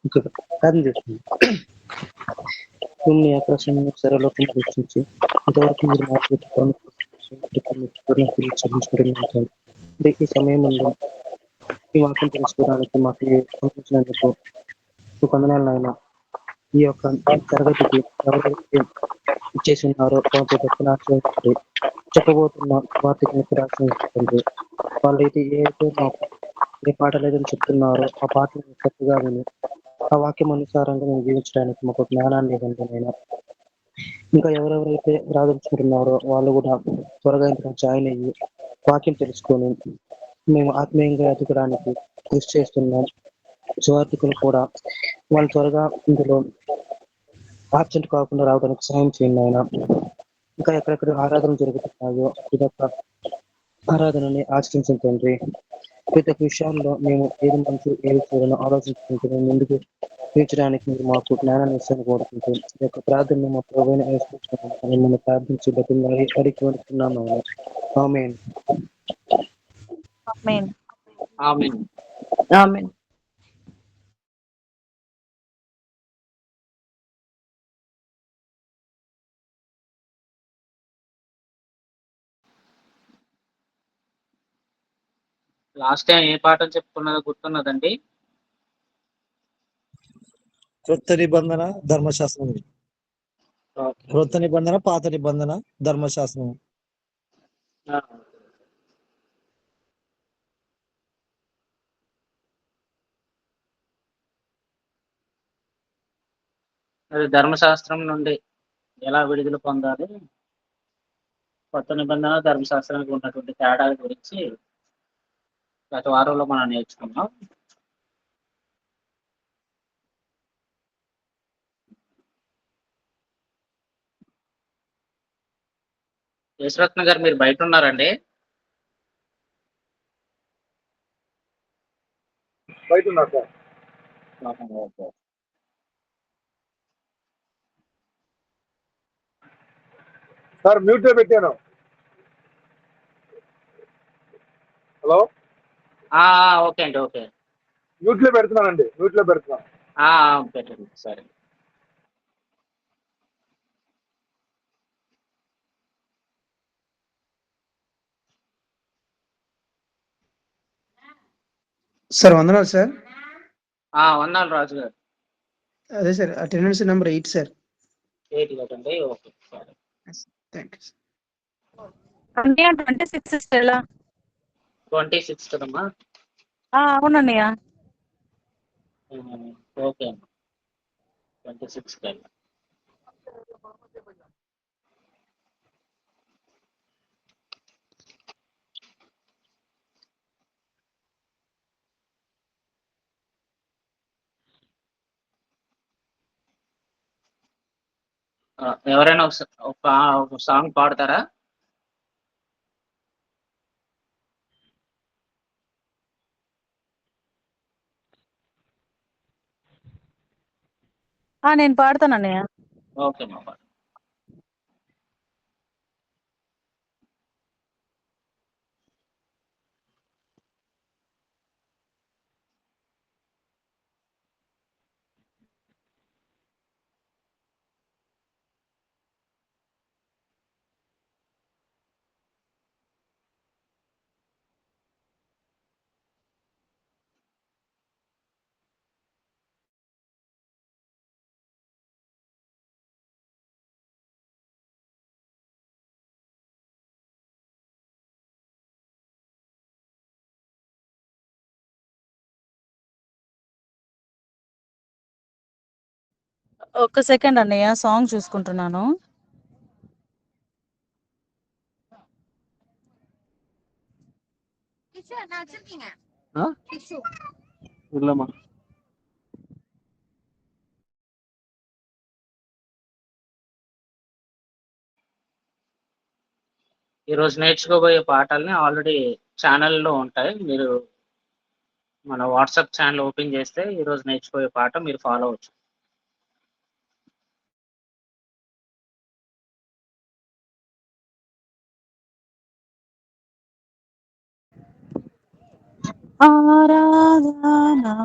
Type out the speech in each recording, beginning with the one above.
ఇంకా ప్రార్థన చేస్తుంది. భూమిని ఆకాశాన్ని సర్వలోకం రక్షించి ఇంతవరకు మీరు మాకు చెల్లించుకుంటున్నాం. ఈ సమయంలో ఈ వాక్యం తెలుసుకోవడానికి మాకు పంపించినందుకు మీకు వందనాలు నాయన. ఈ యొక్క తరగతికి ఎవరైతే ఇచ్చేసి ఉన్నారో వాటి భక్తులు ఆశ్రయించండి. చెప్పబోతున్న వాటిని కూడా ఆశ్రయించండి. వాళ్ళైతే మాకు ఏ పాట లేదని చెప్తున్నారో ఆ పాటను చక్కగా విని ఆ వాక్యం అనుసారంగా మేము జీవించడానికి మాకు జ్ఞానాన్ని ఇవ్వండి నాయన. ఇంకా ఎవరెవరైతే రాదలుచుకుంటున్నారో వాళ్ళు కూడా త్వరగా ఇంట్లో జాయిన్ అయ్యి వాక్యం తెలుసుకొని మేము ఆత్మీయంగా ఎదగడానికి కృషి చేస్తున్నాం. సువార్థికులు కూడా వాళ్ళు త్వరగా ఇందులో ఆబ్సెంట్ కాకుండా రావడానికి సహాయం చేయండి ఆయన. ఇంకా ఎక్కడెక్కడ ఆరాధన జరుగుతున్నాయో ఇదొక ఆరాధనని ఆచరించండి. ప్రతి ఒక్క విషయాల్లో మేము ఏది మంచి ఏది చేయాలో ఆలోచించుకుంటూ మేము ముందుకు తీర్చడానికి మీరు మాకు జ్ఞానాన్ని ఇస్తాను కోరుకుంటూ ఈ యొక్క ప్రార్థన మా ప్రభువైన యేసుక్రీస్తు మిమ్మల్ని ప్రార్థించి బతిమలాడి అడిగి కోరుతున్నాము. ఆమేన్. ఆమేన్. ఆమేన్. ఆమేన్. లాస్ట్ టైం ఏ పాఠం చెప్పుకున్నదో గుర్తున్నదండి? క్రొత్త నిబంధన ధర్మశాస్త్రం. ఓకే. క్రొత్త నిబంధన పాత నిబంధన ధర్మశాస్త్రం. ఆ, అది ధర్మశాస్త్రం నుండి ఎలా విడుదల పొందాలి, కొత్త నిబంధన ధర్మశాస్త్రానికి ఉన్నటువంటి తేడాల గురించి గత వారంలో మనం నేర్చుకున్నాం. యశ్రత్న గారు మీరు బయట ఉన్నారండి? బయట ఉన్నా సార్. ఓకే. సార్ మ్యూట్ లో పెట్టాను. హలో, ఓకే అండి. ఓకే. మ్యూట్ లో పెడుతున్నానండి. మ్యూట్ లో పెడుతున్నాను. పెట్టండి. సరే. సార్ వందనాలు సార్. వందాలు రాజు గారు. అదే సార్ అటెండెన్స్ నెంబర్ 8 సార్. 8 కదండి. ఓకే, సరే. Thank you sir. 26 ఎలా? 26 కదమ్మా? అవునన్నయ్య. ఓకే అమ్మా, 26 కల్లా. ఎవరైనా ఒక సాంగ్ పాడతారా? నేను పాడతానన్నయ్య. ఓకే అమ్మా, పాడు. ఒక్క సెకండ్ అన్నయ్య, సాంగ్ చూసుకుంటున్నాను. ఇల్లమ్మా. ఈరోజు నేర్చుకోబోయే పాఠాలని ఆల్రెడీ ఛానల్లో ఉంటాయి. మీరు మన వాట్సాప్ ఛానల్ ఓపెన్ చేస్తే ఈరోజు నేర్చుకోబోయే పాఠం మీరు ఫాలో అవచ్చు. ఆరాధనా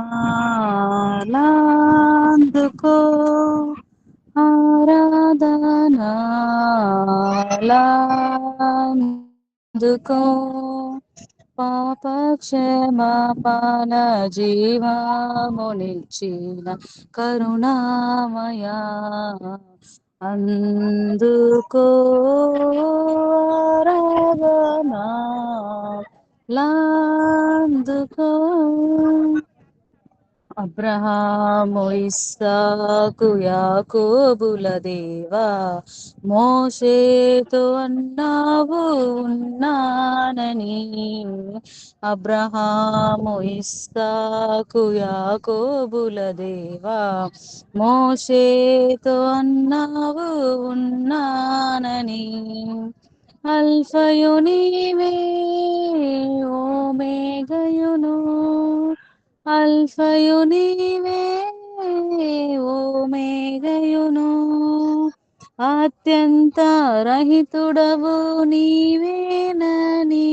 అందుకో పాప క్షమాపణ జీవమునిచ్చిన కరుణామయా అందుకో ఆరాధనా లాందుకో అబ్రహాము ఇస్సాకు యాకోబుల దేవా మోషేతో అన్నావు ఉన్నానని అబ్రహాము ఇస్సాకు యాకోబుల దేవా మోషేతో అన్నావు ఉన్నానని అల్ఫయు నీవే ఓమేగయును అల్ఫయు నీవే ఓమేగయును అత్యంత రహితుడవు నీవేనని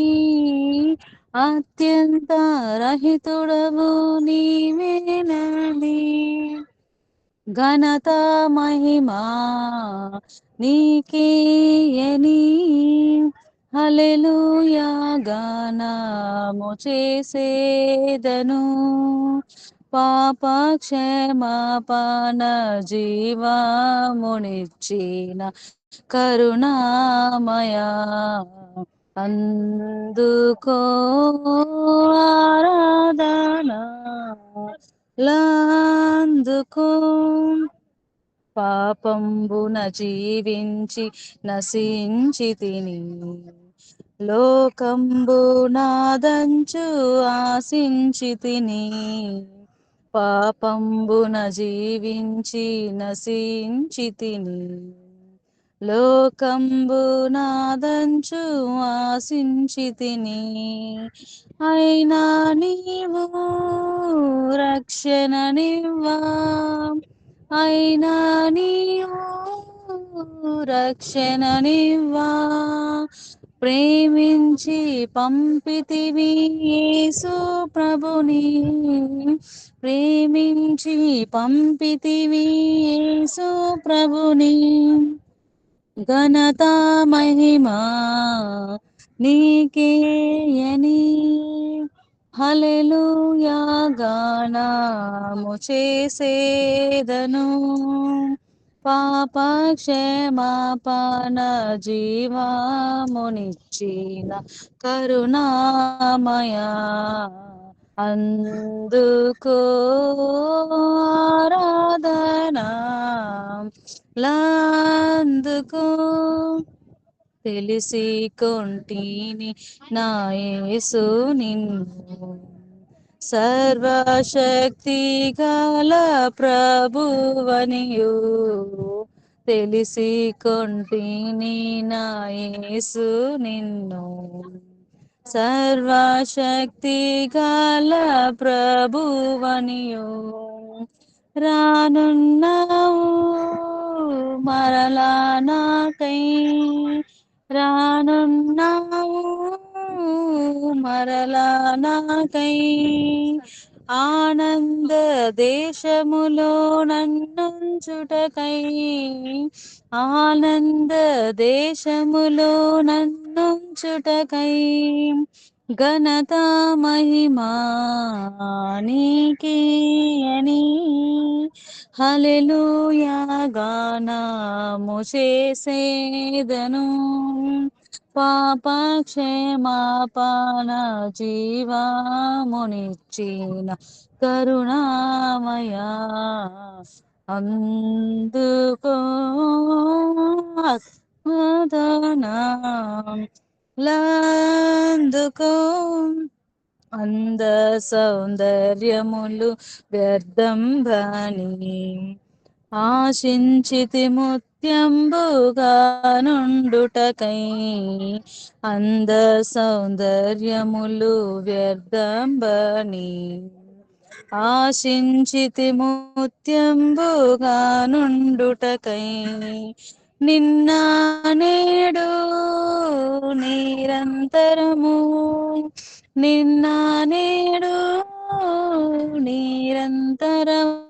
అత్యంత రహితుడవు నీవేనని ఘనత మహిమా నీకేయని హల్లెలూయా గానము చేసేదను పాప క్షమాపణ జీవమునిచ్చిన కరుణామయా అందుకో ఆరాధనా లాందుకో పాపంబున జీవించి నశించి తిని లోకంబునాదంచు ఆశించి తిని పాపంబున జీవించి నశించి తిని లోకంబునాదంచు ఆశించి తిని అయినా నీవు రక్షణనివ్వా అయినా నీవు రక్షణనివ్వా ప్రేమించి పంపితివి యేసు ప్రభుని ప్రేమించి పంపితివి యేసు ప్రభుని ఘనత మహిమా నీకేయని హల్లెలూయా గానము చేసేదను పాప క్షమాపణ జీవమునిచ్చిన కరుణామయా అందుకో ఆరాధనా లాందుకో తెలిసి కొంటిని నా యేసు నిన్ను సర్వశక్తి గల ప్రభువనియు తెలిసి కొంటిని నా యేసు నిన్ను సర్వశక్తి గల ప్రభువనియు రానున్నావు మరలా నాకై రానున్నావు మరలా నాకై ఆనంద దేశములో నన్నుంచుటకై ఆనంద దేశములో నన్నుంచుటకై ఘనత మహిమా నీకేయని హల్లెలూయా గానము చేసేదను పాప క్షమాపణ జీవమునిచ్చిన కరుణామయా అందుకో ఆరాధనా లాందుకో అంద సౌందర్యములు వ్యర్థంబని ఆశించితి ముత్యంబుగా నుండుటకై అంద సౌందర్యములు వ్యర్థంబని ఆశించితి ముత్యంబుగా నుండుటకై నిన్న నేడు నిరంతరము నిన్న నేడు నిరంతరము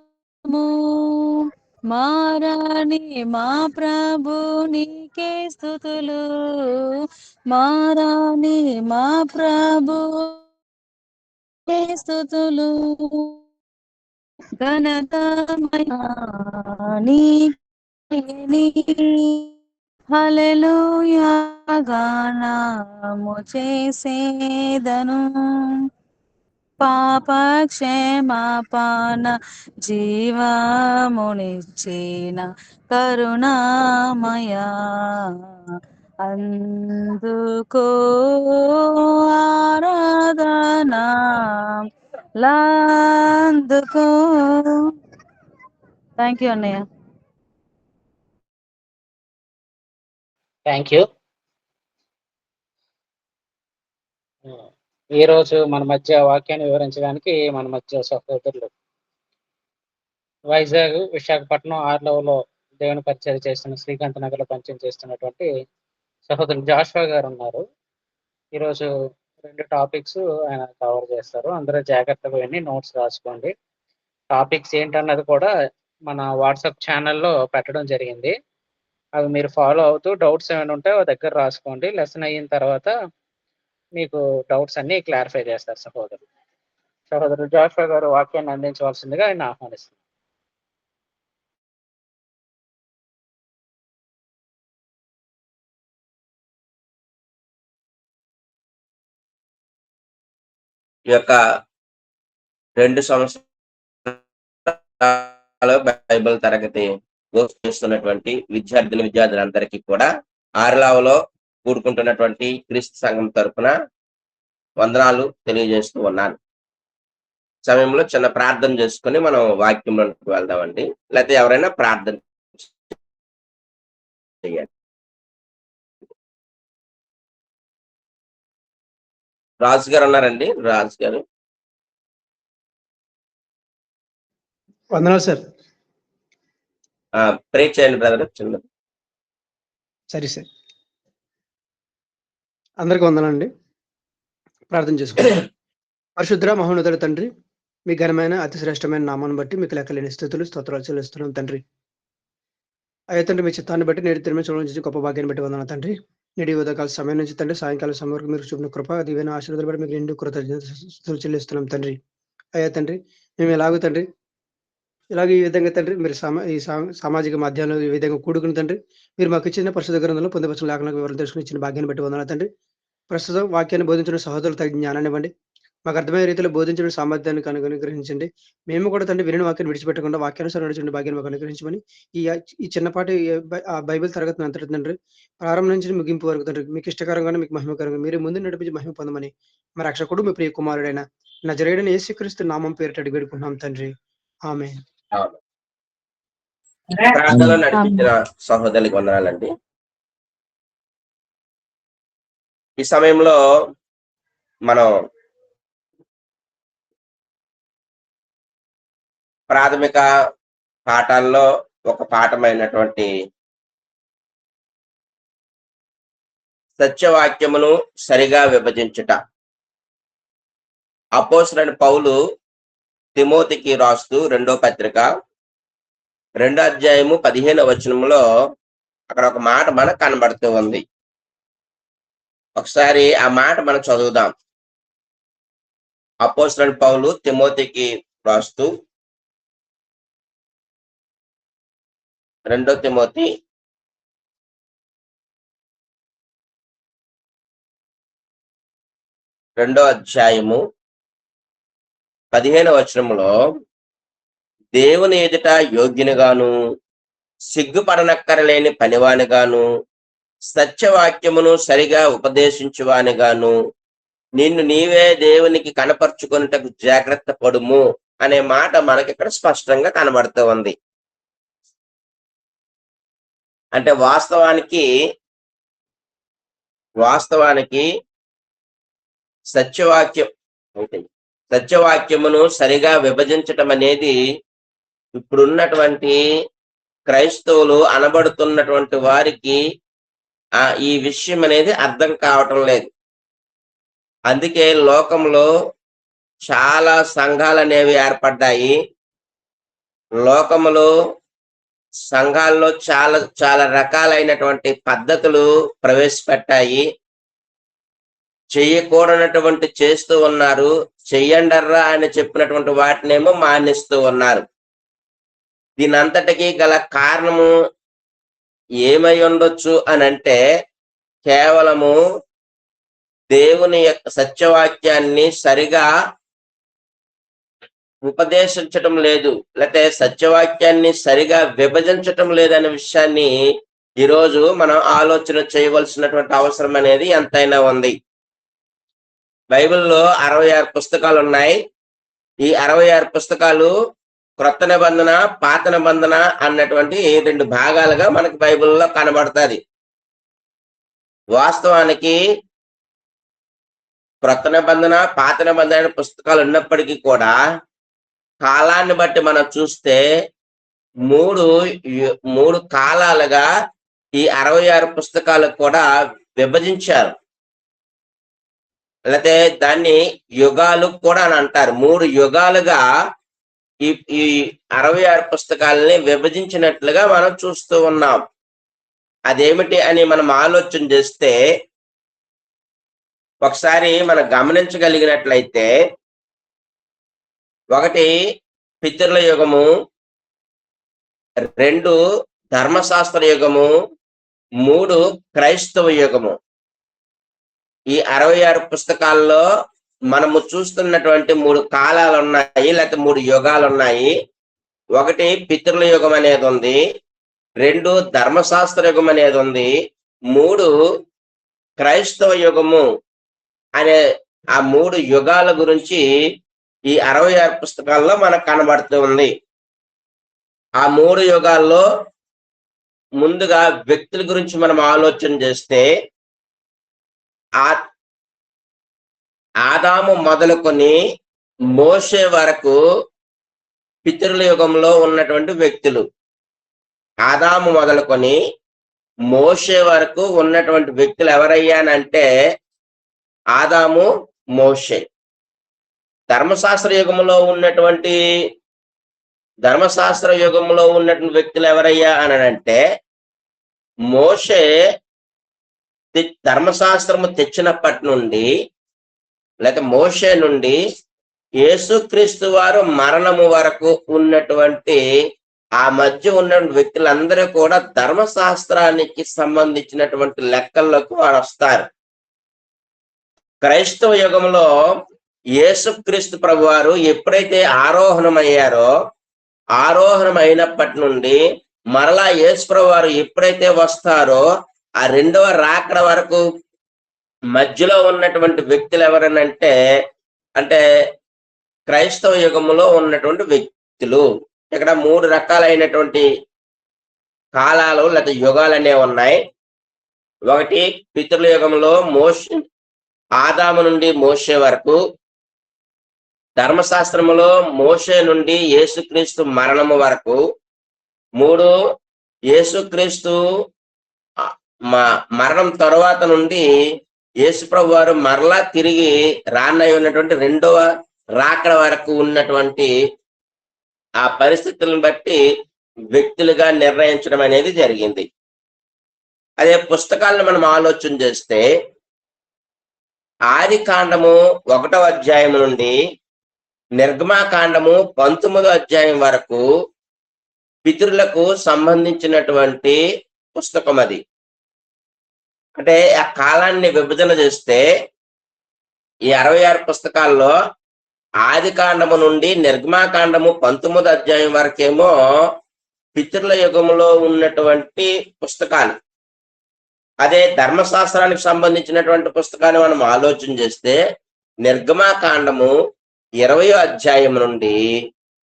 మారాని మా ప్రభు నీకే స్తుతులు, మారాని మా ప్రభు నీకే స్తుతులు, ఘనతమయా నీకే, హల్లెలూయా గానము చేసేదను, పాప క్షమాపణ జీవమునిచ్చిన కరుణామయా, అందుకో ఆరాధనా లాందుకో. థ్యాంక్ యూ అన్నయ్య. Thank you. ఈ రోజు మన మధ్య వాక్యాన్ని వివరించడానికి మన మధ్య సహోదరులు వైజాగ్, విశాఖపట్నం, ఆర్లవలో దేవుని పరిచయం చేస్తున్న, శ్రీకాంత్ నగర్లో పరిచయం చేస్తున్నటువంటి సహోదరులు జాషువా గారు ఉన్నారు. ఈరోజు 2 టాపిక్స్ ఆయన కవర్ చేస్తారు. అందరూ జాగ్రత్తగా విని నోట్స్ రాసుకోండి. టాపిక్స్ ఏంటన్నది కూడా మన వాట్సాప్ ఛానల్లో పెట్టడం జరిగింది. అవి మీరు ఫాలో అవుతూ డౌట్స్ ఏమైనా ఉంటే దగ్గర రాసుకోండి. లెసన్ అయిన తర్వాత మీకు డౌట్స్ అన్ని క్లారిఫై చేస్తారు సహోదరులు జాషువా గారు వాక్యాన్ని అందించవలసిందిగా ఆయన ఆహ్వానిస్తున్నారు. ఈ యొక్క 2 సంవత్సరాల బైబిల్ తరగతి చేస్తున్నటువంటి విద్యార్థులందరికీ కూడా ఆర్లావలో కూడుకుంటున్నటువంటి క్రీస్తు సంఘం తరపున వందనాలు తెలియజేస్తూ ఉన్నాను. సమయంలో చిన్న ప్రార్థన చేసుకుని మనం వాక్యంలోకి వెళ్దామండి. లేకపోతే ఎవరైనా ప్రార్థన చేయండి. రాజు గారు ఉన్నారండి? రాజు గారు వందనాలు సార్. ప్రే చేయండి బ్రదర్. చిన్న సరే సార్. అందరికీ వందనండి. ప్రార్థన చేసుకుంటాం. పరిశుద్ర మహోన్నతుడ తండ్రి, మీ ఘనమైన అతి శ్రేష్టమైన నామాన్ని బట్టి మీకు లెక్కలేని స్థుతులు స్తోత్రాలు చెల్లిస్తున్నాం తండ్రి. అయ్యా తండ్రి, మీ చిత్తాన్ని బట్టి నేడు తిరిగి చూడడం గొప్ప భాగ్యాన్ని బట్టి వందన తండ్రి. నేటి ఉదయకాల సమయం నుంచి తండ్రి సాయంకాలం సమయం వరకు మీరు చూపిన కృప దివ్యమైన ఆశీర్వాదాలు బట్టి మీకు నిండు కృతజ్ఞతలు చెల్లిస్తున్నాం తండ్రి. అయ్యా తండ్రి, మేము ఎలాగో తండ్రి ఇలాగే ఈ విధంగా తండ్రి మీరు ఈ సామాజిక మాధ్యమంలో ఈ విధంగా కూడుకుని తండ్రి మీరు మాకు ఇచ్చిన పరిశుద్ధ గ్రంథంలో పొందపరిచిన లేఖనాలకు వివరాలు తెలుసుకుని ఇచ్చిన భాగ్యాన్ని బట్టి వందనాలు తండ్రి. ప్రస్తుతం వాక్యాన్ని బోధించిన సహోదరులు తగిన జ్ఞానాన్ని ఇవ్వండి. మాకు అర్థమయ్యే రీతిలో బోధించిన సామర్థ్యాన్ని అనుగ్రహించండి. మేము కూడా తండ్రి వినిన వాక్యాన్ని విడిచిపెట్టకుండా వాక్యానుసారం నడిచిన భాగ్యాన్ని మాకు అనుగ్రహించమని ఈ చిన్నపాటి బైబిల్ తరగతిని అంతటి తండ్రి ప్రారంభం నుంచి ముగింపు వరకు తండ్రి మీకు ఇష్టకరంగానే మీకు మహిమకరంగా మీరు ముందు నడిపించి మహిమ పొందమని మా రక్షకుడు మీ ప్రియ కుమారుడైన నజరేయుడైన యేసుక్రీస్తు నామం పేరిట అడిగి వేడుకుంటున్నాం తండ్రి. ఆమేన్. ప్రార్థనలో నడిపించిన సహోదరులకు వందనాలండి. ఈ సమయంలో మనం ప్రాథమిక పాఠాల్లో ఒక పాఠమైనటువంటి సత్యవాక్యమును సరిగా విభజించుట, అపోస్తలుడైన పౌలు తిమోతికి రాస్తూ 2వ పత్రిక 2వ అధ్యాయము 15వ వచనంలో అక్కడ ఒక మాట మనకు కనబడుతూ ఉంది. ఒకసారి ఆ మాట మనం చదువుదాం. అపోస్తలుడైన పౌలు తిమోతికి రాస్తూ 2 తిమోతి 2వ అధ్యాయము 15వ వచనంలో దేవుని ఎదుట యోగ్యునిగాను సిగ్గుపడనక్కరలేని పనివానిగాను సత్యవాక్యమును సరిగా ఉపదేశించువానిగాను నిన్ను నీవే దేవునికి కనపరుచుకొనుటకు జాగ్రత్త పడుము అనే మాట మనకి ఇక్కడ స్పష్టంగా కనబడుతూ ఉంది. అంటే వాస్తవానికి సత్యవాక్యమును సరిగా విభజించటం అనేది ఇప్పుడున్నటువంటి క్రైస్తవులు అనబడుతున్నటువంటి వారికి ఈ విషయం అనేది అర్థం కావటం లేదు. అందుకే లోకంలో చాలా సంఘాలు అనేవి ఏర్పడ్డాయి. లోకములో సంఘాల్లో చాలా చాలా రకాలైనటువంటి పద్ధతులు ప్రవేశపెట్టాయి. చెయ్యకూడనటువంటి చేస్తూ ఉన్నారు. చెయ్యండర్రా అని చెప్పినటువంటి వాటినేమో మానిస్తూ ఉన్నారు. దీనంతటికీ గల కారణము ఏమై ఉండొచ్చు అని అంటే కేవలము దేవుని యొక్క సత్యవాక్యాన్ని సరిగా ఉపదేశించటం లేదు, లేకపోతే సత్యవాక్యాన్ని సరిగా విభజించటం లేదనే విషయాన్ని ఈరోజు మనం ఆలోచన చేయవలసినటువంటి అవసరం అనేది ఎంతైనా ఉంది. బైబిల్లో 66 పుస్తకాలు ఉన్నాయి. ఈ 66 పుస్తకాలు క్రొత్త నిబంధన, పాత నిబంధన అన్నటువంటి 2 భాగాలుగా మనకి బైబిల్లో కనబడుతుంది. వాస్తవానికి క్రొత్త నిబంధన, పాత నిబంధన పుస్తకాలు ఉన్నప్పటికీ కూడా కాలాన్ని బట్టి మనం చూస్తే మూడు కాలాలుగా ఈ 66 పుస్తకాలు కూడా విభజించారు. లేకపోతే దాన్ని యుగాలు కూడా అని అంటారు. 3 యుగాలుగా ఈ 66 పుస్తకాలని విభజించినట్లుగా మనం చూస్తూ ఉన్నాం. అదేమిటి అని మనం ఆలోచన చేస్తే ఒకసారి మనం గమనించగలిగినట్లయితే 1 పితరుల యుగము, 2 ధర్మశాస్త్ర యుగము, 3 క్రైస్తవ యుగము. ఈ 66 పుస్తకాల్లో మనము చూస్తున్నటువంటి 3 కాలాలు ఉన్నాయి, లేకపోతే 3 యుగాలు ఉన్నాయి. 1 పితరుల యుగం అనేది ఉంది, 2 ధర్మశాస్త్ర యుగం అనేది ఉంది, 3 క్రైస్తవ యుగము అనే ఆ 3 యుగాల గురించి ఈ 66 పుస్తకాల్లో మనకు కనబడుతూ ఉంది. ఆ 3 యుగాల్లో ముందుగా వ్యక్తుల గురించి మనం ఆలోచన చేస్తే ఆదాము మొదలుకొని మోషే వరకు పితరుల యుగంలో ఉన్నటువంటి వ్యక్తులు. ఆదాము మొదలుకొని మోషే వరకు ఉన్నటువంటి వ్యక్తులు ఎవరయ్యానంటే ఆదాము, మోషే. ధర్మశాస్త్ర యుగంలో ఉన్నటువంటి వ్యక్తులు ఎవరయ్యా అని అంటే మోషే ధర్మశాస్త్రము తెచ్చినప్పటి నుండి, లేక మోషే నుండి యేసుక్రీస్తు వారు మరణము వరకు ఉన్నటువంటి ఆ మధ్య ఉన్న వ్యక్తులందరూ కూడా ధర్మశాస్త్రానికి సంబంధించినటువంటి లెక్కల్లోకి వారు వస్తారు. క్రైస్తవ యుగంలో యేసుక్రీస్తు ప్రభు వారు ఎప్పుడైతే ఆరోహణమయ్యారో, ఆరోహణమైనప్పటి నుండి మరలా యేసు ప్రభు వారు ఎప్పుడైతే వస్తారో ఆ 2వ రాకడ వరకు మధ్యలో ఉన్నటువంటి వ్యక్తులు ఎవరనంటే అంటే క్రైస్తవ యుగంలో ఉన్నటువంటి వ్యక్తులు. ఇక్కడ 3 రకాలైనటువంటి కాలాలు లేదా యుగాలు అనేవి ఉన్నాయి. 1 పితరుల యుగంలో ఆదాము నుండి మోషే వరకు, ధర్మశాస్త్రములో మోషే నుండి యేసుక్రీస్తు మరణము వరకు, 3 యేసుక్రీస్తు మరణం తర్వాత నుండి యేసు ప్రభు వారు మరలా తిరిగి రానై ఉన్నటువంటి 2వ రాకడ వరకు ఉన్నటువంటి ఆ పరిస్థితులను బట్టి వ్యక్తులుగా నిర్ణయించడం అనేది జరిగింది. అదే పుస్తకాలను మనం ఆలోచన చేస్తే ఆది కాండము 1వ అధ్యాయం నుండి నిర్గమాకాండము 19వ అధ్యాయం వరకు పితరులకు సంబంధించినటువంటి పుస్తకం అది. అంటే ఆ కాలాన్ని విభజన చేస్తే ఈ 66 పుస్తకాల్లో ఆది కాండము నుండి నిర్గమాకాండము 19వ అధ్యాయం వరకేమో పితరుల యుగంలో ఉన్నటువంటి పుస్తకాలు. అదే ధర్మశాస్త్రానికి సంబంధించినటువంటి పుస్తకాన్ని మనం ఆలోచన చేస్తే నిర్గమాకాండము 20వ అధ్యాయం నుండి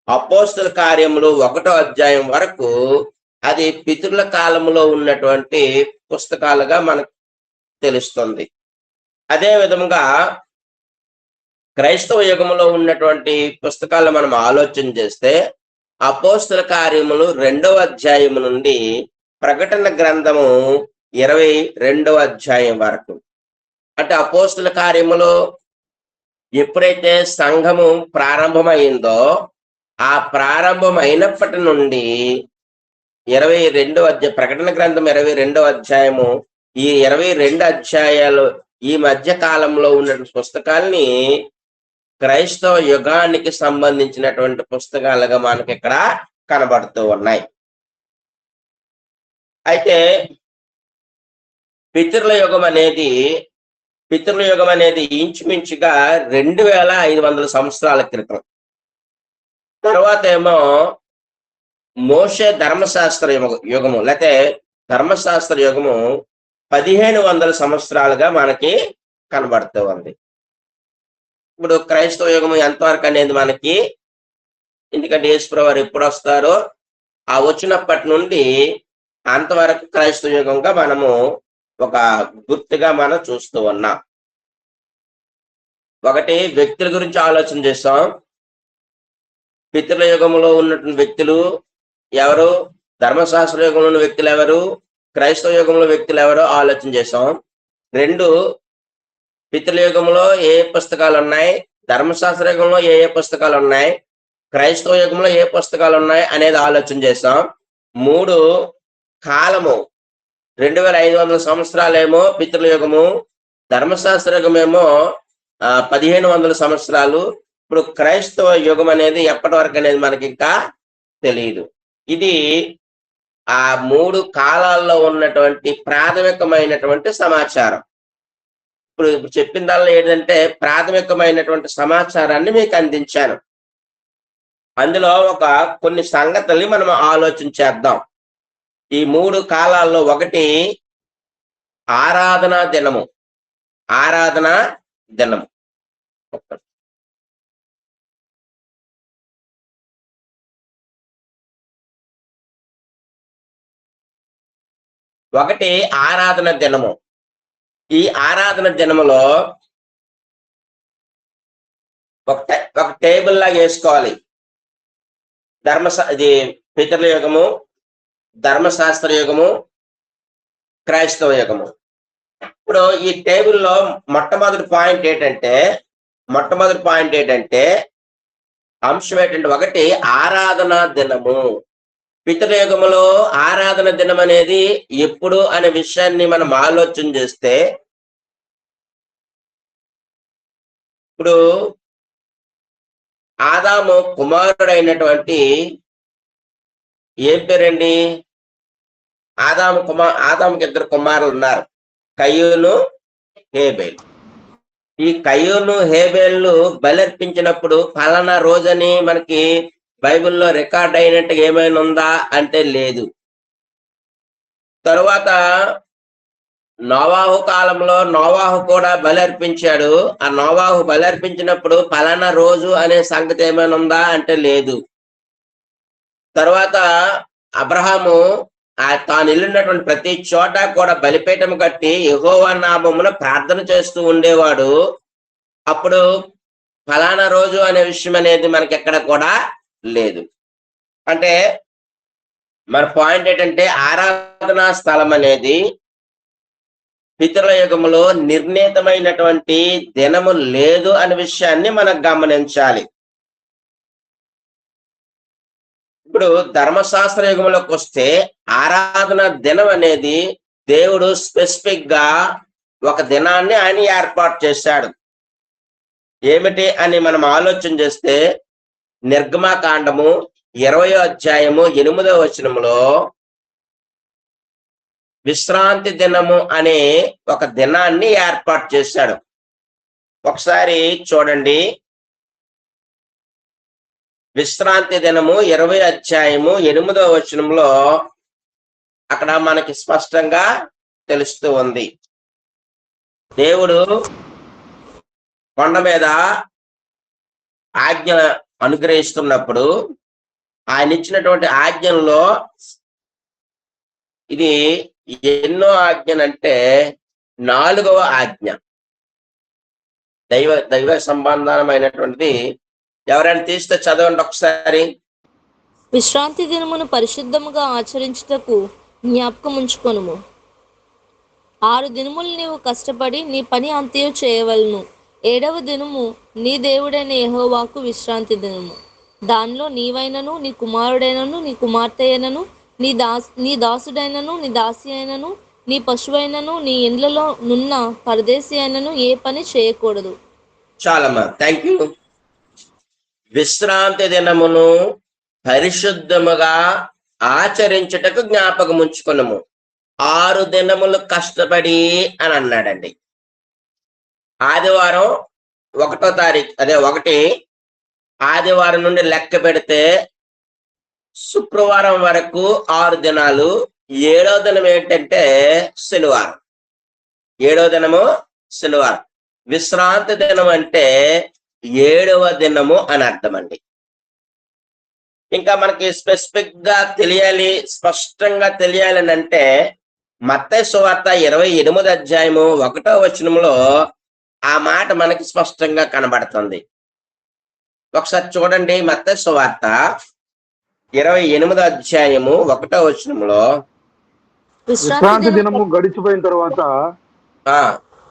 అపోస్తల కార్యములు 1వ అధ్యాయం వరకు అది పితరుల కాలంలో ఉన్నటువంటి పుస్తకాలుగా మనకు తెలుస్తుంది. అదే విధంగా క్రైస్తవ యుగంలో ఉన్నటువంటి పుస్తకాలు మనం ఆలోచన చేస్తే అపోస్తల కార్యములు 2వ అధ్యాయం నుండి ప్రకటన గ్రంథము 22వ అధ్యాయం వరకు. అంటే అపోస్తల కార్యములో ఎప్పుడైతే సంఘము ప్రారంభమైందో ఆ ప్రారంభమైనప్పటి నుండి ప్రకటన గ్రంథం 22వ అధ్యాయము, ఈ 22 అధ్యాయాలు ఈ మధ్య కాలంలో ఉన్న పుస్తకాల్ని క్రైస్తవ యుగానికి సంబంధించినటువంటి పుస్తకాలుగా మనకి ఇక్కడ కనబడుతూ ఉన్నాయి. అయితే పితరుల యుగం అనేది ఇంచుమించుగా 2500 సంవత్సరాల క్రితం. తర్వాత ఏమో మోషే ధర్మశాస్త్ర యుగము లేకపోతే ధర్మశాస్త్ర యుగము 1500 సంవత్సరాలుగా మనకి కనబడుతూ ఉంది. ఇప్పుడు క్రైస్తవ యుగము ఎంతవరకు అనేది మనకి, ఎందుకంటే యేసుప్రభువు వారు ఎప్పుడు వస్తారో ఆ వచ్చినప్పటి నుండి అంతవరకు క్రైస్తవ యుగంగా మనము ఒక గుర్తుగా మనం చూస్తూ ఉన్నాం. ఒకటి, వ్యక్తుల గురించి ఆలోచన చేస్తాం. పితృల యుగంలో ఉన్నటువంటి వ్యక్తులు ఎవరు, ధర్మశాస్త్ర యుగంలో ఉన్న వ్యక్తులు ఎవరు, క్రైస్తవ యుగంలో వ్యక్తులు ఎవరో ఆలోచన చేసాం. 2, పితృల యుగంలో ఏ పుస్తకాలు ఉన్నాయి, ధర్మశాస్త్ర యుగంలో ఏ పుస్తకాలు ఉన్నాయి, క్రైస్తవ యుగంలో ఏ పుస్తకాలు ఉన్నాయి అనేది ఆలోచన చేసాం. 3, కాలము 2500 సంవత్సరాలేమో పితృల యుగము, ధర్మశాస్త్ర యుగమేమో 1500 సంవత్సరాలు. ఇప్పుడు క్రైస్తవ యుగం అనేది ఎప్పటి వరకు అనేది మనకి ఇంకా తెలియదు. ఇది ఆ 3 కాలాల్లో ఉన్నటువంటి ప్రాథమికమైనటువంటి సమాచారం. ఇప్పుడు చెప్పిన దానిలో ఏంటంటే ప్రాథమికమైనటువంటి సమాచారాన్ని మీకు అందించాను. అందులో కొన్ని సంగతుల్ని మనం ఆలోచన చేద్దాం. ఈ 3 కాలాల్లో ఒకటి ఆరాధనా దినము. ఒకటి ఆరాధన దినము. ఈ ఆరాధన దినములో ఒక టేబుల్ లాగా వేసుకోవాలి. ఇది పితరుల యుగము, ధర్మశాస్త్ర యుగము, క్రైస్తవ యుగము. ఇప్పుడు ఈ టేబుల్లో మొట్టమొదటి పాయింట్ ఏంటంటే అంశం ఏంటంటే ఒకటి ఆరాధనా దినము. పితృల యుగములో ఆరాధన దినం అనేది ఎప్పుడు అనే విషయాన్ని మనం ఆలోచన చేస్తే, ఇప్పుడు ఆదాము కుమారుడైనటువంటి ఏం పేరండి, ఆదాముకి 2 కుమారులు ఉన్నారు, కయ్యూను, హేబేల్. ఈ కయ్యూను, హేబేల్ను బలర్పించినప్పుడు ఫలానా రోజని మనకి బైబిల్లో రికార్డ్ అయినట్టు ఏమైనా ఉందా అంటే లేదు. తరువాత నోవాహు కాలంలో నోవాహు కూడా బలర్పించాడు. ఆ నోవాహు బలర్పించినప్పుడు ఫలానా రోజు అనే సంగతి ఏమైనా ఉందా అంటే లేదు. తర్వాత అబ్రహాము తాను వెళ్ళినటువంటి ప్రతి చోట కూడా బలిపీఠం కట్టి యెహోవా నామమున ప్రార్థన చేస్తూ ఉండేవాడు. అప్పుడు ఫలానా రోజు అనే విషయం అనేది మనకి ఎక్కడ కూడా లేదు. అంటే మన పాయింట్ ఏంటంటే ఆరాధనా స్థలం అనేది పితరుల యుగములో నిర్ణీతమైనటువంటి దినము లేదు అనే విషయాన్ని మనం గమనించాలి. ఇప్పుడు ధర్మశాస్త్ర యుగంలోకి వస్తే ఆరాధన దినం అనేది దేవుడు స్పెసిఫిక్ గా ఒక దినాన్ని ఆయన ఏర్పాటు చేశాడు. ఏమిటి అని మనం ఆలోచన చేస్తే నిర్గమకాండము 20వ అధ్యాయము 8వ వచనములో విశ్రాంతి దినము అనే ఒక దినాన్ని ఏర్పాటు చేశాడు. ఒకసారి చూడండి, విశ్రాంతి దినము 20వ అధ్యాయము 8వ వచనంలో అక్కడ మనకి స్పష్టంగా తెలుస్తూ ఉంది. దేవుడు కొండ మీద ఆజ్ఞ అనుగ్రహిస్తున్నప్పుడు ఆయన ఇచ్చినటువంటి ఆజ్ఞల్లో ఇది ఎన్నో ఆజ్ఞలంటే 4వ ఆజ్ఞ, దైవ సంబంధమైనటువంటిది. ఎవరైనా తీస్తే చదవండి ఒకసారి. విశ్రాంతి దినమును పరిశుద్ధముగా ఆచరించుటకు జ్ఞాపకం ఉంచుకొనుము. 6 దినములు నీవు కష్టపడి నీ పని అంతయు చేయవలను. 7వ దినము నీ దేవుడైన యెహోవాకు విశ్రాంతి దినము. దానిలో నీవైనను, నీ కుమారుడైనను, నీ కుమార్తె అయినను, నీ దాసుడైనను నీ దాసి అయినను నీ పశువైనను నీ ఇండ్లలో నున్న పరదేశి అయినను ఏ పని చేయకూడదు. చాలమ్మా, థ్యాంక్ యూ. విశ్రాంతి దినమును పరిశుద్ధముగా ఆచరించుటకు జ్ఞాపకం ఉంచుకున్నాము. 6 దినములు కష్టపడి అని అన్నాడండి. ఆదివారం 1వ తారీఖు, అదే 1 ఆదివారం నుండి లెక్క పెడితే శుక్రవారం వరకు 6 దినాలు. 7వ దినం ఏంటంటే శనివారం. 7వ దినము శనివారం. విశ్రాంతి దినం అంటే 7వ దినము అని అర్థం అండి. ఇంకా మనకి స్పెసిఫిక్ గా తెలియాలి, స్పష్టంగా తెలియాలని అంటే మత్తయి సువార్త 28వ అధ్యాయము 1వ వచనంలో ఆ మాట మనకి స్పష్టంగా కనబడుతుంది. ఒకసారి చూడండి, మత్తయి సువార్త 28వ అధ్యాయము 1వ వచనంలో, విశ్రాంతి దినము గడిచిపోయిన తర్వాత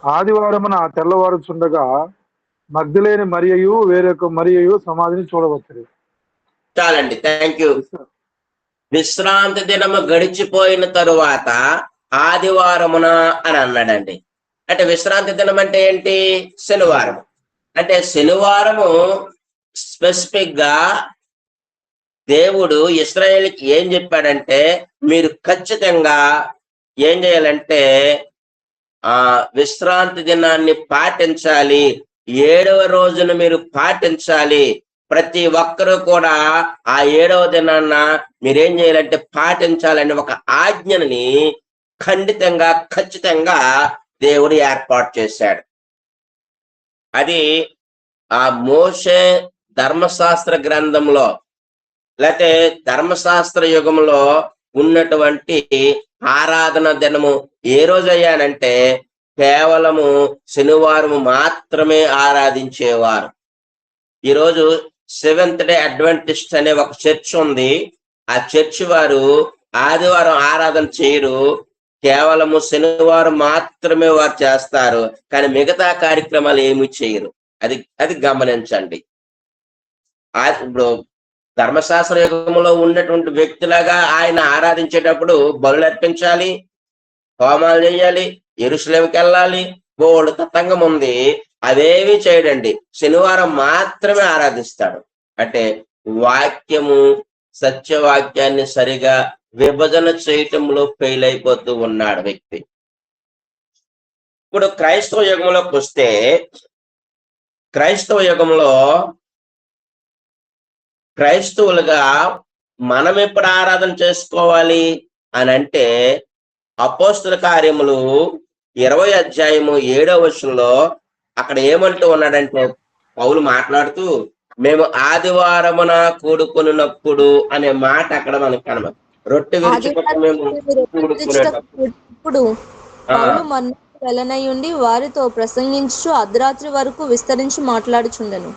ఆదివారమున తెల్లవారుచుండగా మగ్ధలేని మరియయు వేరొక మరియయు సమాధిని చూడవచ్చు. చాలండి, థ్యాంక్ యూ. విశ్రాంతి దినము గడిచిపోయిన తరువాత ఆదివారమున అని అన్నాడండి. అంటే విశ్రాంతి దినం అంటే ఏంటి? శనివారం. అంటే శనివారము స్పెసిఫిక్ గా దేవుడు ఇశ్రాయేలుకి ఏం చెప్పాడంటే, మీరు ఖచ్చితంగా ఏం చేయాలంటే విశ్రాంతి దినాన్ని పాటించాలి, 7వ రోజున మీరు పాటించాలి. ప్రతి ఒక్కరూ కూడా ఆ 7వ దినాన్న మీరేం చేయాలంటే పాటించాలని ఒక ఆజ్ఞని ఖచ్చితంగా దేవుడు ఏర్పాటు చేశాడు. అది ఆ మోషే ధర్మశాస్త్ర గ్రంథంలో లేకపోతే ధర్మశాస్త్ర యుగంలో ఉన్నటువంటి ఆరాధన దినము ఏ రోజు అయ్యానంటే కేవలము శనివారం మాత్రమే ఆరాధించేవారు. ఈరోజు సెవెంత్ డే అడ్వెంటిస్ట్ అనే ఒక చర్చ్ ఉంది. ఆ చర్చ్ వారు ఆదివారం ఆరాధన చేయరు, కేవలము శనివారం మాత్రమే వారు చేస్తారు, కానీ మిగతా కార్యక్రమాలు ఏమి చేయరు. అది గమనించండి. ఇప్పుడు ధర్మశాస్త్ర యుగంలో ఉన్నటువంటి వ్యక్తులాగా ఆయన ఆరాధించేటప్పుడు బలులు అర్పించాలి, హోమాలు చేయాలి, యెరూషలేముకి వెళ్ళాలి, బోల్డ్ తతంగం ఉంది. అదేవి చేయడండి, శనివారం మాత్రమే ఆరాధిస్తాడు. అంటే వాక్యము సత్యవాక్యాన్ని సరిగా విభజన చేయటంలో ఫెయిల్ అయిపోతూ ఉన్నాడు వ్యక్తి. ఇప్పుడు క్రైస్తవ యుగంలోకి వస్తే, క్రైస్తవ యుగంలో క్రైస్తవులుగా మనం ఎప్పుడు ఆరాధన చేసుకోవాలి అని అంటే అపోస్తుల కార్యములు 20వ అధ్యాయము 7వ వచనంలో అక్కడ ఏమంటూ ఉన్నాడంటే, పౌలు మాట్లాడుతూ మేము ఆదివారమున కూడుకున్నప్పుడు అనే మాట అక్కడ మనకు కనబడు. రొట్టె విరుచుటకు మేము కూడుకునేటప్పుడు వెళ్ళనయుండి వారితో ప్రసంగించు అర్ధరాత్రి వరకు విస్తరించి మాట్లాడుచుండెను.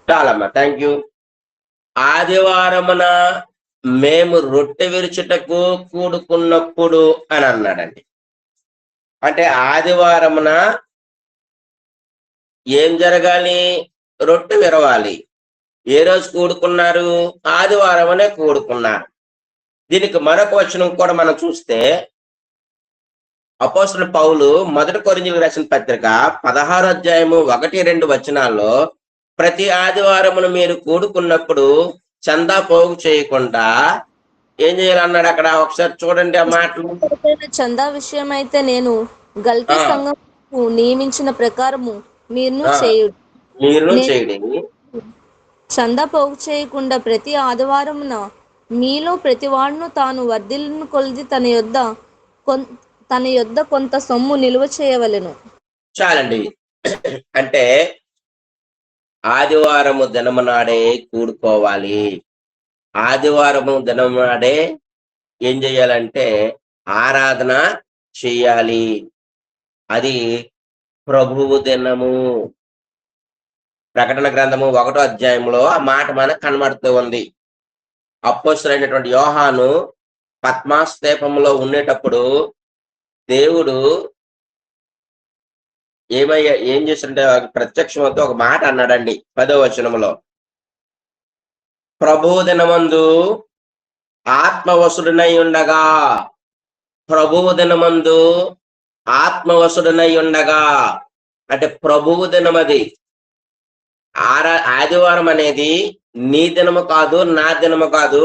చాలమ్మా, థ్యాంక్ యూ. ఆదివారమున మేము రొట్టె విరుచుటకు కూడుకున్నప్పుడు అని అన్నాడండి. అంటే ఆదివారమున ఏం జరగాలి? రొట్టె విరవాలి. ఏ రోజు కూడుకున్నారు? ఆదివారమనే కూడుకున్నారు. దీనికి మరొక వచనం కూడా మనం చూస్తే, అపోస్తలుడు పౌలు 1 కొరింథీయులకు రాసిన పత్రిక 16వ అధ్యాయము 1-2 వచనాల్లో ప్రతి ఆదివారమును మీరు కూడుకున్నప్పుడు చందా పోగు చేయకుండా ఏం చేయాలన్నాడు అక్కడ. ఒకసారి చూడండి ఆ మాటలు. చందా విషయం అయితే నేను గల్తీ సంఘం నియమించిన ప్రకారము మీరు చేయుడి. చందా పోగు చేయకుండా ప్రతి ఆదివారమున మీలో ప్రతి వాడును తాను వర్ధిల్లును కొలిది తన యొద్ద కొంత సొమ్ము నిల్వ చేయవలెను. చాలండి. అంటే ఆదివారము దినము నాడే కూడుకోవాలి. ఆదివారము దినము నాడే ఏం చేయాలంటే ఆరాధన చెయ్యాలి. అది ప్రభువు దినము. ప్రకటన గ్రంథము 1వ అధ్యాయంలో ఆ మాట మనకు కనబడుతూ ఉంది. అపోస్తలుడైనటువంటి యోహాను పద్మాస్ ద్వీపంలో ఉండేటప్పుడు దేవుడు ఏం చేస్తుంటే ప్రత్యక్షంతో ఒక మాట అన్నాడండి 10వ వచనంలో, ప్రభువు దినమందు ఆత్మవశుడనై ఉండగా, ప్రభువు దినమందు ఆత్మవశుడనై ఉండగా, అంటే ప్రభువు దినమది. ఆదివారం అనేది నీ దినము కాదు, నా దినము కాదు.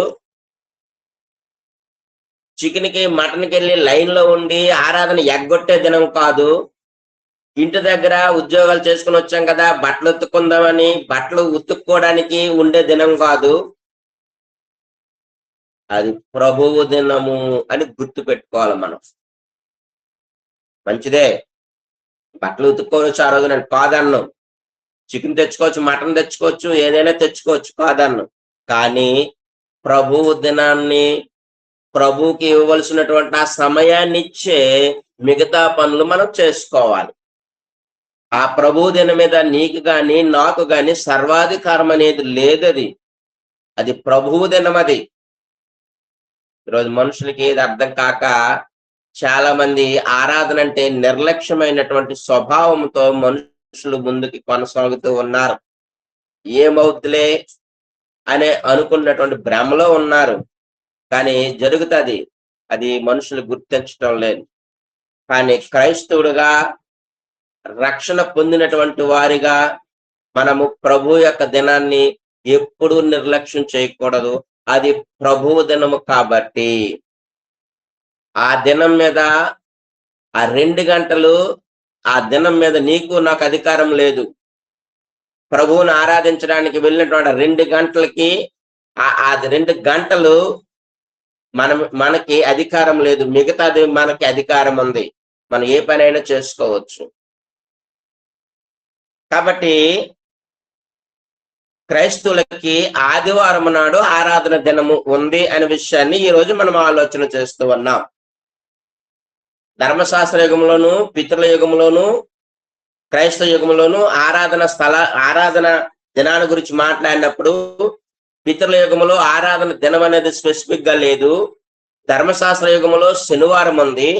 చికెన్కి మటన్కి వెళ్ళి లైన్ లో ఉండి ఆరాధన ఎగ్గొట్టే దినం కాదు. ఇంటి దగ్గర ఉద్యోగాలు చేసుకుని వచ్చాం కదా, బట్టలు ఉతుక్కుందామని బట్టలు ఉతుక్కోవడానికి ఉండే దినం కాదు. అది ప్రభువు దినము అని గుర్తు పెట్టుకోవాలి మనం. మంచిదే, బట్టలు ఉతుక్కోవచ్చు ఆ రోజు, నేను కాదన్ను. చికెన్ తెచ్చుకోవచ్చు, మటన్ తెచ్చుకోవచ్చు, ఏదైనా తెచ్చుకోవచ్చు, కాదన్ను. కానీ ప్రభువు దినాన్ని, ప్రభువుకి ఇవ్వవలసినటువంటి ఆ సమయాన్ని ఇచ్చే మిగతా పనులు మనం చేసుకోవాలి. ఆ ప్రభువు దినం మీద నీకు గాని నాకు గాని సర్వాధికారం అనేది లేదది. అది ప్రభువు దినం. అది ఈరోజు మనుషులకి ఏది అర్థం కాక చాలా మంది ఆరాధన అంటే నిర్లక్ష్యమైనటువంటి స్వభావంతో మనుషులు ముందుకి కొనసాగుతూ ఉన్నారు. ఏమవుతులే అనే అనుకున్నటువంటి భ్రమలో ఉన్నారు. కానీ జరుగుతుంది, అది మనుషులు గుర్తించడం లేదు. కానీ క్రైస్తవుడుగా, రక్షణ పొందినటువంటి వారిగా మనము ప్రభు యొక్క దినాన్ని ఎప్పుడూ నిర్లక్ష్యం చేయకూడదు. అది ప్రభువు దినము కాబట్టి ఆ దినం మీద, ఆ 2 గంటలు, ఆ దినం మీద నీకు నాకు అధికారం లేదు. ప్రభువుని ఆరాధించడానికి వెళ్ళినటువంటి 2 గంటలకి ఆ 2 గంటలు మనకి అధికారం లేదు. మిగతాది మనకి అధికారం ఉంది. మనం ఏ పనైనా చేసుకోవచ్చు. కాబట్టి క్రైస్తవులకి ఆదివారం నాడు ఆరాధన దినము ఉంది అనే విషయాన్ని ఈ రోజు మనం ఆలోచన చేస్తూ ఉన్నాం. ధర్మశాస్త్ర యుగంలోను, పితృల యుగంలోను, క్రైస్తవ యుగంలోను ఆరాధన దినాన్ని గురించి మాట్లాడినప్పుడు పితృల యుగంలో ఆరాధన దినం అనేది స్పెసిఫిక్ గా లేదు. ధర్మశాస్త్ర యుగంలో శనివారం ఉంది.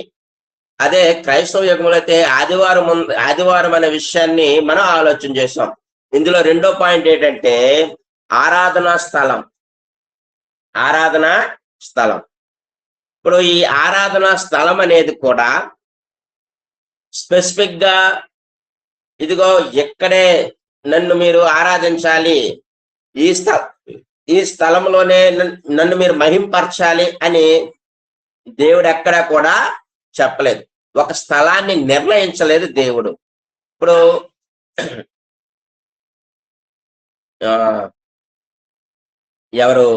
అదే క్రైస్తవ యుగంలో అయితే ఆదివారం అనే విషయాన్ని మనం ఆలోచన చేసాం. ఇందులో రెండో పాయింట్ ఏంటంటే ఆరాధనా స్థలం. ఇప్పుడు ఈ ఆరాధనా స్థలం అనేది కూడా స్పెసిఫిక్ గా, ఇదిగో ఎక్కడే నన్ను మీరు ఆరాధించాలి, ఈ స్థలంలోనే నన్ను మీరు మహింపరచాలి అని దేవుడు ఎక్కడా కూడా చెప్పలేదు. ఒక స్థలాన్ని నిర్ణయించలేదు దేవుడు. ఇప్పుడు ఎవరు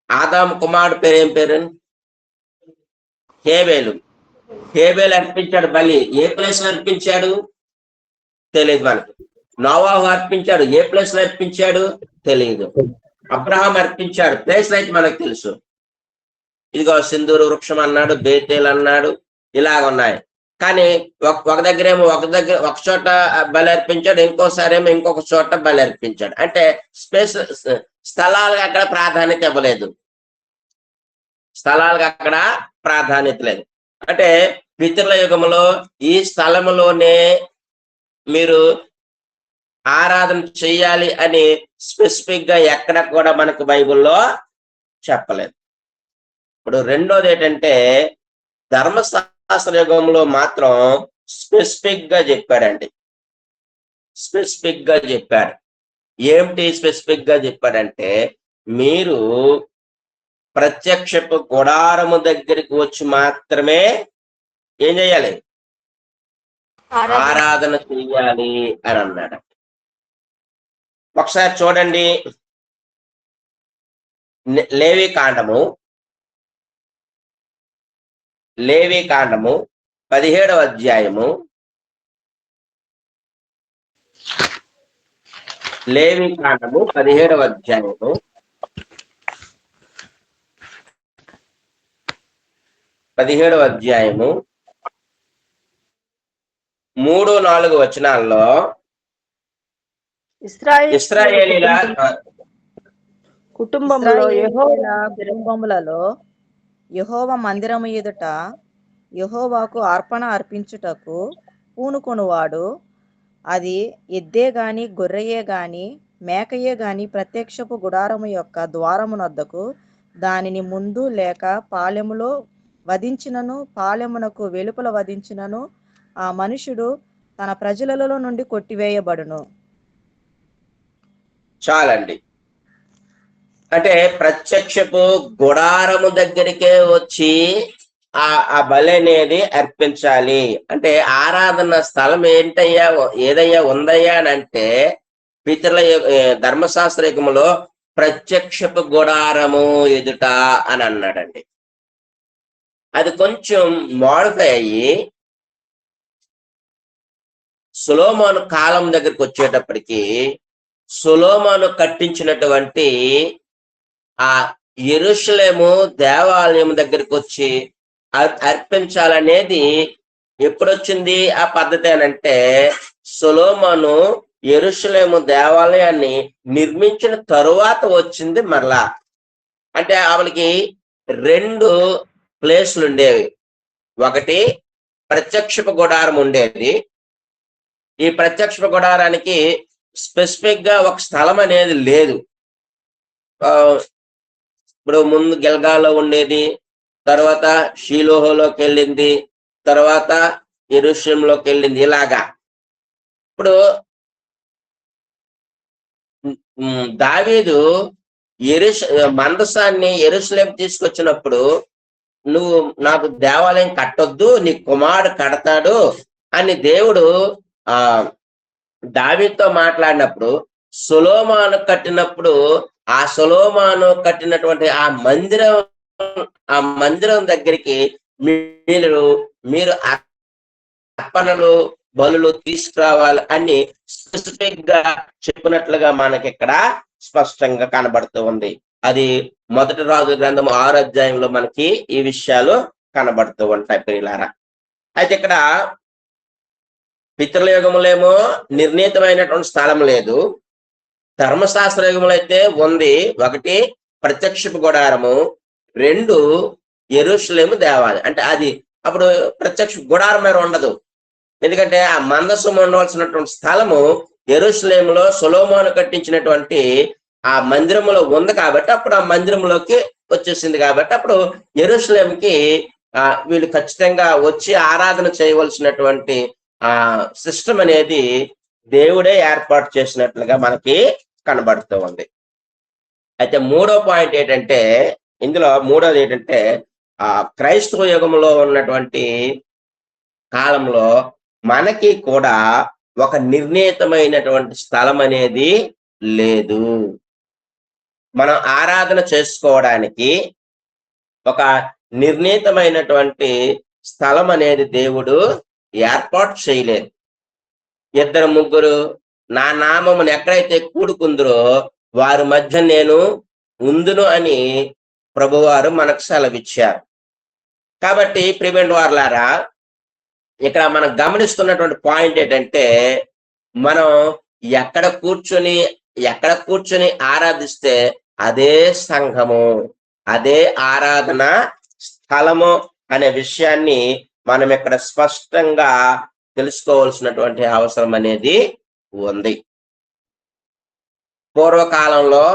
ఆదాము కుమారుడు పేరు, ఏం పేరు? హేబేలు అర్పించాడు బలి. ఏ ప్లేస్ లో అర్పించాడు తెలియదు మనకి. నోవాహు అర్పించాడు, ఏ ప్లేస్ లో అర్పించాడు తెలియదు. అబ్రహాం అర్పించాడు, ప్లేస్ అయితే మనకు తెలుసు. ఇదిగో సింధూరు వృక్షం అన్నాడు, బేతేల్ అన్నాడు, ఇలాగ ఉన్నాయి. కానీ ఒక చోట బలి అర్పించాడు, ఇంకోసారి ఏమో ఇంకొక చోట బలి అర్పించాడు. అంటే స్థలాలకు అక్కడ ప్రాధాన్యత ఇవ్వలేదు. అంటే పితృల యుగంలో ఈ స్థలములోనే మీరు ఆరాధన చెయ్యాలి అని స్పెసిఫిక్ గా ఎక్కడ కూడా మనకు బైబిల్లో చెప్పలేదు. ఇప్పుడు రెండోది ఏంటంటే ధర్మశాస్త్ర యుగంలో మాత్రం స్పెసిఫిక్ గా చెప్పాడండి. ఏమిటి స్పెసిఫిక్ గా చెప్పాడంటే, మీరు ప్రత్యక్షపు గుడారము దగ్గరికి వచ్చి మాత్రమే ఏం చేయాలి? ఆరాధన చెయ్యాలి అని అన్నాడు. ఒకసారి చూడండి, లేవి కాండము 17వ అధ్యాయము, లేవి కాండము 17వ అధ్యాయము 3-4 వచనాల్లో ఇశ్రాయేలీల కుటుంబములలో కుటుంబములలో యెహోవా మందిరము ఎదుట యెహోవాకు అర్పణ అర్పించుటకు పూనుకొనువాడు, అది ఎద్దే గాని గొర్రెయే గాని మేకయే గాని ప్రత్యక్షపు గుడారము యొక్క ద్వారమునొద్దకు దానిని ముందు లేక పాలెములో వధించినను పాలెమునకు వెలుపల వధించినను ఆ మనుషుడు తన ప్రజలలో నుండి కొట్టివేయబడును. చాలండి. అంటే ప్రత్యక్షపు గుడారము దగ్గరికే వచ్చి ఆ బలి అనేది అర్పించాలి. అంటే ఆరాధన స్థలం ఏదయ్యా ఉందయ్యా అని అంటే పితరుల ధర్మశాస్త్ర యుగములో ప్రత్యక్షపు గుడారము ఎదుట అని అన్నాడండి. అది కొంచెం మోడిఫై అయ్యి సొలొమోను కాలం దగ్గరికి వచ్చేటప్పటికి సొలొమోను కట్టించినటువంటి ఆ యెరూషలేము దేవాలయం దగ్గరికి వచ్చి అర్పించాలనేది ఎప్పుడొచ్చింది ఆ పద్ధతి అని అంటే సొలొమోను యెరూషలేము దేవాలయాన్ని నిర్మించిన తరువాత వచ్చింది మరలా. అంటే ఆవిడకి 2 ప్లేస్లు ఉండేవి. ఒకటి ప్రత్యక్షపు గుడారం ఉండేది. ఈ ప్రత్యక్ష గుడారానికి స్పెసిఫిక్ గా ఒక స్థలం అనేది లేదు. ఇప్పుడు ముందు గిల్గాలో ఉండేది, తర్వాత షీలోహోలోకి వెళ్ళింది, తర్వాత యెరూషలేంలోకి వెళ్ళింది. ఇలాగా ఇప్పుడు దావీదు మందసాన్ని యెరూషలేం తీసుకొచ్చినప్పుడు నువ్వు నాకు దేవాలయం కట్టొద్దు, నీ కుమారుడు కడతాడు అని దేవుడు దావీదుతో మాట్లాడినప్పుడు సొలొమోను కట్టినప్పుడు ఆ సొలొమోను కట్టినటువంటి ఆ మందిరం దగ్గరికి మీరు అర్పణలు బలులు తీసుకురావాలి అని స్పెసిఫిక్ గా చెప్పినట్లుగా మనకి ఇక్కడ స్పష్టంగా కనబడుతూ ఉంది. అది 1 రాజుల గ్రంథం 6వ అధ్యాయంలో మనకి ఈ విషయాలు కనబడుతూ ఉంటాయి ప్రియులారా. అయితే ఇక్కడ పితరుల యుగములేమో నిర్ణీతమైనటువంటి స్థలం లేదు, ధర్మశాస్త్ర యుగములు అయితే ఉంది. 1 ప్రత్యక్షపు గుడారము, 2 యెరూషలేము దేవాలయం. అంటే అది అప్పుడు ప్రత్యక్ష గుడారం మీద ఉండదు, ఎందుకంటే ఆ మందసం ఉండవలసినటువంటి స్థలము యెరూషలేములో సొలొమోను కట్టించినటువంటి ఆ మందిరములో ఉంది కాబట్టి అప్పుడు ఆ మందిరంలోకి వచ్చేసింది. కాబట్టి అప్పుడు యెరూషలేంకి వీళ్ళు ఖచ్చితంగా వచ్చి ఆరాధన చేయవలసినటువంటి సిస్టమ్ అనేది దేవుడే ఏర్పాటు చేసినట్లుగా మనకి కనబడుతూ ఉంది. అయితే 3వ పాయింట్ ఏంటంటే, ఇందులో 3వది ఏంటంటే క్రైస్తవ యుగంలో ఉన్నటువంటి కాలంలో మనకి కూడా ఒక నిర్ణీతమైనటువంటి స్థలం అనేది లేదు. మనం ఆరాధన చేసుకోవడానికి ఒక నిర్ణీతమైనటువంటి స్థలం అనేది దేవుడు ఏర్పాటు చేయలేదు. 2 ముగ్గురు నా నామమును ఎక్కడైతే కూడుకుందరో వారి మధ్య నేను ఉందును అని ప్రభువారు మనకు సెలవిచ్చారు. కాబట్టి ప్రియమైన వారలారా, ఇక్కడ మనం గమనిస్తున్నటువంటి పాయింట్ ఏంటంటే, మనం ఎక్కడ కూర్చొని ఆరాధిస్తే అదే సంఘము, అదే ఆరాధన స్థలము అనే విషయాన్ని మనం ఇక్కడ స్పష్టంగా తెలుసుకోవాల్సినటువంటి అవసరం అనేది ఉంది. పూర్వకాలంలో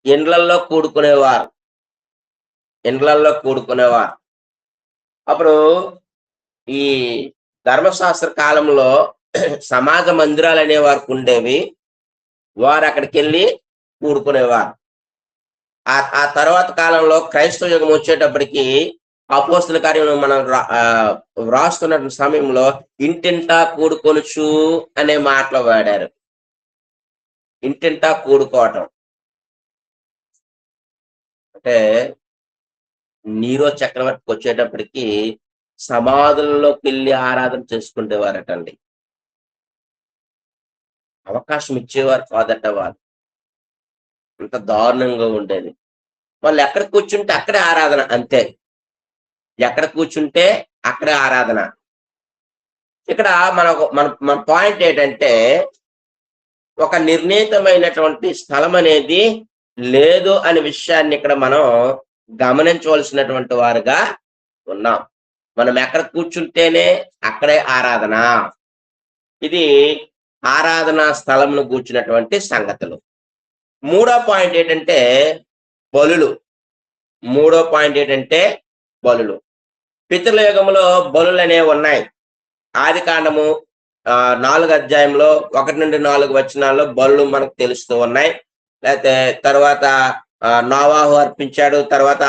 ఇండ్లల్లో కూడుకునేవారు. అప్పుడు ఈ ధర్మశాస్త్ర కాలంలో సమాజ మందిరాలు అనే వారికి ఉండేవి. వారు అక్కడికి వెళ్ళి కూడుకునేవారు. ఆ తర్వాత కాలంలో క్రైస్తవ యుగం వచ్చేటప్పటికి అపోస్తుల కార్యం మనం వ్రాస్తున్న సమయంలో ఇంటింటా కూడుకొనుచు అనే మాటలు వాడారు. ఇంటింటా కూడుకోవటం అంటే నీరో చక్రవర్తికి వచ్చేటప్పటికి సమాధుల్లోకి వెళ్ళి ఆరాధన చేసుకునేవారటండి. అవకాశం ఇచ్చేవారు కాదట వాళ్ళు. అంత దారుణంగా ఉండేది. వాళ్ళు ఎక్కడ కూర్చుంటే అక్కడే ఆరాధన, అంతే. ఎక్కడ కూర్చుంటే అక్కడే ఆరాధన. ఇక్కడ మన పాయింట్ ఏంటంటే, ఒక నిర్ణీతమైనటువంటి స్థలం అనేది లేదు అనే విషయాన్ని ఇక్కడ మనం గమనించవలసినటువంటి వారుగా ఉన్నాం. మనం ఎక్కడ కూర్చుంటేనే అక్కడే ఆరాధన. ఇది ఆరాధనా స్థలంను కూర్చున్నటువంటి సంగతులు. మూడో పాయింట్ ఏంటంటే బలులు. మూడో పాయింట్ ఏంటంటే బలులు. పితృల యుగంలో బలులు అనేవి ఉన్నాయి. ఆది కాండము 4 అధ్యాయంలో 1-4 వచనాల్లో బలులు మనకు తెలుస్తూ ఉన్నాయి. లేకపోతే తర్వాత నోవాహు అర్పించాడు, తర్వాత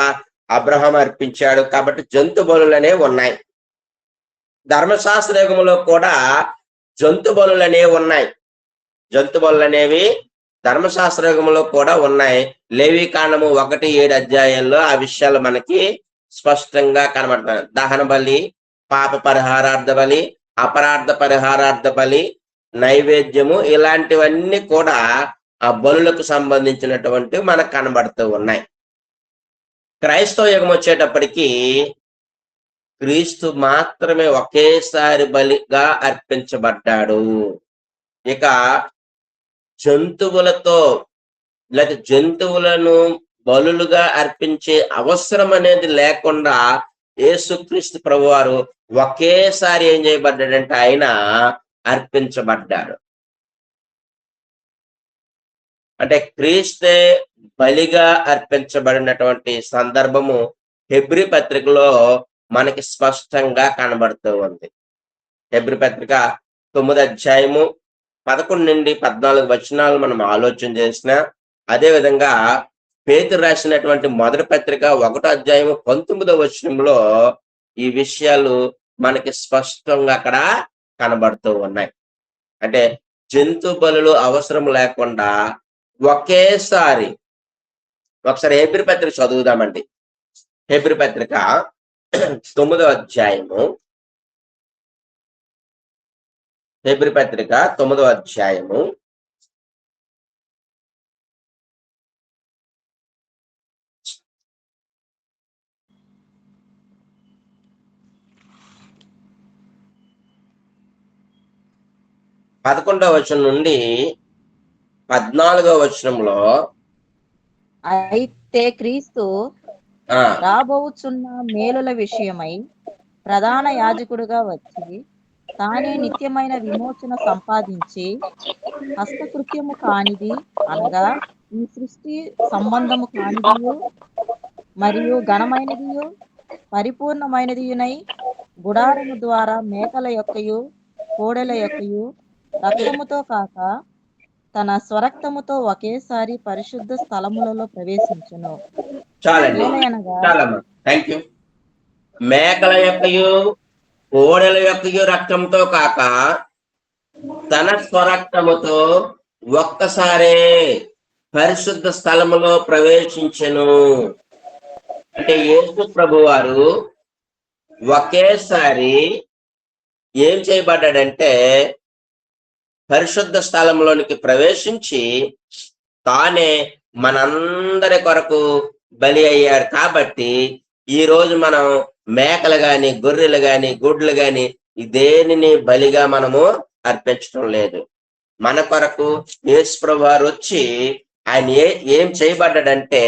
అబ్రహాం అర్పించాడు. కాబట్టి జంతు బలులు అనేవి ఉన్నాయి. ధర్మశాస్త్ర యుగంలో కూడా జంతు బలులు అనేవి ఉన్నాయి. జంతు బలులు అనేవి ధర్మశాస్త్ర యుగంలో కూడా ఉన్నాయి. లేవి కాండము 1-7 అధ్యాయాల్లో ఆ విషయాలు మనకి స్పష్టంగా కనబడతాయి. దహన బలి, పాప పరిహారార్థ బలి, అపరాధ పరిహారార్థ బలి, నైవేద్యము, ఇలాంటివన్నీ కూడా ఆ బలులకు సంబంధించినటువంటి మనకు కనబడుతూ ఉన్నాయి. క్రైస్తవ యుగం వచ్చేటప్పటికి క్రీస్తు మాత్రమే ఒకేసారి బలిగా అర్పించబడ్డాడు. ఇక జంతువులతో లేదా జంతువులను బలులుగా అర్పించే అవసరం అనేది లేకుండా యేసుక్రీస్తు ప్రభువారు ఒకేసారి ఏం చేయబడ్డాడంటే ఆయన అర్పించబడ్డాడు. అంటే క్రీస్తే బలిగా అర్పించబడినటువంటి సందర్భము హెబ్రీ పత్రికలో మనకి స్పష్టంగా కనబడుతూ ఉంది. హెబ్రీ పత్రిక 9 అధ్యాయము 11-14 వచనాలు మనం ఆలోచన చేసిన, అదే విధంగా పేతురు రాసినటువంటి మొదటి పత్రిక 1 అధ్యాయము 19వ వచనంలో ఈ విషయాలు మనకి స్పష్టంగా అక్కడ కనబడుతూ ఉన్నాయి. అంటే జంతు బలులు అవసరం లేకుండా ఒకేసారి, ఒకసారి హెబ్రీ పత్రిక చదువుదామండి. హెబ్రీ పత్రిక 9వ అధ్యాయము, హెబ్రీ పత్రిక 9వ అధ్యాయము 11వ వచనం నుండి 14వ వచనంలో అయితే క్రీస్తు రాబోచున్న మేలుల విషయమై ప్రధాన యాజకుడుగా వచ్చి తానే నిత్యమైన విమోచన సంపాదించి హస్తకృత్యము కానిది అనగా ఈ సృష్టి సంబంధము కానిదియు మరియు ఘనమైనదియు పరిపూర్ణమైనదియునై గుడారము ద్వారా మేకల యొక్కయు కోడెల యొక్కయు రక్తముతో కాక తన స్వరక్తముతో ఒకేసారి పరిశుద్ధ స్థలములలో ప్రవేశించును. చాలండి, ఏలయనగా చాలమ్మా, థ్యాంక్ యూ. మేకల యొక్కయు కోడెల యొక్కయు రక్తంతో కాక తన స్వరక్తముతో ఒక్కసారే పరిశుద్ధ స్థలములో ప్రవేశించెను. అంటే యేసు ప్రభు వారు ఒకేసారి ఏం చేయబడ్డాడంటే పరిశుద్ధ స్థలంలోనికి ప్రవేశించి తానే మనందరి కొరకు బలి అయ్యాడు. కాబట్టి ఈ రోజు మనం మేకలు గాని, గొర్రెలు గాని, గుడ్లు గాని దేనిని బలిగా మనము అర్పించడం లేదు. మన కొరకు యేసు ప్రభు వారు వచ్చి ఆయన ఏం చేయబడ్డాడంటే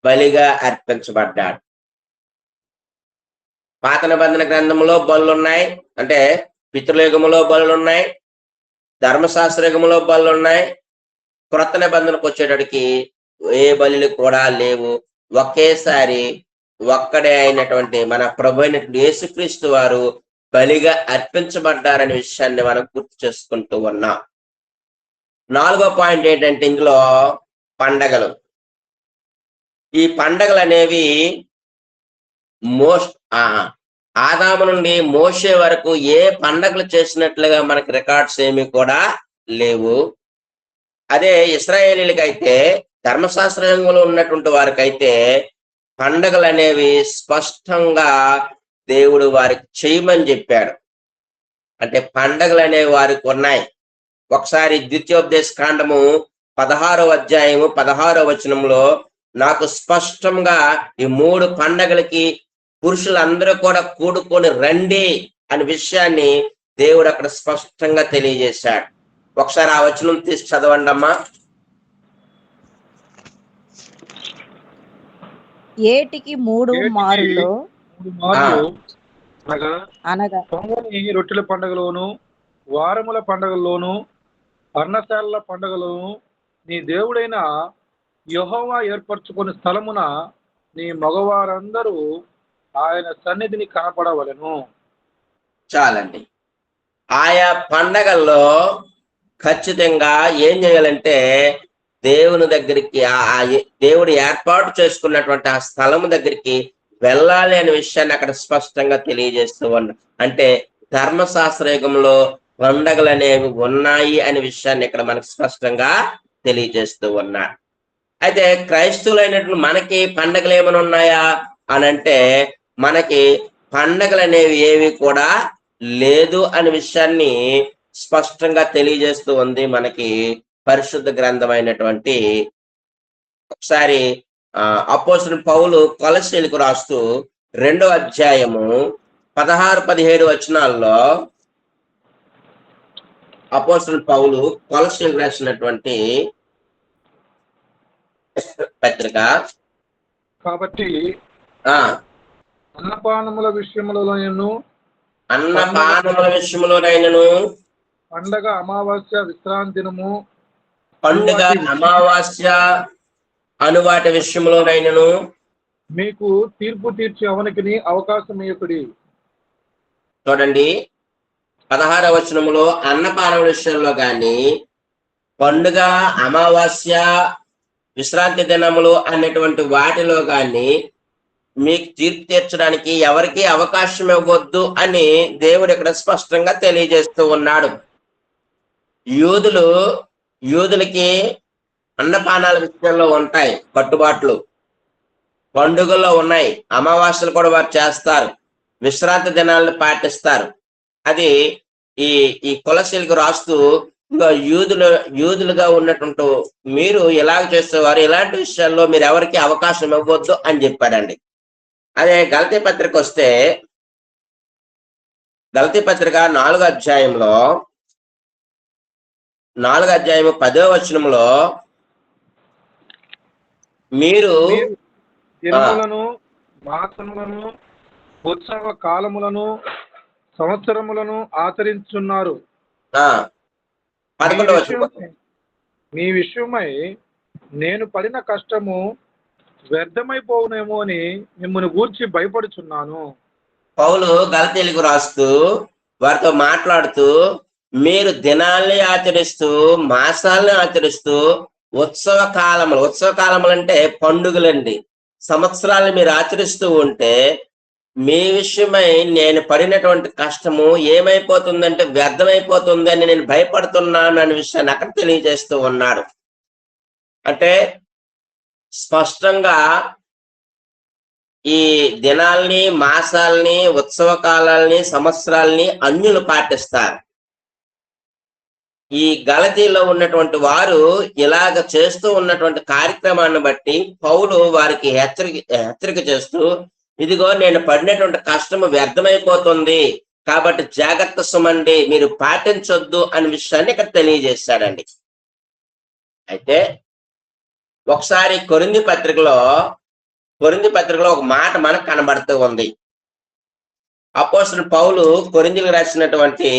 బలిగా అర్పించబడ్డాడు. పాత నిబంధన గ్రంథంలో బలులు ఉన్నాయి, అంటే పితృయుగములో బలులు ఉన్నాయి, ధర్మశాస్త్ర యుగంలో బలులు ఉన్నాయి. క్రొత్త నిబంధనకు వచ్చేటడికి ఏ బలులు కూడా లేవు. ఒకేసారి ఒక్కడే అయినటువంటి మన ప్రభు అయినటువంటి యేసుక్రీస్తు వారు బలిగా అర్పించబడ్డారనే విషయాన్ని మనం గుర్తు చేసుకుంటూ ఉన్నాం. 4వ పాయింట్ ఏంటంటే ఇందులో పండగలు. ఈ పండగలు అనేవి ఆదాము నుండి మోషే వరకు ఏ పండగలు చేసినట్లుగా మనకి రికార్డ్స్ ఏమి కూడా లేవు. అదే ఇశ్రాయేలీలకైతే ధర్మశాస్త్రంలో ఉన్నటువంటి వారికైతే పండగలు అనేవి స్పష్టంగా దేవుడు వారికి చేయమని చెప్పాడు. అంటే పండగలు అనేవి వారికి ఉన్నాయి. ఒకసారి ద్వితీయోపదేశ కాండము 16వ అధ్యాయము 16వ వచనంలో నాకు స్పష్టంగా ఈ 3 పండగలకి పురుషులందరూ కూడా కూడుకొని రండి అనే విషయాన్ని దేవుడు అక్కడ స్పష్టంగా తెలియజేశాడు. ఒకసారి ఆ వచనం తీసి చదవండి అమ్మా. ఏటికి 3 మారులో అనగా రొట్టెల పండుగలోను, వారముల పండుగల్లోను, అన్నశాలల పండుగలోను, నీ దేవుడైన యెహోవా ఏర్పరచుకుని స్థలమున నీ మగవారందరూ ఆయన సన్నిధిని కనపడవలెను. చాలండి. ఆయా పండగల్లో ఖచ్చితంగా ఏం చేయాలంటే దేవుని దగ్గరికి దేవుడు ఏర్పాటు చేసుకున్నటువంటి ఆ స్థలము దగ్గరికి వెళ్ళాలి అనే విషయాన్ని అక్కడ స్పష్టంగా తెలియజేస్తూ ఉన్నారు. అంటే ధర్మశాస్త్ర యుగంలో పండగలు అనేవి ఉన్నాయి అనే విషయాన్ని ఇక్కడ మనకు స్పష్టంగా తెలియజేస్తూ ఉన్నారు. అయితే క్రైస్తవులైనటువంటి మనకి పండగలు ఏమైనా ఉన్నాయా అని అంటే మనకి పండగలు అనేవి ఏవి కూడా లేదు అనే విషయాన్ని స్పష్టంగా తెలియజేస్తూ ఉంది మనకి పరిశుద్ధ గ్రంథమైనటువంటి. ఒకసారి అపోస్తలుడు పౌలు కొలస్సీలకు రాస్తూ 2వ అధ్యాయము 16-17 వచనాల్లో అపోస్తలుడు పౌలు కొలస్సీలకు రాసినటువంటి పత్రిక. కాబట్టి ఆ అన్నపానముల విషయములలోనైనను పండగ అమావాస్య విశ్రాంతి దినము పండుగ అమావాస్య అను వాటి విషయంలోనైనను మీకు తీర్పు తీర్చి అవనికి అవకాశం ఇయ్యకుడి. చూడండి 16వ వచనములో అన్నపానముల విషయంలో గాని పండుగ అమావాస్య విశ్రాంతి దినములు అనేటువంటి వాటిలో గాని మీకు తీర్పు తీర్చడానికి ఎవరికి అవకాశం ఇవ్వద్దు అని దేవుడు ఇక్కడ స్పష్టంగా తెలియజేస్తూ ఉన్నాడు. యూదులకి అన్నపానాల విషయంలో ఉంటాయి కట్టుబాట్లు, పండుగల్లో ఉన్నాయి, అమావాస్యలు కూడా వారు చేస్తారు, విశ్రాంతి దినాలను పాటిస్తారు. అది ఈ కొలస్సీలకు రాస్తూ యూదులుగా ఉన్నటువంటి మీరు ఎలాగ చేసేవారు, ఇలాంటి విషయాల్లో మీరు ఎవరికి అవకాశం ఇవ్వద్దు అని చెప్పాడండి. అదే గలతీ పత్రిక వస్తే గలతీ పత్రిక 4వ అధ్యాయంలో 4వ అధ్యాయము 10వ వచనంలో మీరు దినములను మాసములను ఉత్సవ కాలములను సంవత్సరములను ఆచరించున్నారు. 11వ వచనం మీ విషయమై నేను పడిన కష్టము వ్యర్థమైపోవునేమో అని మిమ్మల్ని గూర్చి భయపడుచున్నాను. పౌలు గలతీయులకు రాస్తూ వారితో మాట్లాడుతూ మీరు దినాల్ని ఆచరిస్తూ మాసాలని ఆచరిస్తూ ఉత్సవ కాలములు అంటే పండుగలండి, సంవత్సరాలను మీరు ఆచరిస్తూ ఉంటే మీ విషయమై నేను పడినటువంటి కష్టము ఏమైపోతుందంటే వ్యర్థమైపోతుందని నేను భయపడుతున్నాను అనే విషయాన్ని అక్కడ తెలియజేస్తూ ఉన్నాడు. అంటే స్పష్టంగా ఈ దినాల్ని మాసాలని ఉత్సవ కాలాలని సంవత్సరాలని అన్యులు పాటిస్తారు. ఈ గలతీలో ఉన్నటువంటి వారు ఇలాగ చేస్తూ ఉన్నటువంటి కార్యక్రమాన్ని బట్టి పౌలు వారికి హెచ్చరిక చేస్తూ ఇదిగో నేను పడినటువంటి కష్టము వ్యర్థమైపోతుంది కాబట్టి జాగ్రత్త సుమండి, మీరు పాటించొద్దు అనే విషయాన్ని ఇక్కడ తెలియజేశాడండి. అయితే ఒకసారి కొరింథీ పత్రికలో ఒక మాట మనకు కనబడుతూ ఉంది. అపోస్తలుడు పౌలు కొరింథీయులకు రాసినటువంటి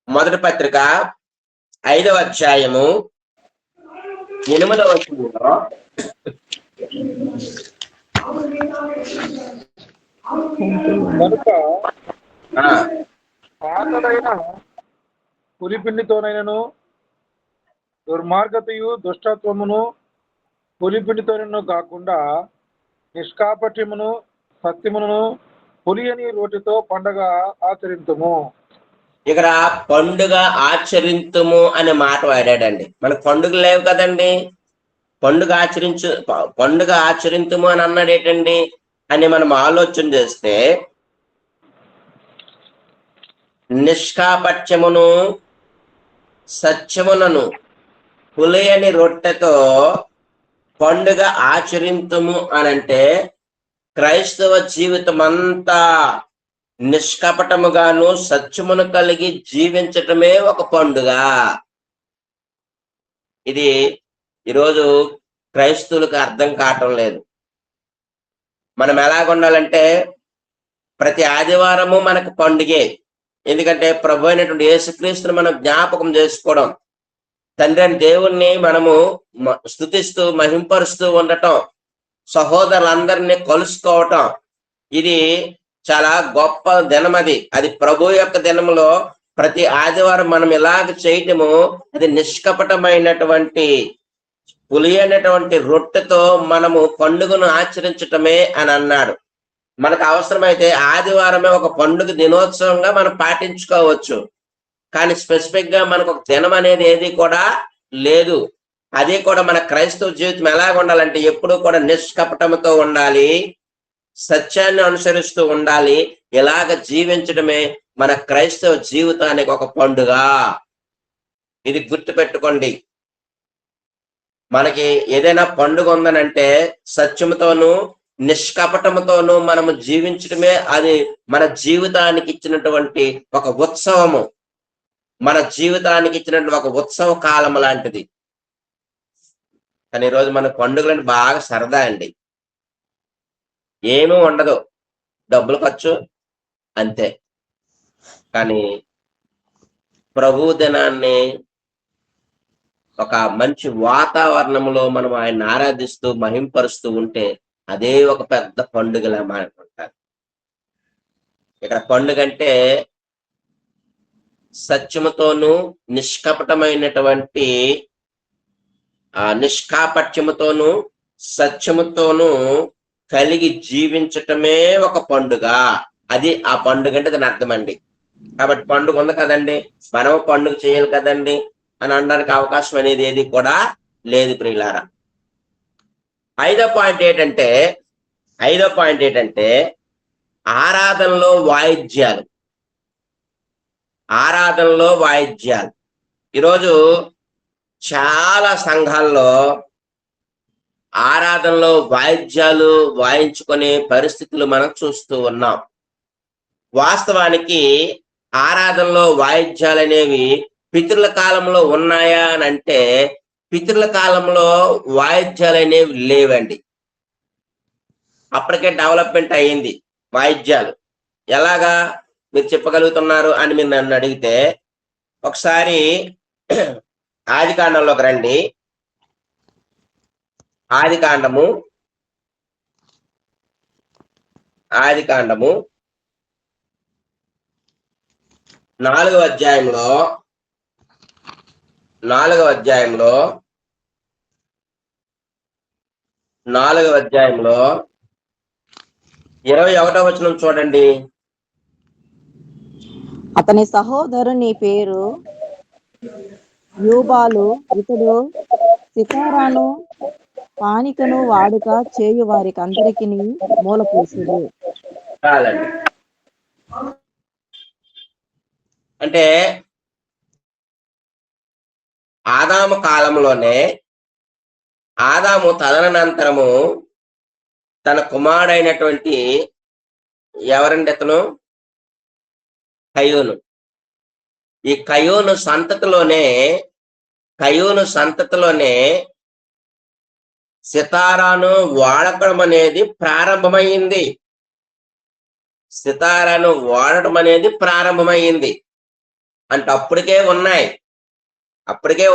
మొదటి పత్రిక 5వ అధ్యాయము 8వ వచనంలో కనుక పాతదైన పులిపిండితోనైనను దుర్మార్గతయు దుష్టత్వమును పులిపిండితోనైనను కాకుండా నిష్కాపట్యమును సత్యమును పులియని రోటితో పండగ ఆచరింతుము. ఇక్కడ పండుగ ఆచరింతుము అనే మాట వాడాడండి. మనకు పండుగలు లేవు కదండి, పండుగ ఆచరింతుము అని అన్నాడు ఏంటండి అని మనం ఆలోచన చేస్తే నిష్కాపట్యమును సత్యములను పులియని రొట్టెతో పండుగ ఆచరింతుము అనంటే క్రైస్తవ జీవితం అంతా నిష్కపటముగాను సత్యమును కలిగి జీవించటమే ఒక పండుగ. ఇది ఈరోజు క్రైస్తవులకు అర్థం కావటం లేదు. మనం ఎలాగుండాలంటే ప్రతి ఆదివారము మనకు పండుగే. ఎందుకంటే ప్రభు అయినటువంటి యేసుక్రీస్తుని మనం జ్ఞాపకం చేసుకోవడం, తండ్రి అని దేవుణ్ణి మనము స్తుతిస్తూ మహింపరుస్తూ ఉండటం, సహోదరులందరినీ కలుసుకోవటం, ఇది చాలా గొప్ప దినం. అది ప్రభు యొక్క దినములో ప్రతి ఆదివారం మనం ఇలాగ చేయటము అది నిష్కపటమైనటువంటి పులియనటువంటి రొట్టెతో మనము పండుగను ఆచరించటమే అని అన్నాడు. మనకు అవసరమైతే ఆదివారమే ఒక పండుగ దినోత్సవంగా మనం పాటించుకోవచ్చు, కానీ స్పెసిఫిక్ గా మనకు ఒక దినం అనేది ఏది కూడా లేదు. అది కూడా మన క్రైస్తవ జీవితం ఎలాగ ఉండాలంటే ఎప్పుడూ కూడా నిష్కపటంతో ఉండాలి, సత్యాన్ని అనుసరిస్తూ ఉండాలి. ఇలాగ జీవించడమే మన క్రైస్తవ జీవితానికి ఒక పండుగ. ఇది గుర్తుపెట్టుకోండి. మనకి ఏదైనా పండుగ ఉందనంటే సత్యముతోనూ నిష్కపటముతోనూ మనము జీవించడమే అది మన జీవితానికి ఇచ్చినటువంటి ఒక ఉత్సవము, మన జీవితానికి ఇచ్చినటువంటి ఒక ఉత్సవ కాలం లాంటిది. కానీ ఈరోజు మన పండుగలను బాగా సరదా అండి, ఏమీ ఉండదు, డబ్బులు ఖర్చు అంతే. కానీ ప్రభు దినాన్ని ఒక మంచి వాతావరణంలో మనం ఆయన ఆరాధిస్తూ మహింపరుస్తూ ఉంటే అదే ఒక పెద్ద పండుగలా మారుతుంటారు. ఇక్కడ పండుగ అంటే సత్యముతోనూ నిష్కపటమైనటువంటి నిష్కాపట్యముతోనూ సత్యముతోనూ కలిగి జీవించటమే ఒక పండుగ. అది ఆ పండుగ అంటే దాని అర్థం అండి. కాబట్టి పండుగ ఉంది కదండి, మనం పండుగ చేయాలి కదండి అని అనడానికి అవకాశం అనేది ఏది కూడా లేదు ప్రియులారా. ఐదో పాయింట్ ఏంటంటే ఆరాధనలో వాయిద్యాలు. ఈరోజు చాలా సంఘాల్లో ఆరాధనలో వాయిద్యాలు వాయించుకునే పరిస్థితులు మనం చూస్తూ ఉన్నాం. వాస్తవానికి ఆరాధనలో వాయిద్యాలు అనేవి పితరుల కాలంలో ఉన్నాయా అని అంటే పితరుల కాలంలో వాయిద్యాలు అనేవి లేవండి. అప్పటికే డెవలప్మెంట్ అయ్యింది వాయిద్యాలు. ఎలాగా మీరు చెప్పగలుగుతున్నారు అని మీరు నన్ను అడిగితే ఒకసారి ఆదికాండంలోకి రండి. ఆదికాండము 4వ అధ్యాయంలో 21వ వచనం చూడండి. అతని సహోదరుని పేరు యూబాలు, ఇతడు సితారాను పానికను వాడుక చేయు వారికి అందరికి మూలపురుషుడు. చాలండి. అంటే ఆదాము కాలంలోనే ఆదాము తదనంతరము తన కుమారుడైనటువంటి ఎవరండి అతను? కయోను. ఈ కయోను సంతతిలోనే సితారాను వాడకం అనేది ప్రారంభమైంది. అంటే అప్పటికే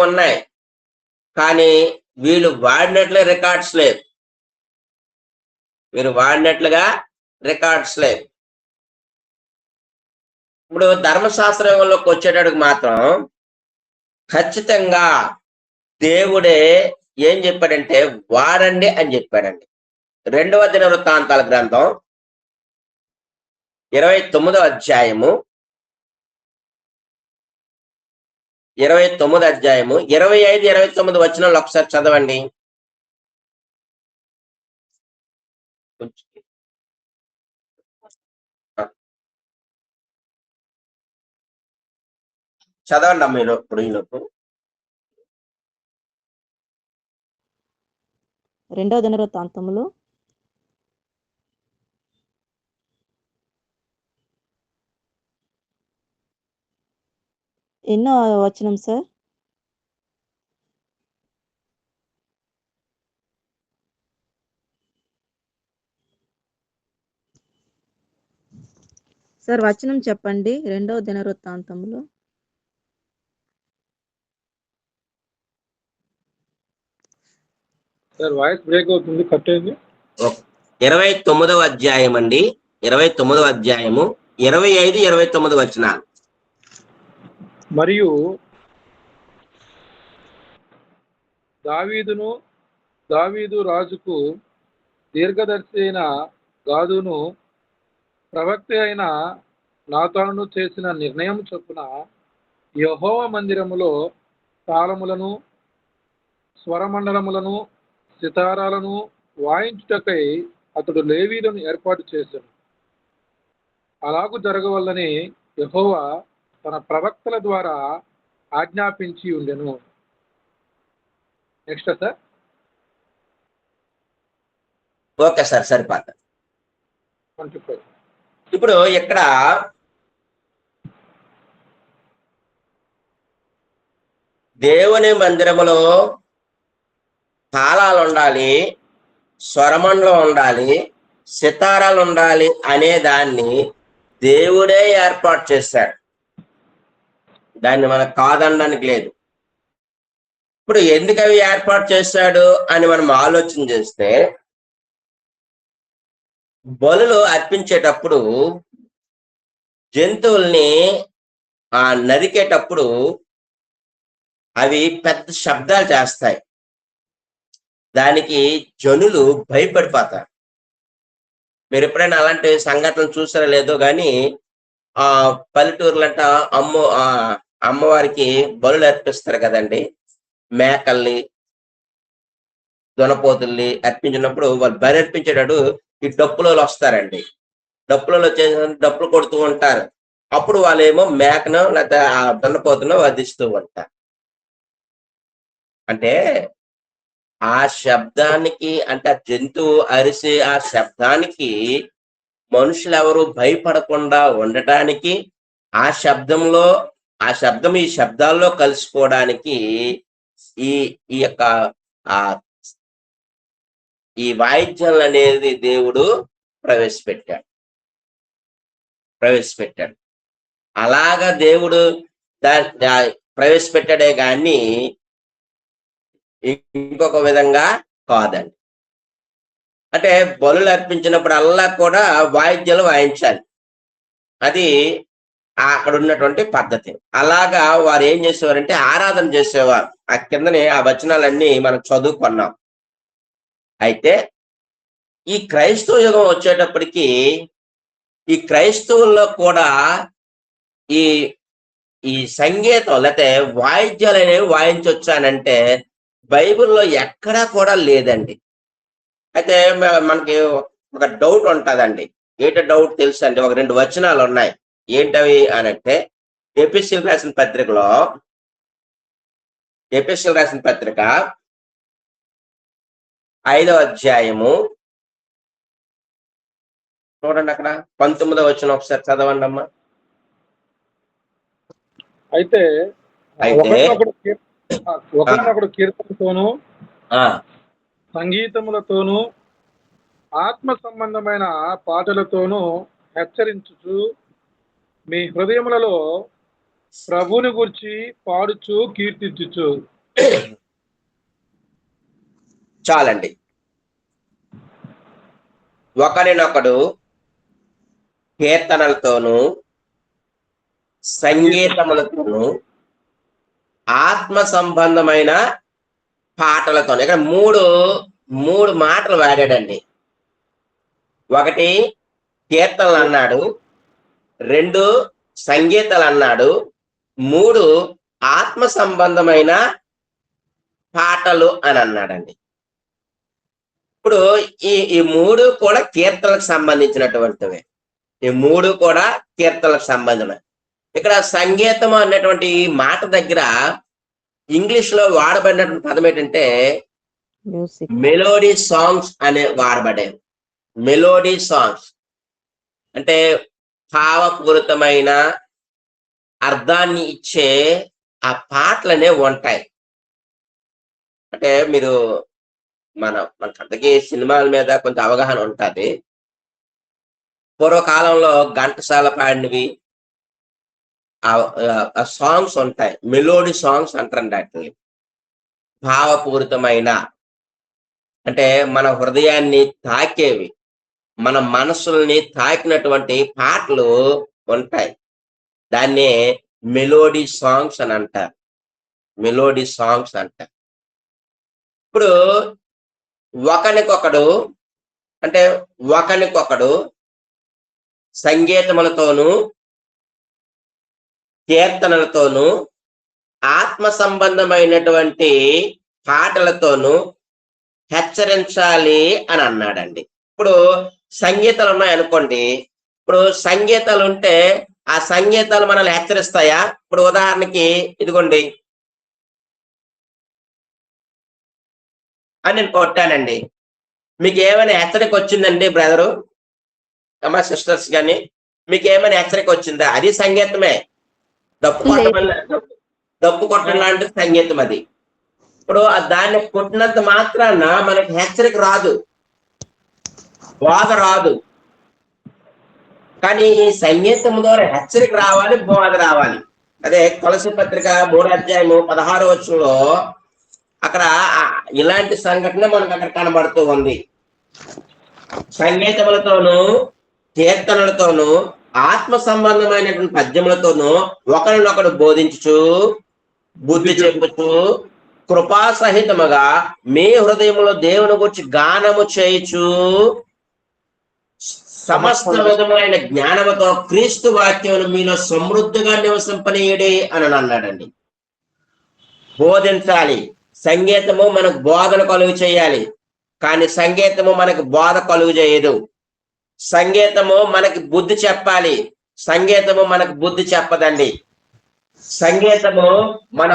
ఉన్నాయి, కానీ వీళ్ళు వాడినట్లుగా రికార్డ్స్ లేవు. ఇప్పుడు ధర్మశాస్త్రంలోకి వచ్చేటప్పుడు మాత్రం ఖచ్చితంగా దేవుడే ఏం చెప్పాడంటే వాడండి అని చెప్పాడండి. 2వ దినవృత్తాంతాల గ్రంథం 29వ అధ్యాయము 25-29 వచనాలు ఒకసారి చదవండి. చదవండి మీరు ఇప్పుడు ఈలోపు. 2వ దినవృత్తాంతములు 8వ వచనం సార్. సార్ వచనం చెప్పండి. 2వ దినవృత్తాంతములు సార్ వాయిస్ బ్రేక్ అవుతుంది, కట్ అయింది. 29వ అధ్యాయం అండి, 29వ అధ్యాయము 25, 29 వచనాలు. మరియు దావీదు రాజుకు దీర్ఘదర్శి అయిన గాదును ప్రవక్త అయిన నాతాను చేసిన నిర్ణయం చొప్పున యెహోవా మందిరములో తాళములను, స్వరమండలములను, సితారాలను వాయించుటకై అతడు లేవీలను ఏర్పాటు చేశాడు. అలాగు జరగవల్లని యెహోవా తన ప్రవక్తల ద్వారా ఆజ్ఞాపించి ఉండెను. Next sir. ఓకే సార్, సరిపోతుంది. 25. ఇప్పుడు ఇక్కడ దేవుని మందిరములో తాళాలు ఉండాలి, స్వరమండలం ఉండాలి, సితారాలు ఉండాలి అనే దాన్ని దేవుడే ఏర్పాటు చేశాడు. దాన్ని మనకు కాదనడానికి లేదు. ఇప్పుడు ఎందుకు అవి ఏర్పాటు చేశాడు అని మనం ఆలోచన చేస్తే, బలులు అర్పించేటప్పుడు జంతువుల్ని నరికేటప్పుడు అవి పెద్ద శబ్దాలు చేస్తాయి. దానికి జనులు భయపడిపోతారు. మీరు ఎప్పుడైనా అలాంటి సంఘటనలు చూసారో లేదో కానీ పల్లెటూరులంట అమ్మవారికి బలులు అర్పిస్తారు కదండి. మేకల్ని, దొనపోతుల్ని అర్పించినప్పుడు వాళ్ళు బలి అర్పించేటప్పుడు ఈ డప్పులలో వస్తారండి. డప్పులలో డప్పులు కొడుతూ ఉంటారు. అప్పుడు వాళ్ళేమో మేకను లేకపోతే ఆ దొనపోతును వధిస్తూ ఉంటారు. అంటే ఆ శబ్దానికి, అంటే ఆ జంతువు అరిసే ఆ శబ్దానికి మనుషులు ఎవరు భయపడకుండా ఉండటానికి, ఆ శబ్దం ఈ శబ్దాల్లో కలిసిపోవడానికి ఈ యొక్క ఈ వాయిద్యాలు అనేది దేవుడు ప్రవేశపెట్టాడు. అలాగా దేవుడు ప్రవేశపెట్టాడే కానీ ఇంకొక విధంగా కాదండి. అంటే బలులు అర్పించినప్పుడు అల్లా కూడా వాయిద్యాలు వాయించాలి. అది అక్కడ ఉన్నటువంటి పద్ధతి. అలాగా వారు ఏం చేసేవారంటే ఆరాధన చేసేవారు. ఆ కిందనే ఆ వచనాలన్నీ మనం చదువుకున్నాం. అయితే ఈ క్రైస్తవ యుగం వచ్చేటప్పటికి ఈ క్రైస్తవుల్లో కూడా ఈ సంగీతం లేకపోతే వాయిద్యాలు అనేవి వాయించొచ్చానంటే బైబిల్లో ఎక్కడా కూడా లేదండి. అయితే మనకి ఒక డౌట్ ఉంటుందండి. ఏంటో డౌట్ తెలుసు అండి. ఒక 2 వచనాలు ఉన్నాయి. ఏంటవి అనంటే ఎపిసిల్ రాసిన పత్రిక 5వ అధ్యాయము చూడండి, అక్కడ 19వ వచనం ఒకసారి చదవండి అమ్మా. అయితే ఒకరినొకడు కీర్తనతోనూ సంగీతములతోనూ ఆత్మ సంబంధమైన పాటలతోనూ హెచ్చరించుచు మీ హృదయములలో ప్రభువుని గురించి పాడుచు కీర్తించుచు. చాలండి. ఒకరినొకడు కీర్తనలతోనూ సంగీతములతోనూ ఆత్మ సంబంధమైన పాటలతో. ఇక్కడ మూడు మాటలు వాడాడండి. 1 కీర్తనలు అన్నాడు, 2 సంగీతాలు అన్నాడు, 3 ఆత్మ సంబంధమైన పాటలు అని అన్నాడండి. ఇప్పుడు ఈ 3 కూడా కీర్తనలకు సంబంధించినటువంటివే. ఈ 3 కూడా కీర్తనలకు సంబంధమే. ఇక్కడ సంగీతం అన్నటువంటి మాట దగ్గర ఇంగ్లీష్ లో వాడబడినటువంటి పదం ఏంటంటే మెలోడీ సాంగ్స్ అనే వాడబడేవి. మెలోడీ సాంగ్స్ అంటే భావపూరితమైన అర్థాన్ని ఇచ్చే ఆ పాటలనే ఉంటాయి. అంటే మీరు మనకు అందరికీ సినిమాల మీద కొంచెం అవగాహన ఉంటుంది. పూర్వకాలంలో ఘంటసాల పాడినవి ఆ సాంగ్స్ ఉంటాయి. మెలోడీ సాంగ్స్ అంటారండి. వాటిని భావపూరితమైన అంటే మన హృదయాన్ని తాకేవి, మన మనసుల్ని తాకినటువంటి పాటలు ఉంటాయి. దాన్నే మెలోడీ సాంగ్స్ అని అంటారు. మెలోడీ సాంగ్స్ అంటారు. ఇప్పుడు ఒకనికొకడు సంగీతములతోనూ కీర్తనలతోనూ ఆత్మ సంబంధమైనటువంటి పాటలతోనూ హెచ్చరించాలి అని అన్నాడండి. ఇప్పుడు సంగీతాలు ఉన్నాయనుకోండి, ఇప్పుడు సంగీతాలు ఉంటే ఆ సంగీతాలు మనల్ని హెచ్చరిస్తాయా? ఇప్పుడు ఉదాహరణకి ఇదిగోండి అని నేను కొట్టానండి, మీకు ఏమైనా హెచ్చరిక వచ్చిందండి బ్రదరు అమ్మా సిస్టర్స్ కానీ? మీకు ఏమైనా హెచ్చరిక వచ్చిందా? అది సంగీతమే. డప్పు కొట్టడం లాంటి సంగీతం అది. ఇప్పుడు దాన్ని కొట్టినంత మాత్రాన మనకి హెచ్చరిక రాదు, బోధ రాదు. కానీ ఈ సంగీతం ద్వారా హెచ్చరిక రావాలి, బోధ రావాలి. అదే కొలసీ పత్రిక 3వ అధ్యాయము 16వ వచనంలో అక్కడ ఇలాంటి సంఘటన మనకు అక్కడ కనబడుతూ ఉంది. సంగీతములతోనూ కీర్తనలతోనూ ఆత్మ సంబంధమైనటువంటి పద్యములతోనూ ఒకరినొకడు బోధించుచు బుద్ధి చెప్పుచు కృపాసహితముగా మీ హృదయములో దేవుని గురించి గానము చేయుచు సమస్త విధమైన జ్ఞానముతో క్రీస్తు వాక్యమును మీలో సమృద్ధిగా నివసింపనీయుడి అని అన్నాడండి. బోధించాలి. సంగీతము మనకు బోధన కలుగు చేయాలి, కానీ సంగీతము మనకు బోధ కలుగు చేయదు. సంగీతము మనకి బుద్ధి చెప్పాలి, సంగీతము మనకు బుద్ధి చెప్పదండి. సంగీతము మన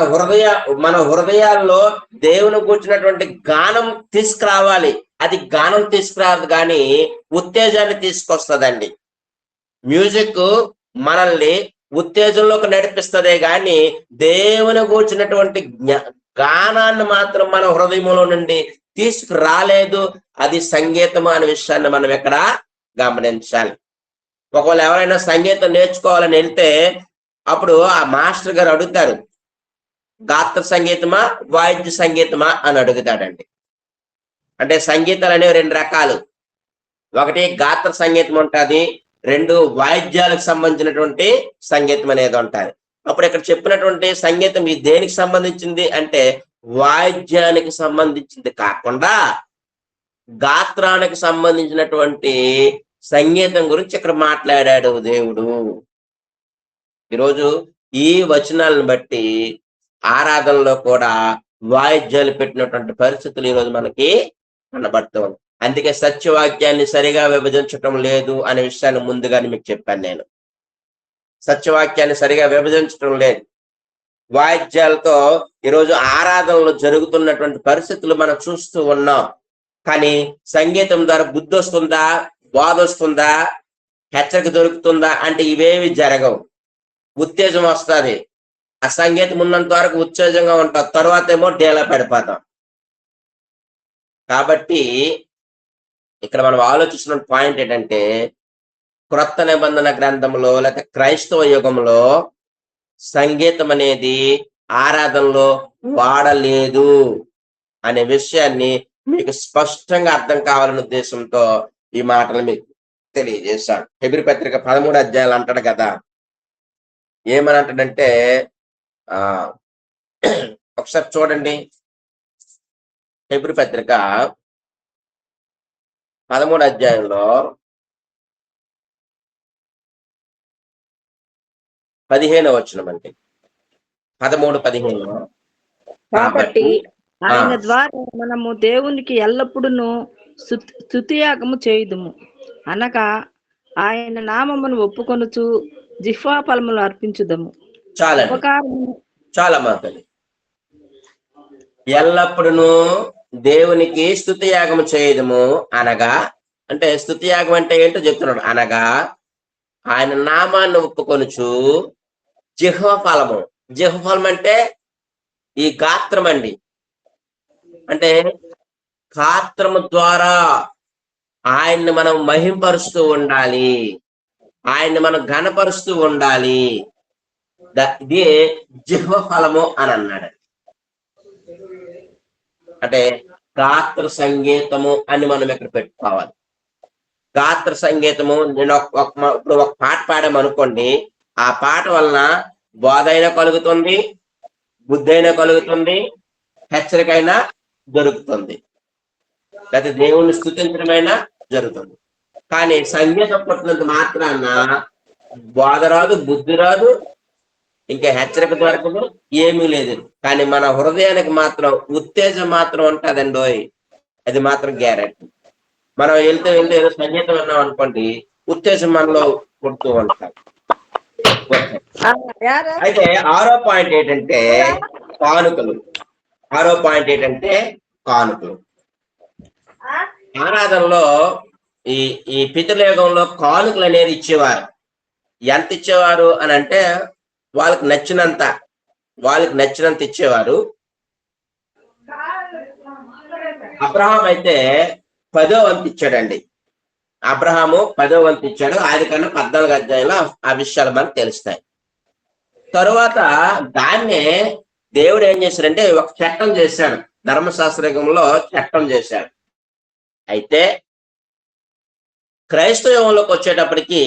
హృదయాల్లో దేవుని కూర్చున్నటువంటి గానం తీసుకురావాలి. అది గానం తీసుకురాదు కానీ ఉత్తేజాన్ని తీసుకొస్తుందండి. మ్యూజిక్ మనల్ని ఉత్తేజంలోకి నడిపిస్తుందే గాని దేవుని కూర్చున్నటువంటి గానాన్ని మాత్రం మన హృదయంలో నుండి తీసుకురాలేదు. అది సంగీతం అనే విషయాన్ని మనం ఇక్కడ గమనించాలి. ఒకవేళ ఎవరైనా సంగీతం నేర్చుకోవాలని వెళ్తే అప్పుడు ఆ మాస్టర్ గారు అడుగుతారు, గాత్ర సంగీతమా వాయిద్య సంగీతమా అని అడుగుతాడండి. అంటే సంగీతాలు అనేవి 2 రకాలు. ఒకటి గాత్ర సంగీతం ఉంటుంది, 2 వాయిద్యాలకు సంబంధించినటువంటి సంగీతం అనేది ఉంటుంది. అప్పుడు ఇక్కడ చెప్పినటువంటి సంగీతం ఈ దేనికి సంబంధించింది అంటే వాయిద్యానికి సంబంధించింది కాకుండా గాత్రానికి సంబంధించినటువంటి సంగీతం గురించి ఇక్కడ మాట్లాడాడు దేవుడు. ఈరోజు ఈ వచనాలను బట్టి ఆరాధనలో కూడా వాయిద్యాలు పెట్టినటువంటి పరిస్థితులు ఈరోజు మనకి కనబడుతుంది. అందుకే సత్యవాక్యాన్ని సరిగా విభజించటం లేదు అనే విషయాన్ని ముందుగానే మీకు చెప్పాను. నేను సత్యవాక్యాన్ని సరిగా విభజించటం లేదు. వాయిద్యాలతో ఈరోజు ఆరాధనలు జరుగుతున్నటువంటి పరిస్థితులు మనం చూస్తూ ఉన్నాం. కానీ సంగీతం ద్వారా బుద్ధి వస్తుందా, బోధ వస్తుందా, హెచ్చరిక దొరుకుతుందా అంటే ఇవేవి జరగవు. ఉత్తేజం వస్తుంది. ఆ సంగీతం ఉన్నంత వరకు ఉత్తేజంగా ఉంటాం, తర్వాత ఏమో డేలా పడిపోతాం. కాబట్టి ఇక్కడ మనం ఆలోచిస్తున్న పాయింట్ ఏంటంటే క్రొత్త నిబంధన గ్రంథంలో లేకపోతే క్రైస్తవ యుగంలో సంగీతం అనేది ఆరాధనలో వాడలేదు అనే విషయాన్ని మీకు స్పష్టంగా అర్థం కావాలనే ఉద్దేశంతో ఈ మాటలు మీకు తెలియజేశాను. హెబ్రీ పత్రిక 13 అధ్యాయాలు అంటాడు కదా, ఏమని అంటాడంటే ఒకసారి చూడండి. హెబ్రీ పత్రిక 13 అధ్యాయంలో 15వ వచనం అండి. 13:15. కాబట్టి ఆయన ద్వారా మనము దేవునికి ఎల్లప్పుడూ స్తుతియాగము చేయుదుము, అనగా ఆయన నామమును ఒప్పుకొనుచు జిహ్వా ఫలములు అర్పించుదము. చాలా మాటలు. ఎల్లప్పుడూ దేవునికి స్తుతియాగం చేయదము అనగా, అంటే స్తుతియాగం అంటే ఏంటో చెప్తున్నాడు. అనగా ఆయన నామాన్ని ఒప్పుకొనుచు జిహ్వా ఫలము. జిహ్వా ఫలం అంటే ఈ గాత్రం అండి. అంటే గాత్రము ద్వారా ఆయన్ని మనం మహింపరుస్తూ ఉండాలి, ఆయన్ని మనం ఘనపరుస్తూ ఉండాలి. ఇది జిహ్వ ఫలము అని అన్నాడు. అంటే గాత్ర సంగీతము అని మనం ఇక్కడ పెట్టుకోవాలి. గాత్ర సంగీతము, నేను ఇప్పుడు ఒక పాట పాడామనుకోండి, ఆ పాట వలన బోధ అయినా కలుగుతుంది, బుద్ధి అయినా కలుగుతుంది, హెచ్చరికైనా జరుగుతుంది, లేకపోతే దేవుణ్ణి స్తుతించడమైనా జరుగుతుంది. కానీ సంగీతం పుట్టినంత మాత్రాన బోధ రాదు, బుద్ధి రాదు, ఇంకా హెచ్చరిక దొరకదు, ఏమీ లేదు. కానీ మన హృదయానికి మాత్రం ఉత్తేజం మాత్రం ఉంటుందండి. అది మాత్రం గ్యారెంటీ. మనం వెళ్తే ఏదో సంగీతం విన్నాం అనుకోండి, ఉత్తేజం మనలో పుడుతూ ఉంటాం. అయితే 6వ పాయింట్ ఏంటంటే కానుకలు. 6వ పాయింట్ ఏంటంటే కానుకలు. ఆరాధనలో ఈ పితృయుగంలో కానుకలు అనేది ఇచ్చేవారు. ఎంత ఇచ్చేవారు అని అంటే వాళ్ళకి నచ్చినంత ఇచ్చేవారు. అబ్రహాం అయితే 10వ వంతు ఇచ్చాడండి. అబ్రహాము 10వ వంతు ఇచ్చాడు. ఆయన కన్నా 14 అధ్యాయంలో ఆ విషయాలు మనకు తెలుస్తాయి. తరువాత దాన్నే దేవుడు ఏం చేశాడంటే ఒక చట్టం చేశాడు. ధర్మశాస్త్రయుగంలో చట్టం చేశాడు. అయితే క్రైస్తవంలోకి వచ్చేటప్పటికి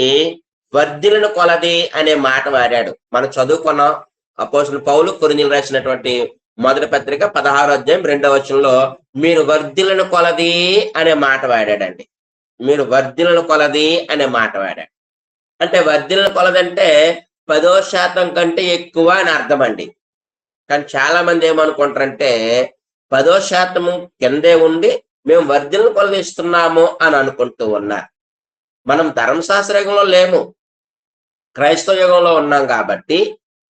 వర్ధిల్లును కొలది అనే మాట వాడాడు. మనం చదువుకున్నాం. అపోస్తలుడు పౌలు కొరింథీయులకు రాసినటువంటి మొదటి పత్రిక 16వ అధ్యాయం 2వ వచనంలో మీరు వర్ధిల్లును కొలది అనే మాట వాడాడండి. మీరు వర్ధిల్లును కొలది అనే మాట వాడాడు. అంటే వర్ధిల్లును కొలదంటే 10% కంటే ఎక్కువ అని అర్థం అండి. కానీ చాలా మంది ఏమనుకుంటారంటే 10% కిందే ఉండి మేము వర్ధిల్లును కొలదిస్తున్నాము అని అనుకుంటూ ఉన్నారు. మనం ధర్మశాస్త్ర యుగంలో లేము, క్రైస్తవ యుగంలో ఉన్నాం. కాబట్టి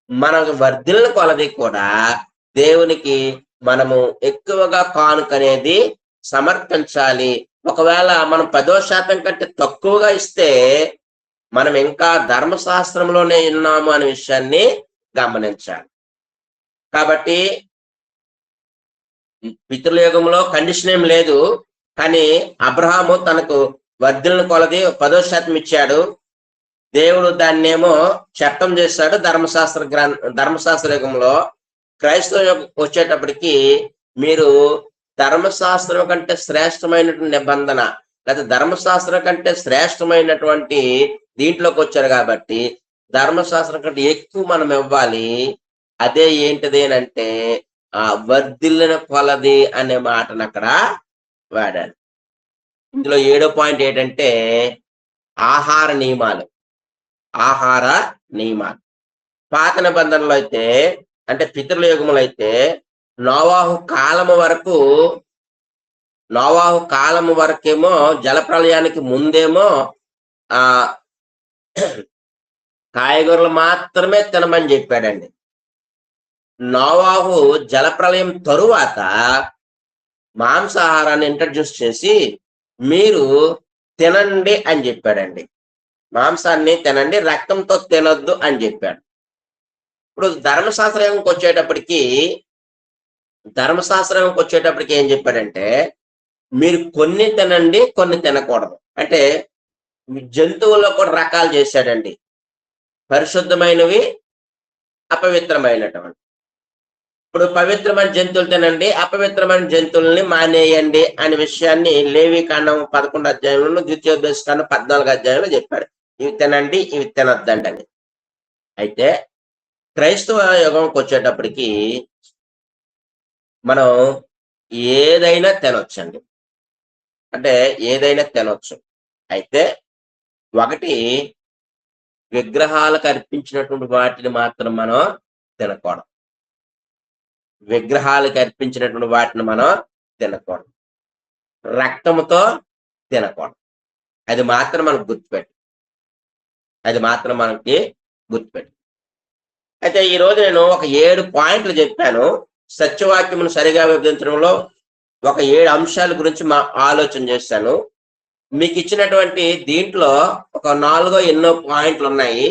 మనకు వర్ధిల్లును కొలది కూడా దేవునికి మనము ఎక్కువగా కానుక అనేది సమర్పించాలి. ఒకవేళ మనం 10% కంటే తక్కువగా ఇస్తే మనం ఇంకా ధర్మశాస్త్రంలోనే ఉన్నాము అనే విషయాన్ని గమనించాలి. కాబట్టి పితృయుగంలో కండిషన్ ఏం లేదు. కానీ అబ్రహాము తనకు వర్ధిల్లును కొలది 10% ఇచ్చాడు. దేవుడు దాన్నేమో చట్టం చేశాడు ధర్మశాస్త్ర యుగంలో. క్రైస్తవ వచ్చేటప్పటికి మీరు ధర్మశాస్త్రం కంటే శ్రేష్టమైనటువంటి నిబంధన లేదా ధర్మశాస్త్రం కంటే శ్రేష్టమైనటువంటి దీంట్లోకి వచ్చారు. కాబట్టి ధర్మశాస్త్రం కంటే ఎక్కువ మనం ఇవ్వాలి. అదే ఏంటిది అంటే ఆ వర్ధిల్లును కొలది అనే మాటను అక్కడ వాడాడు. ఇందులో 7వ పాయింట్ ఏంటంటే ఆహార నియమాలు. పాత నిబంధనలో అయితే అంటే పితరుల యుగములు అయితే నోవాహు కాలము వరకేమో జలప్రళయానికి ముందేమో కాయగూరలు మాత్రమే తినమని చెప్పాడండి. నోవాహు జలప్రళయం తరువాత మాంసాహారాన్ని ఇంట్రడ్యూస్ చేసి మీరు తినండి అని చెప్పాడండి. మాంసాన్ని తినండి, రక్తంతో తినొద్దు అని చెప్పాడు. ఇప్పుడు ధర్మశాస్త్రంకి వచ్చేటప్పటికి ఏం చెప్పాడంటే మీరు కొన్ని తినండి, కొన్ని తినకూడదు. అంటే జంతువుల్లో కూడా రకాలు చేశాడండి. పరిశుద్ధమైనవి, అపవిత్రమైనటువంటి. ఇప్పుడు పవిత్రమైన జంతువులు తినండి, అపవిత్రమైన జంతువుల్ని మానేయండి అనే విషయాన్ని లేవీకాండం 11వ అధ్యాయంలో, ద్వితీయోపదేశకాండం 14వ అధ్యాయంలో చెప్పాడు. ఇవి తినండి, ఇవి తినొద్దండి అని. అయితే క్రైస్తవ యుగంకి వచ్చేటప్పటికి మనం ఏదైనా తినొచ్చండి. అంటే ఏదైనా తినొచ్చు. అయితే ఒకటి విగ్రహాలకు అర్పించినటువంటి వాటిని మాత్రం మనం తినకూడదు. రక్తముతో తినకూడదు. అది మాత్రం మనకు గుర్తుపెట్టు. అయితే ఈ రోజు నేను ఒక 7 పాయింట్లు చెప్పాను. సత్యవాక్యమును సరిగా విభజించడంలో ఒక 7 అంశాల గురించి ఆలోచన చేశాను. మీకు ఇచ్చినటువంటి దీంట్లో ఒక 4 ఎన్నో పాయింట్లు ఉన్నాయి.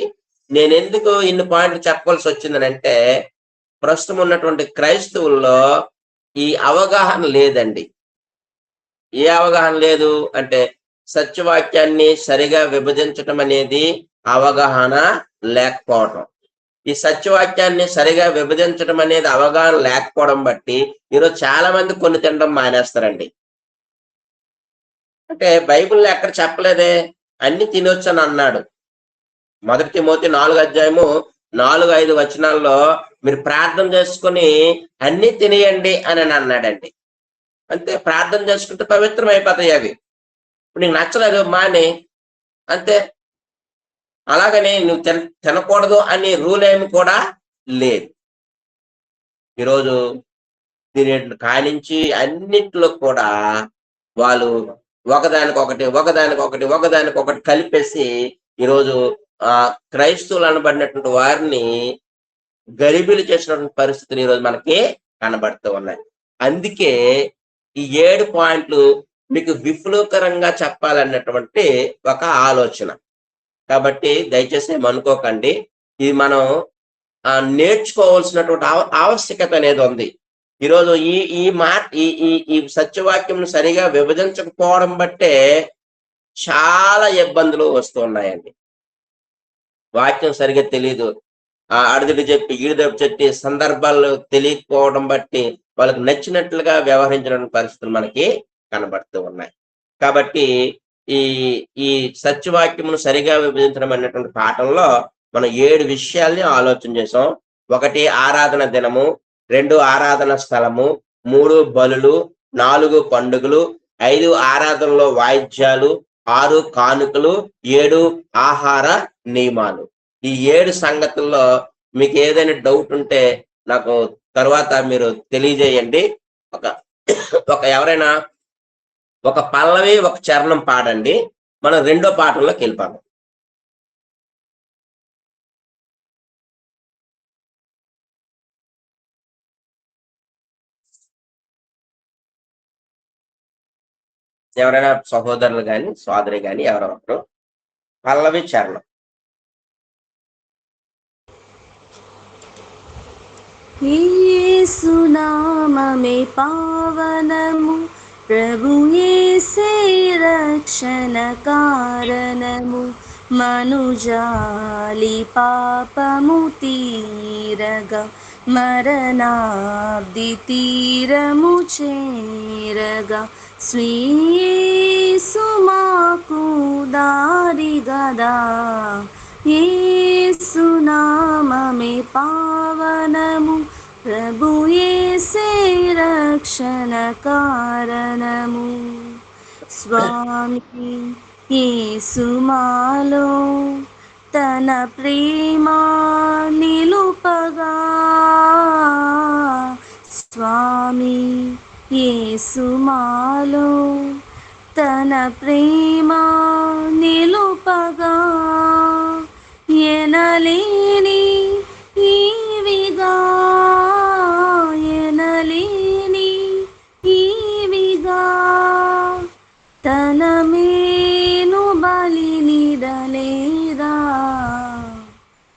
నేను ఎందుకు ఇన్ని పాయింట్లు చెప్పవలసి వచ్చిందనంటే ప్రస్తుతం ఉన్నటువంటి క్రైస్తవుల్లో ఈ అవగాహన లేదండి. ఏ అవగాహన లేదు అంటే సత్యవాక్యాన్ని సరిగా విభజించటం అనేది అవగాహన లేకపోవటం. ఈ సత్యవాక్యాన్ని సరిగా విభజించడం అనేది అవగాహన లేకపోవడం బట్టి ఈరోజు చాలా మంది కొన్ని తినడం మానేస్తారండి. అంటే బైబిల్లో ఎక్కడ చెప్పలేదే అన్ని తినొచ్చు అని అన్నాడు. 1 తిమోతి 4:4-5 వచనాల్లో మీరు ప్రార్థన చేసుకుని అన్ని తినేయండి అని అన్నాడండి. అంతే, ప్రార్థన చేసుకుంటే పవిత్రం అయిపోతాయి అవి. ఇప్పుడు నీకు నచ్చలేదు మాని, అంతే. అలాగని నువ్వు తినకూడదు అని రూల్ ఏమి కూడా లేదు. ఈరోజు దీని కానించి అన్నిట్లో కూడా వాళ్ళు ఒకదానికొకటి కలిపేసి ఈరోజు క్రైస్తవులు అనబడినటువంటి వారిని గరిబీలు చేసినటువంటి పరిస్థితులు ఈరోజు మనకి కనబడుతూ ఉన్నాయి. అందుకే ఈ 7 పాయింట్లు మీకు విప్లవకరంగా చెప్పాలన్నటువంటి ఒక ఆలోచన. కాబట్టి దయచేసి ఏమనుకోకండి, ఇది మనం నేర్చుకోవాల్సినటువంటి ఆవశ్యకత అనేది ఉంది. ఈరోజు ఈ సత్యవాక్యం సరిగా విభజించకపోవడం బట్టే చాలా ఇబ్బందులు వస్తున్నాయండి. వాక్యం సరిగా తెలియదు, అడిదిడి చెప్పి ఈడిదప్పు చెప్పి సందర్భాలు తెలియకపోవడం బట్టి వాళ్ళకి నచ్చినట్లుగా వ్యవహరించిన పరిస్థితులు మనకి కనబడుతూ ఉన్నాయి. కాబట్టి ఈ సత్యవాక్యమును సరిగా విభజించడం అనేటువంటి పాఠంలో మనం 7 విషయాల్ని ఆలోచన చేసాం. 1 ఆరాధన దినము, 2 ఆరాధన స్థలము, 3 బలులు, 4 పండుగలు, 5 ఆరాధనలో వాయిద్యాలు, 6 కానుకలు, 7 ఆహార నియమాలు. ఈ 7 సంగతుల్లో మీకు ఏదైనా డౌట్ ఉంటే నాకు తర్వాత మీరు తెలియజేయండి. ఎవరైనా ఒక పల్లవి ఒక చరణం పాడండి, మనం 2వ పాఠంలోకి వెళ్ళిపోతాం. ఎవరైనా సహోదరులు కానీ సోదరి కానీ ఎవరో ఒకరు పల్లవి చరణం. యేసు నామమే పావనము, ప్రభు యేసే రక్షణ కారణము, మనుజాలి పాపము తీరగా మరణాబ్ది తీరము చేరగా, యేసు మాకు దారి గదా. యేసు నామమే పావనము, ప్రభు యేసే రక్షణ కారణము. స్వామి యేసు మాలో తన ప్రేమ నిలుపగా, స్వామి యేసు మాలో తన ప్రేమ నిలుపగా, ఎనలేని ఈవిగా తన మేను బలినిడలేదా.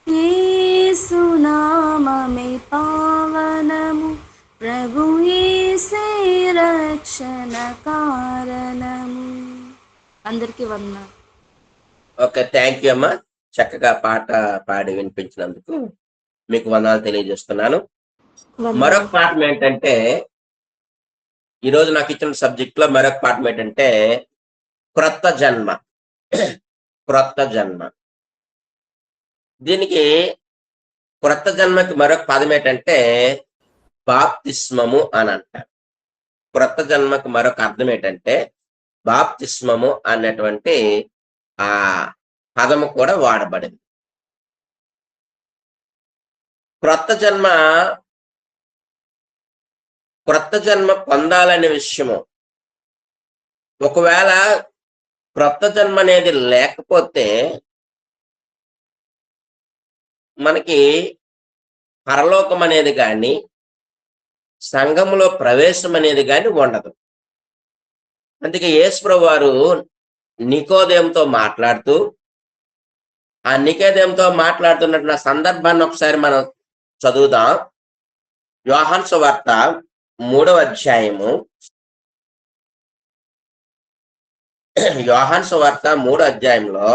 యేసు నామమే పావనము, ప్రభు యేసే రక్షణ కారణము. అందరికీ వందనాలు. ఓకే, థ్యాంక్ యూ అమ్మా. చక్కగా పాట పాడి వినిపించినందుకు మీకు వందనాలు తెలియజేస్తున్నాను. మరొక పాఠం ఏంటంటే, ఈరోజు నాకు ఇచ్చిన సబ్జెక్ట్ లో మరొక పాఠం ఏంటంటే క్రొత్త జన్మ. క్రొత్త జన్మ. దీనికి క్రొత్త జన్మకి మరొక పదం ఏంటంటే బాప్తిస్మము అని అంటారు. క్రొత్త జన్మకు మరొక అర్థం ఏంటంటే బాప్తిస్మము అన్నటువంటి ఆ పదము కూడా వాడబడింది. క్రొత్త జన్మ పొందాలనే విషయము, ఒకవేళ క్రొత్త జన్మ అనేది లేకపోతే మనకి పరలోకం అనేది కానీ సంఘములో ప్రవేశం అనేది కానీ ఉండదు. అందుకే యేసు వారు నికోదేముతో మాట్లాడుతూ, ఆ నికోదేముతో మాట్లాడుతున్న సందర్భాన్ని ఒకసారి మనం చదువుదాం. యోహాను సువార్త 3వ అధ్యాయము. యోహాను సువార్త 3వ అధ్యాయంలో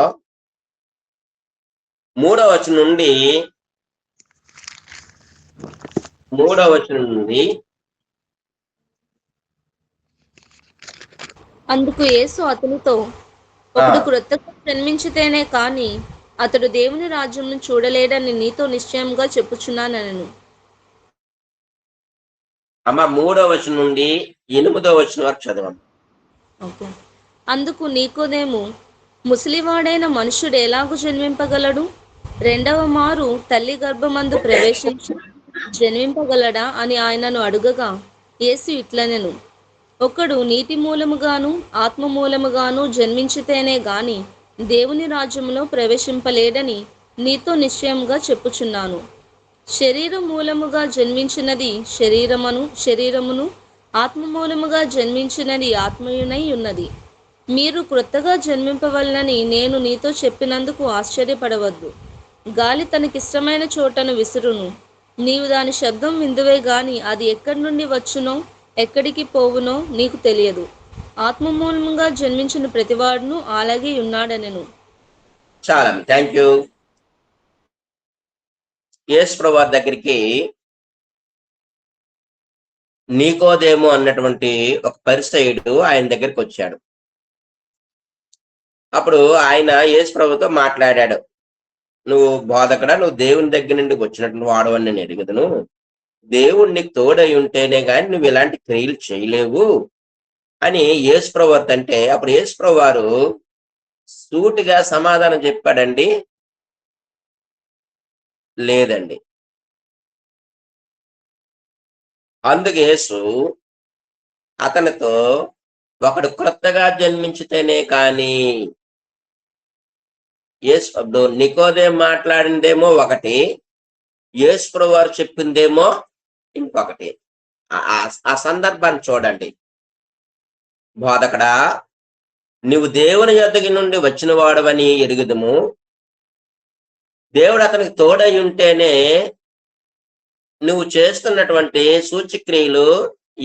3వ వచనం నుండి 3వ వచనం నుండి అందుకు యేసు అతనితో, ఒకడు క్రొత్తగా జన్మించితేనే కాని అతడు దేవుని రాజ్యంను చూడలేడని నీతో నిశ్చయంగా చెప్పుచున్నానెను. అమ్మ 3వ వచనం నుండి 8వ వచనం వరకు చదవండి. ఓకే. అందుకు నీకోదేము, ముసలివాడైన మనుష్యుడు ఎలాగూ జన్మింపగలడు? రెండవ మారు తల్లి గర్భమందు ప్రవేశించి జన్మింపగలడా అని ఆయనను అడుగగా, యేసు ఇట్లనెను, ఒకడు నీటి మూలముగాను ఆత్మ మూలముగాను జన్మించితేనే గాని దేవుని రాజ్యములో ప్రవేశింపలేడని నీతో నిశ్చయంగా చెప్పుచున్నాను. శరీర మూలముగా జన్మించినది శరీరమును, ఆత్మ మూలముగా జన్మించినది ఆత్మయునై ఉన్నది. మీరు క్రొత్తగా జన్మింపవలనని నేను నీతో చెప్పినందుకు ఆశ్చర్యపడవద్దు. గాలి తనకిష్టమైన చోటను విసురును, నీవు దాని శబ్దం విందువే గాని అది ఎక్కడి నుండి వచ్చునో ఎక్కడికి పోవునో నీకు తెలియదు. ఆత్మ మూలముగా జన్మించిన ప్రతివాడును అలాగే ఉన్నాడనెను. చాలా థ్యాంక్ యూ. యేసు ప్రభువు దగ్గరికి నీకోదేము అన్నటువంటి ఒక పరిసయ్యుడు ఆయన దగ్గరికి వచ్చాడు. అప్పుడు ఆయన యేసు ప్రభువుతో మాట్లాడాడు, నువ్వు బోధకుడా, నువ్వు దేవుని దగ్గర నుండి వచ్చినట్టు వాడవని నేను ఎరుగుదును. దేవుడు నీకు తోడై ఉంటేనే కానీ నువ్వు ఇలాంటి క్రియలు చేయలేవు అని యేసు ప్రభువు అంటే, అప్పుడు యేసు ప్రభువు వారు సూటిగా సమాధానం చెప్పాడండి, లేదండి. అందుకు యేసు అతనితో, ఒకడు క్రొత్తగా జన్మించితేనే కానీ, నికోదేము మాట్లాడిందేమో ఒకటి, యేసు ప్రభువు వారు చెప్పిందేమో ఇంకొకటి. ఆ సందర్భాన్ని చూడండి. బోధకుడా, నువ్వు దేవుని యొద్దకి నుండి వచ్చిన వాడవని ఎరుగుదుము. దేవుడు అతనికి తోడై ఉంటేనే నువ్వు చేస్తున్నటువంటి సూచక్రియలు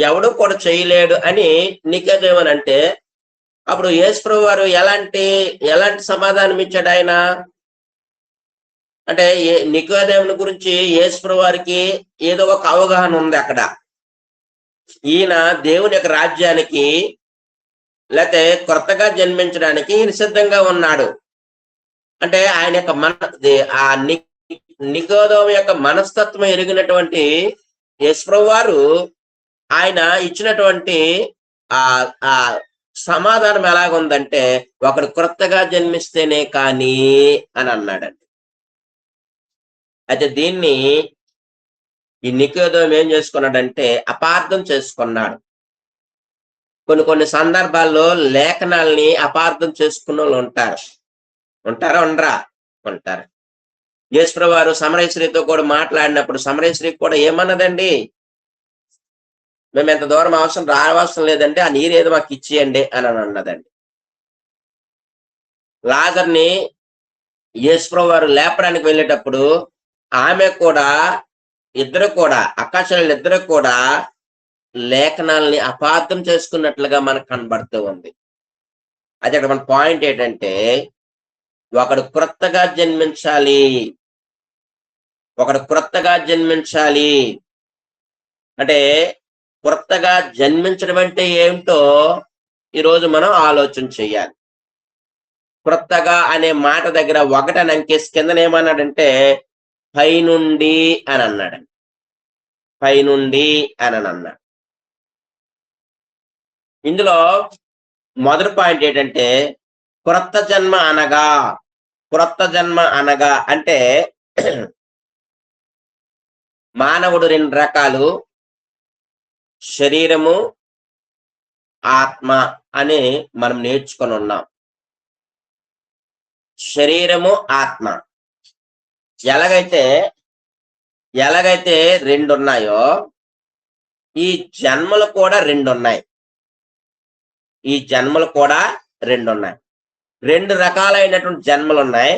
ఎవడు కూడా చేయలేడు అని నికోదేమనంటే, అప్పుడు యేసు ప్రభువు వారు ఎలాంటి సమాధానం ఇచ్చాడు ఆయన అంటే, నికోదేముని గురించి యేసు ప్రభువు వారికి ఏదో ఒక అవగాహన ఉంది అక్కడ. ఈయన దేవుని యొక్క రాజ్యానికి లేకపోతే కొత్తగా జన్మించడానికి ఈయన సిద్ధంగా ఉన్నాడు. అంటే ఆయన యొక్క నికోదేము యొక్క మనస్తత్వం ఎరిగినటువంటి యేసు ప్రభువు వారు ఆయన ఇచ్చినటువంటి ఆ సమాధానం ఎలాగుందంటే, ఒకడు క్రొత్తగా జన్మిస్తేనే కానీ అని అన్నాడండి. అయితే దీన్ని ఈ నికోదేము ఏం చేసుకున్నాడంటే అపార్థం చేసుకున్నాడు. కొన్ని సందర్భాల్లో లేఖనాల్ని అపార్థం చేసుకున్న వాళ్ళు ఉంటారా ఉంటారు. యేసు ప్రభువు వారు సమరయ స్త్రీతో కూడా మాట్లాడినప్పుడు సమరయ స్త్రీకి కూడా ఏమన్నదండి, మేము ఎంత దూరం రావవసరం లేదండి, ఆ నీరు ఏదో మాకు ఇచ్చేయండి అని అన్నదండి. లాజర్ని యేసు ప్రభువు వారు లేపడానికి వెళ్ళేటప్పుడు ఆమె కూడా అక్కాచెల్లెలు కూడా లేఖనాల్ని అపార్థం చేసుకున్నట్లుగా మనకు కనబడుతూ ఉంది. అది అక్కడ మన పాయింట్ ఏంటంటే, ఒకడు క్రొత్తగా జన్మించాలి అంటే క్రొత్తగా జన్మించడం అంటే ఏమిటో ఈరోజు మనం ఆలోచన చెయ్యాలి. క్రొత్తగా అనే మాట దగ్గర ఒకటని అంకేసి కిందన ఏమన్నాడంటే పైనుండి అని అన్నాడు. ఇందులో మొదటి పాయింట్ ఏంటంటే క్రొత్త జన్మ అనగా అంటే మానవుడు 2 రకాలు, శరీరము ఆత్మ అని మనం నేర్చుకొని ఉన్నాం. శరీరము ఆత్మ ఎలాగైతే 2 ఉన్నాయో ఈ జన్మలు కూడా 2 ఉన్నాయి. 2 రకాలైనటువంటి జన్మలు ఉన్నాయి.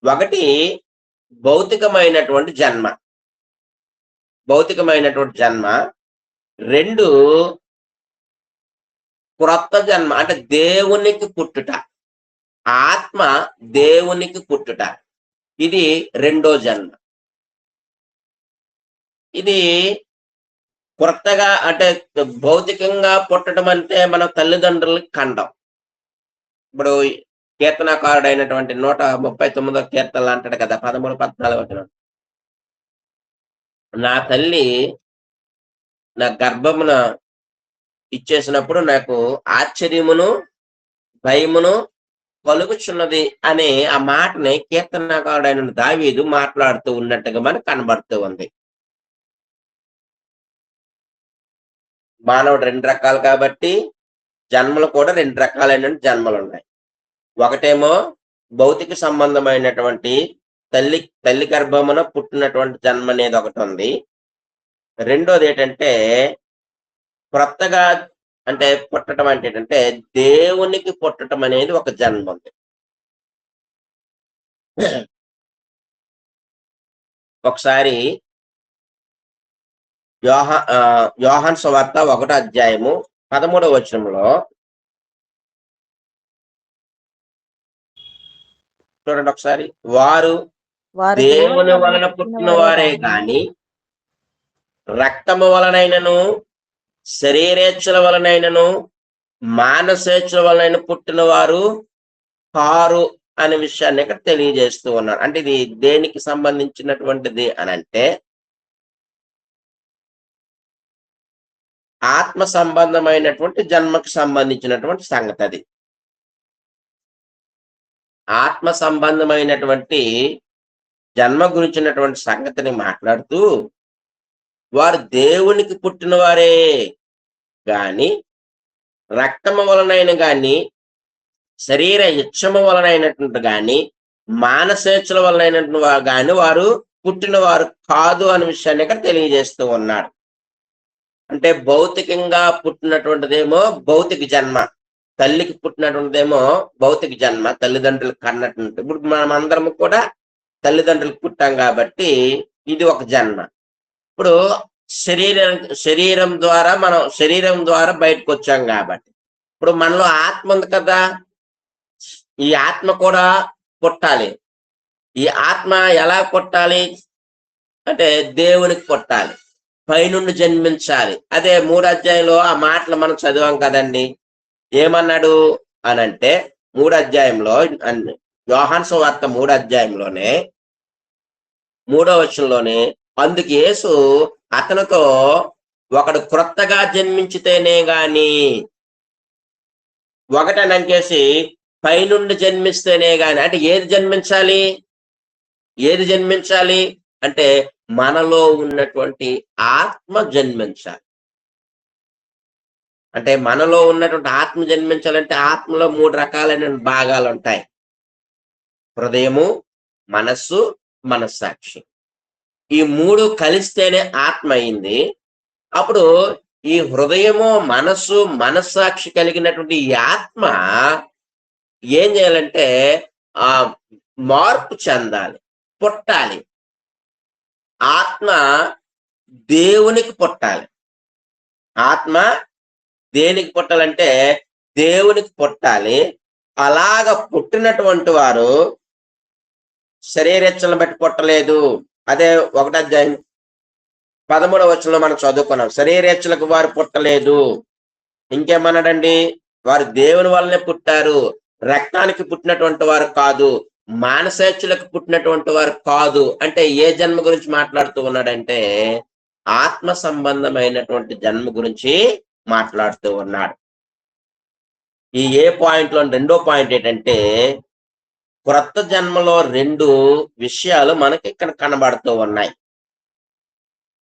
ఒకటి భౌతికమైనటువంటి జన్మ. 2 క్రొత్త జన్మ అంటే దేవునికి పుట్టుట, ఆత్మ దేవునికి పుట్టుట. ఇది 2వ జన్మ. ఇది కొత్తగా అంటే భౌతికంగా పుట్టడం అంటే మన తల్లిదండ్రులకి కండం. ఇప్పుడు కీర్తనకారుడు అయినటువంటి 139వ కీర్తనలు అంటాడు కదా, 13, 14 వచనం. నా తల్లి నా గర్భమున ఇచ్చేసినప్పుడు నాకు ఆశ్చర్యమును భయమును కలుగుచున్నది అనే ఆ మాటని కీర్తనకారుడైన దావీదు మాట్లాడుతూ ఉన్నట్టుగా మనకు కనబడుతూ ఉంది. మానవుడు 2 రకాలు కాబట్టి జన్మలు కూడా 2 రకాలైన జన్మలు ఉన్నాయి. ఒకటేమో భౌతిక సంబంధమైనటువంటి తల్లి గర్భమున పుట్టినటువంటి జన్మ అనేది ఒకటి ఉంది. రెండోది ఏంటంటే క్రొత్తగా అంటే పుట్టడం అంటే ఏంటంటే దేవునికి పుట్టడం అనేది ఒక జన్మ ఉంది. ఒకసారి యోహాను సువార్త 1వ అధ్యాయము 13వ వచనంలో చూడండి ఒకసారి. వారు దేవుని వలన పుట్టిన వారే గాని రక్తము వలనైనను శరీరేచ్ఛల వలనైనను మానసేచ్ఛల వలన పుట్టిన వారు కారు అనే విషయాన్ని ఇక్కడ తెలియజేస్తూ ఉన్నారు. అంటే ఇది దేనికి సంబంధించినటువంటిది అని అంటే ఆత్మ సంబంధమైనటువంటి జన్మకు సంబంధించినటువంటి సంగతి. అది ఆత్మ సంబంధమైనటువంటి జన్మ గురించినటువంటి సంగతిని మాట్లాడుతూ వారు దేవునికి పుట్టిన వారే గాని రక్తము వలనైన గాని శరీర ఇచ్చము వలనైనటువంటి గాని మానసేచ్ఛల వలనైనటువంటి వారు గాని వారు పుట్టిన వారు కాదు అనే విషయాన్ని ఇక్కడ తెలియజేస్తూ ఉన్నాడు. అంటే భౌతికంగా పుట్టినటువంటిదేమో భౌతిక జన్మ, తల్లికి పుట్టినటువంటిదేమో భౌతిక జన్మ, తల్లిదండ్రులకు కన్నటువంటి. ఇప్పుడు మనం అందరం కూడా తల్లిదండ్రులకు పుట్టాం కాబట్టి ఇది ఒక జన్మ. ఇప్పుడు శరీరం ద్వారా బయటకు వచ్చాం కాబట్టి ఇప్పుడు మనలో ఆత్మ ఉంది కదా, ఈ ఆత్మ కూడా పుట్టాలి. ఈ ఆత్మ ఎలా పుట్టాలి అంటే దేవునికి పుట్టాలి, పైనుండి జన్మించాలి. అదే 3వ అధ్యాయంలో ఆ మాటలు మనం చదివాం కదండి. ఏమన్నాడు అనంటే 3వ అధ్యాయంలో యోహాను సువార్త 3వ అధ్యాయంలోనే 3వ వచనంలోనే అందుకు యేసు అతనితో ఒకడు క్రొత్తగా జన్మించితేనే గాని ఒకటని అంకేసి పైనుండి జన్మిస్తేనే గాని అంటే ఏది జన్మించాలి అంటే మనలో ఉన్నటువంటి ఆత్మ జన్మించాలి. అంటే మనలో ఉన్నటువంటి ఆత్మ జన్మించాలంటే ఆత్మలో 3 రకాలైన భాగాలు ఉంటాయి. హృదయము, మనస్సు, మనస్సాక్షి. ఈ 3 కలిస్తేనే ఆత్మ అయింది. అప్పుడు ఈ హృదయము, మనస్సు, మనస్సాక్షి కలిగినటువంటి ఈ ఆత్మ ఏం చేయాలంటే మార్పు చెందాలి, పుట్టాలి. ఆత్మ దేవునికి పుట్టాలి. ఆత్మ దేనికి పుట్టాలంటే దేవునికి పుట్టాలి. అలాగ పుట్టినటువంటి వారు శరీరేచ్ఛలను బట్టి పుట్టలేదు. అదే 1వ అధ్యాయం 13వ వచనంలో మనం చదువుకున్నాం. శరీరేచ్ఛలకు వారు పుట్టలేదు. ఇంకేమన్నాడండి? వారు దేవుని వల్లనే పుట్టారు, రక్తానికి పుట్టినటువంటి వారు కాదు, మానసేచ్ఛలకు పుట్టినటువంటి వారు కాదు. అంటే ఏ జన్మ గురించి మాట్లాడుతూ ఉన్నాడంటే ఆత్మ సంబంధమైనటువంటి జన్మ గురించి మాట్లాడుతూ ఉన్నాడు. ఈ ఏ పాయింట్ లో 2వ పాయింట్ ఏంటంటే క్రొత్త జన్మలో 2 విషయాలు మనకి ఇక్కడ కనబడుతూ ఉన్నాయి.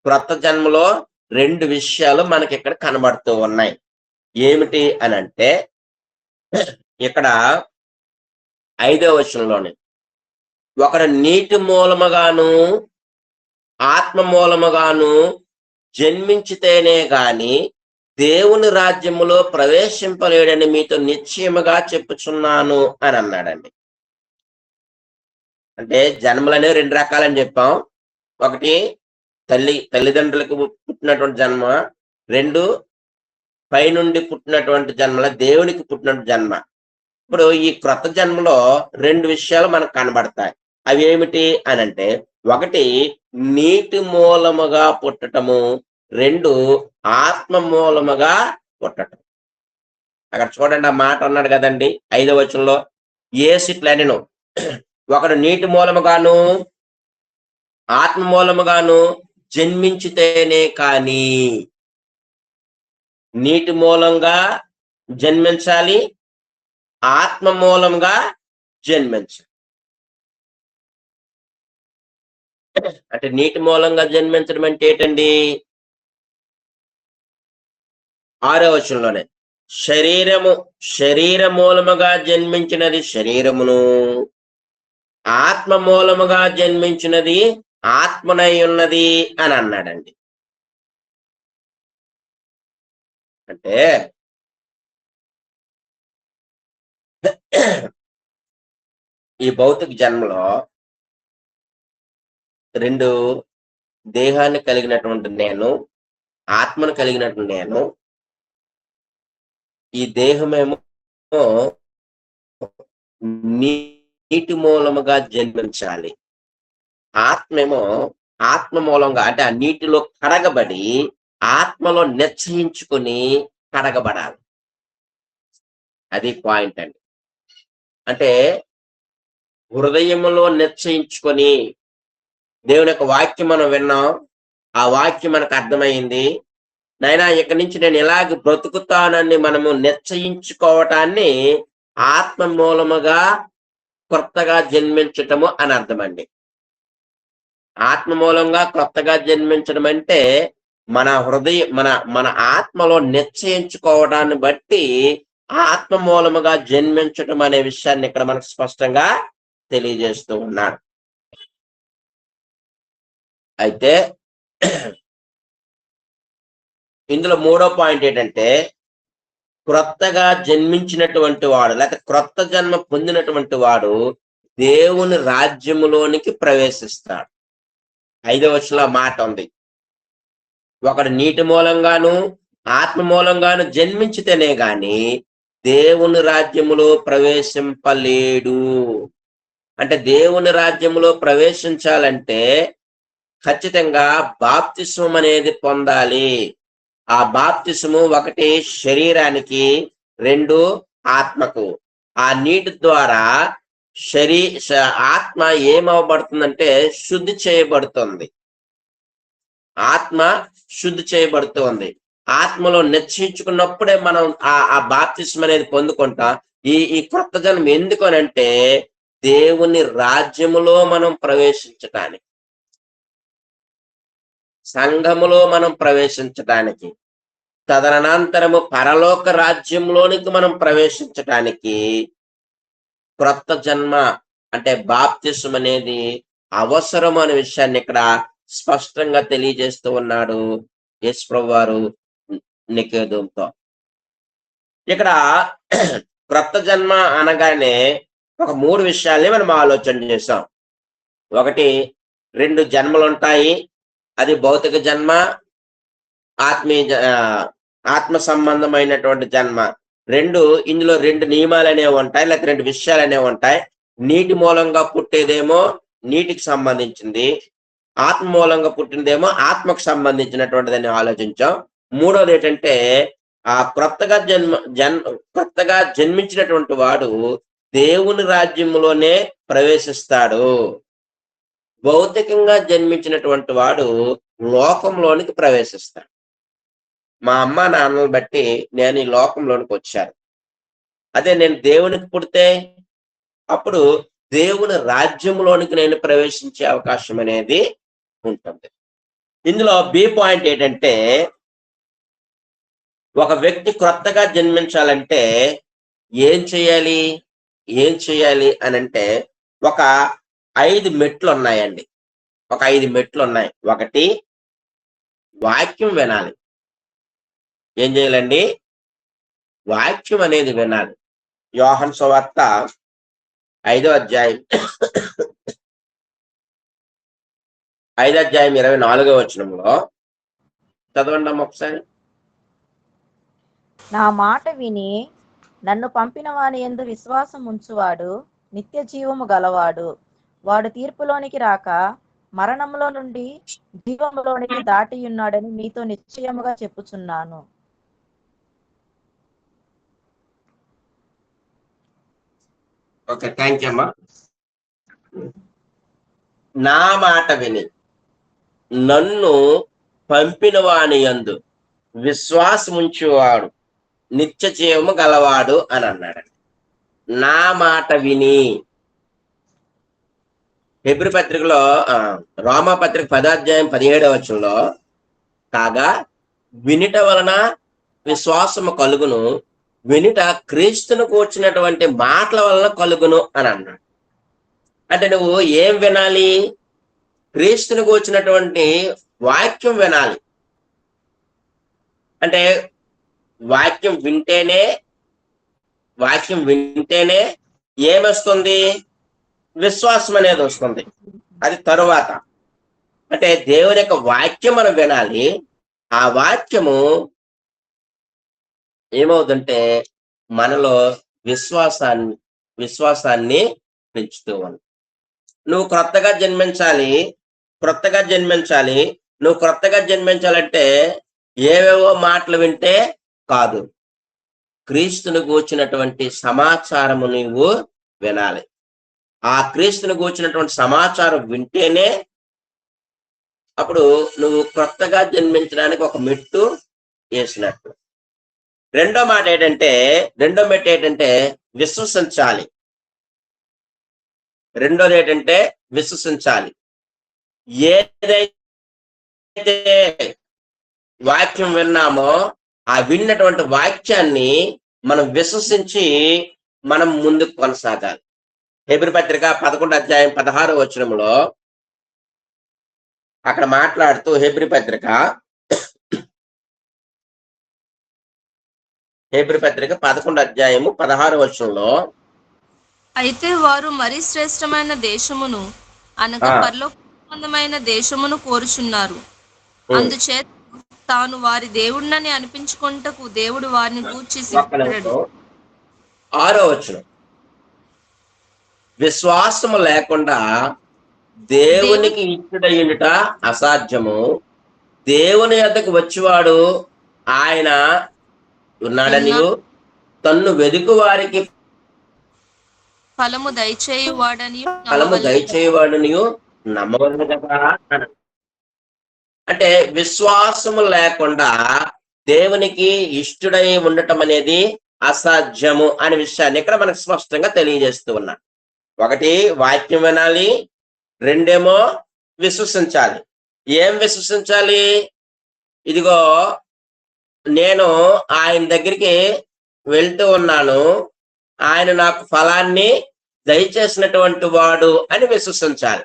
క్రొత్త జన్మలో 2 విషయాలు మనకి ఇక్కడ కనబడుతూ ఉన్నాయి. ఏమిటి అని అంటే ఇక్కడ 5వ వచనంలోని ఒకడు నీటి మూలముగాను ఆత్మ మూలముగాను జన్మించితేనే గాని దేవుని రాజ్యములో ప్రవేశింపలేడని మీతో నిశ్చయముగా చెప్పుచున్నాను అని అన్నాడండి. అంటే జన్మలనేవి 2 రకాలని చెప్పాం. ఒకటి తల్లిదండ్రులకు పుట్టినటువంటి జన్మ, 2 పైనుండి పుట్టినటువంటి జన్మల దేవునికి పుట్టినటువంటి జన్మ. ఇప్పుడు ఈ క్రొత్త జన్మలో 2 విషయాలు మనకు కనబడతాయి. అవి ఏమిటి అని అంటే ఒకటి నీటి మూలముగా పుట్టటము, రెండు ఆత్మ మూలముగా పుట్టడం. అక్కడ చూడండి ఆ మాట అన్నాడు కదండి 5వ వచనంలో, యేసు ఇట్లా నేను ఒకడు నీటి మూలముగాను ఆత్మ మూలముగాను జన్మించితేనే కానీ, నీటి మూలంగా జన్మించాలి, ఆత్మ మూలంగా జన్మించాలి. అంటే నీటి మూలంగా జన్మించడం అంటే ఏంటండి? 6వ వచనంలోనే శరీర మూలముగా జన్మించినది శరీరమును, ఆత్మ మూలముగా జన్మించినది ఆత్మనై ఉన్నది అని అన్నాడండి. అంటే ఈ భౌతిక జన్మలో రెండు దేహాన్ని కలిగినటువంటి నేను, ఆత్మను కలిగినటువంటి నేను. ఈ దేహమేమో నీటి మూలముగా జన్మించాలి, ఆత్మేమో ఆత్మ మూలంగా అంటే ఆ నీటిలో కడగబడి ఆత్మలో నిశ్చయించుకొని కడగబడాలి. అది పాయింట్ అండి. అంటే హృదయములో నిశ్చయించుకొని, దేవుని యొక్క వాక్యం మనం విన్నాం, ఆ వాక్యం మనకు అర్థమైంది, నైనా ఇక్కడి నుంచి నేను ఇలాగ బ్రతుకుతానని మనము నిశ్చయించుకోవటాన్ని ఆత్మ మూలముగా కొత్తగా జన్మించటము అని అర్థమండి. ఆత్మ మూలంగా కొత్తగా జన్మించడం అంటే మన మన ఆత్మలో నిశ్చయించుకోవడాన్ని బట్టి ఆత్మ మూలముగా జన్మించటం అనే విషయాన్ని ఇక్కడ మనకు స్పష్టంగా తెలియజేస్తూ ఉన్నాడు. అయితే ఇందులో 3వ పాయింట్ ఏంటంటే, క్రొత్తగా జన్మించినటువంటి వాడు లేక క్రొత్త జన్మ పొందినటువంటి వాడు దేవుని రాజ్యములోనికి ప్రవేశిస్తాడు. 5వ వచనంలో మాట ఉంది, ఒకడు నీటి మూలంగాను ఆత్మ మూలంగాను జన్మించితేనే గాని దేవుని రాజ్యములో ప్రవేశింపలేడు. అంటే దేవుని రాజ్యములో ప్రవేశించాలంటే ఖచ్చితంగా బాప్తిస్మం అనేది పొందాలి. ఆ బాప్తిస్ము ఒకటి శరీరానికి, రెండు ఆత్మకు. ఆ నీటి ద్వారా ఆత్మ ఏమవబడుతుందంటే శుద్ధి చేయబడుతుంది. ఆత్మ శుద్ధి చేయబడుతుంది. ఆత్మలో నిశ్చయించుకున్నప్పుడే మనం ఆ బాప్తిస్మం అనేది పొందుకుంటాం. ఈ క్రొత్త జన్మ ఎందుకు అనంటే దేవుని రాజ్యములో మనం ప్రవేశించటానికి, సంఘములో మనం ప్రవేశించటానికి, తదనంతరము పరలోక రాజ్యంలోనికి మనం ప్రవేశించటానికి క్రొత్త జన్మ అంటే బాప్తిస్మం అనేది అవసరం అనే విషయాన్ని ఇక్కడ స్పష్టంగా తెలియజేస్తూ ఉన్నాడు యేసు ప్రభువారు నికోదేముతో. ఇక్కడ క్రొత్త జన్మ అనగానే ఒక 3 విషయాల్ని మనం ఆలోచన చేసాం. ఒకటి, 2 జన్మలు ఉంటాయి, అది భౌతిక జన్మ, ఆత్మ సంబంధమైనటువంటి జన్మ. ఇందులో 2 నియమాలు అనేవి ఉంటాయి, లేక 2 విషయాలు అనేవి ఉంటాయి. నీటి మూలంగా పుట్టేదేమో నీటికి సంబంధించింది, ఆత్మ మూలంగా పుట్టినదేమో ఆత్మకు సంబంధించినటువంటిదని ఆలోచించాం. 3వది ఏంటంటే ఆ కొత్తగా జన్మించినటువంటి వాడు దేవుని రాజ్యములోనే ప్రవేశిస్తాడు. భౌతికంగా జన్మించినటువంటి వాడు లోకంలోనికి ప్రవేశిస్తాడు. మా అమ్మ నాన్నలు బట్టి నేను ఈ లోకంలోనికి వచ్చాను. అదే నేను దేవునికి పుడితే అప్పుడు దేవుని రాజ్యంలోనికి నేను ప్రవేశించే అవకాశం అనేది ఉంటుంది. ఇందులో బి పాయింట్ ఏంటంటే, ఒక వ్యక్తి క్రొత్తగా జన్మించాలంటే ఏం చేయాలి అని అంటే ఒక 5 మెట్లు ఉన్నాయండి. ఒక 5 మెట్లు ఉన్నాయి. ఒకటి, వాక్యం వినాలి. ఏం చేయాలండి? వాక్యం అనేది వినాలి. యోహాను సువార్త 5వ అధ్యాయం 24వ వచనంలో చదవండి అమ్మ ఒకసారి. నా మాట విని నన్ను పంపిన వాని యందు విశ్వాసం ఉంచువాడు నిత్య జీవము గలవాడు. వాడు తీర్పులోనికి రాక మరణంలో నుండి జీవములోనికి దాటి ఉన్నాడని మీతో నిశ్చయముగా చెప్పుచున్నాను. ఓకే, థ్యాంక్ యూ అమ్మా. నా మాట విని నన్ను పంపిన వాని యందు విశ్వాసముంచువాడు నిత్య జీవము గలవాడు అని అన్నాడు. నా మాట విని హెబ్రీ పత్రికలో రోమా పత్రిక 10వ అధ్యాయం 17వ వచనంలో కాగా వినుట వలన విశ్వాసము కలుగును, వినుట క్రీస్తును కూర్చున్నటువంటి మాటల వలన కలుగును అని అన్నాడు. అంటే నువ్వు ఏం వినాలి? క్రీస్తుని కూర్చున్నటువంటి వాక్యం వినాలి. అంటే వాక్యం వింటేనే ఏమొస్తుంది? విశ్వాసం అనేది వస్తుంది. అది తరువాత అంటే దేవుని యొక్క వాక్యం మనం వినాలి. ఆ వాక్యము ఏమవుతుంటే మనలో విశ్వాసాన్ని పెంచుతూ ఉంది. నువ్వు క్రొత్తగా జన్మించాలంటే ఏవేవో మాటలు వింటే కాదు, క్రీస్తుని గూర్చినటువంటి సమాచారము నువ్వు వినాలి. ఆ క్రీస్తుని గూర్చినటువంటి సమాచారం వింటేనే అప్పుడు నువ్వు క్రొత్తగా జన్మించడానికి ఒక మెట్టు వేసినట్టు. రెండో మెట్టు ఏంటంటే విశ్వసించాలి. రెండోది ఏంటంటే విశ్వసించాలి. ఏదైతే వాక్యం విన్నామో ఆ విన్నటువంటి వాక్యాన్ని మనం విశ్వసించి మనం ముందుకు కొనసాగాలి. హెబ్రీ పత్రిక 11వ అధ్యాయం 16వ వచనంలో అక్కడ మాట్లాడుతూ హెబ్రీ పత్రిక 11వ అధ్యాయము 16వ వచనంలో అయితే వారు మరి శ్రేష్టమైన దేశమును అనగా పరలోక సంబంధమైన దేశమును కోరుచున్నారు. అందుచేత తాను వారి దేవుడినని అనిపించుకొనుటకు దేవుడు వారిని గూర్చి సిగ్గుపడడు. 6వ వచనం విశ్వాసము లేకుండా దేవునికి ఇష్టడయుట అసాధ్యము. దేవుని యొద్దకు వచ్చివాడు ఆయన ఉన్నాడనియు తన్ను వెదుకు వారికి ఫలము దయచేయువాడనియు నమ్మవలను కదా. అంటే విశ్వాసము లేకుండా దేవునికి ఇష్టడై ఉండటం అనేది అసాధ్యము అనే విషయాన్ని ఇక్కడ మనకు స్పష్టంగా తెలియజేస్తూ ఉన్నాడు. ఒకటి వాక్యం వినాలి, రెండేమో విశ్వసించాలి. ఏం విశ్వసించాలి? ఇదిగో నేను ఆయన దగ్గరికి వెళ్తూ ఉన్నాను, ఆయన నాకు ఫలాన్ని దయచేసినటువంటి వాడు అని విశ్వసించాలి.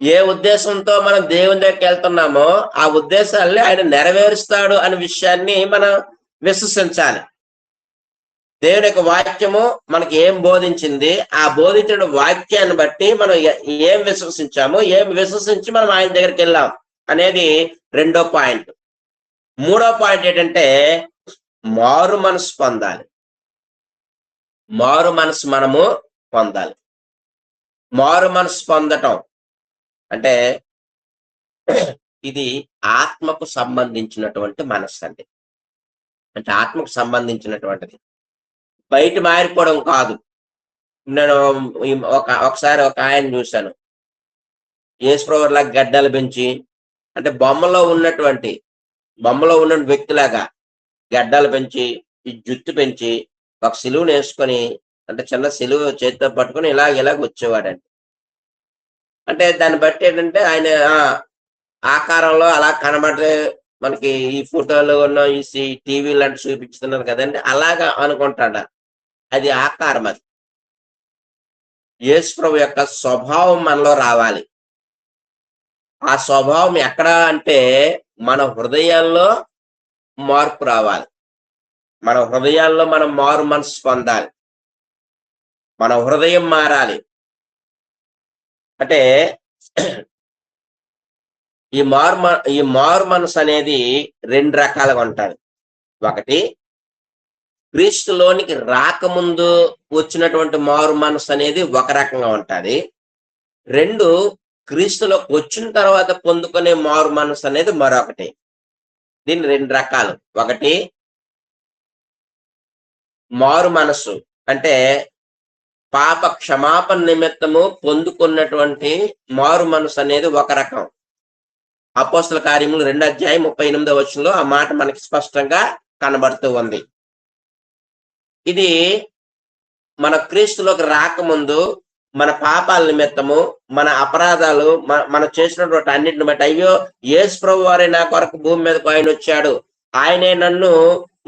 ఏ ఉద్దేశంతో మనం దేవుని దగ్గరికి వెళ్తున్నామో ఆ ఉద్దేశాన్ని ఆయన నెరవేరుస్తాడు అనే విషయాన్ని మనం విశ్వసించాలి. దేవుని యొక్క వాక్యము మనకి ఏం బోధించింది, ఆ బోధించిన వాక్యాన్ని బట్టి మనం ఏం విశ్వసించి మనం ఆయన దగ్గరికి వెళ్ళాం అనేది రెండో పాయింట్. మూడో పాయింట్ ఏంటంటే మారు మనసు పొందాలి. మారు మనసు మనము పొందాలి. మారు మనసు పొందటం అంటే ఇది ఆత్మకు సంబంధించినటువంటి మనస్సు అండి. అంటే ఆత్మకు సంబంధించినటువంటిది, బయట మారిపోవడం కాదు. నేను ఒకసారి ఒక ఆయన చూశాను, యేసుప్రభువులా గడ్డలు పెంచి, అంటే బొమ్మలో ఉన్నటువంటి వ్యక్తిలాగా గడ్డలు పెంచి ఈ జుట్టు పెంచి ఒక సిలువును వేసుకొని, అంటే చిన్న సిలువు చేతితో పట్టుకొని ఇలాగ వచ్చేవాడండి. అంటే దాన్ని బట్టి ఏంటంటే ఆయన ఆకారంలో అలా కనబడే మనకి ఈ ఫోటోలు ఉన్న ఈ టీవీ లాంటి చూపిస్తున్నారు కదండి, అలాగా అనుకుంటాడా. అది ఆకారం. అది యేసుప్రభు యొక్క స్వభావం మనలో రావాలి. ఆ స్వభావం ఎక్కడ అంటే మన హృదయాల్లో మార్పు రావాలి. మన హృదయాల్లో మనం మారు మనసు పొందాలి. మన హృదయం మారాలి. అంటే ఈ మారు మనసు అనేది రెండు రకాలుగా ఉంటుంది. ఒకటి క్రీస్తులోనికి రాకముందు వచ్చినటువంటి మారు మనసు అనేది ఒక రకంగా ఉంటుంది. రెండు క్రీస్తులోకి వచ్చిన తర్వాత పొందుకునే మారు మనసు అనేది మరొకటి. దీన్ని 2 రకాలు. ఒకటి మారు మనసు అంటే పాప క్షమాపణ నిమిత్తము పొందుకున్నటువంటి మారు మనసు అనేది ఒక రకం. అపోస్తల కార్యములు 2:38 ఆ మాట మనకి స్పష్టంగా కనబడుతూ ఉంది. ఇది మన క్రీస్తులోకి రాకముందు మన పాపాల నిమిత్తము, మన అపరాధాలు, మనం చేసినటువంటి అన్నిటిని బట్టి, అయ్యో యేసు ప్రభు వారే నా కొరకు భూమి మీదకు ఆయన వచ్చాడు, ఆయనే నన్ను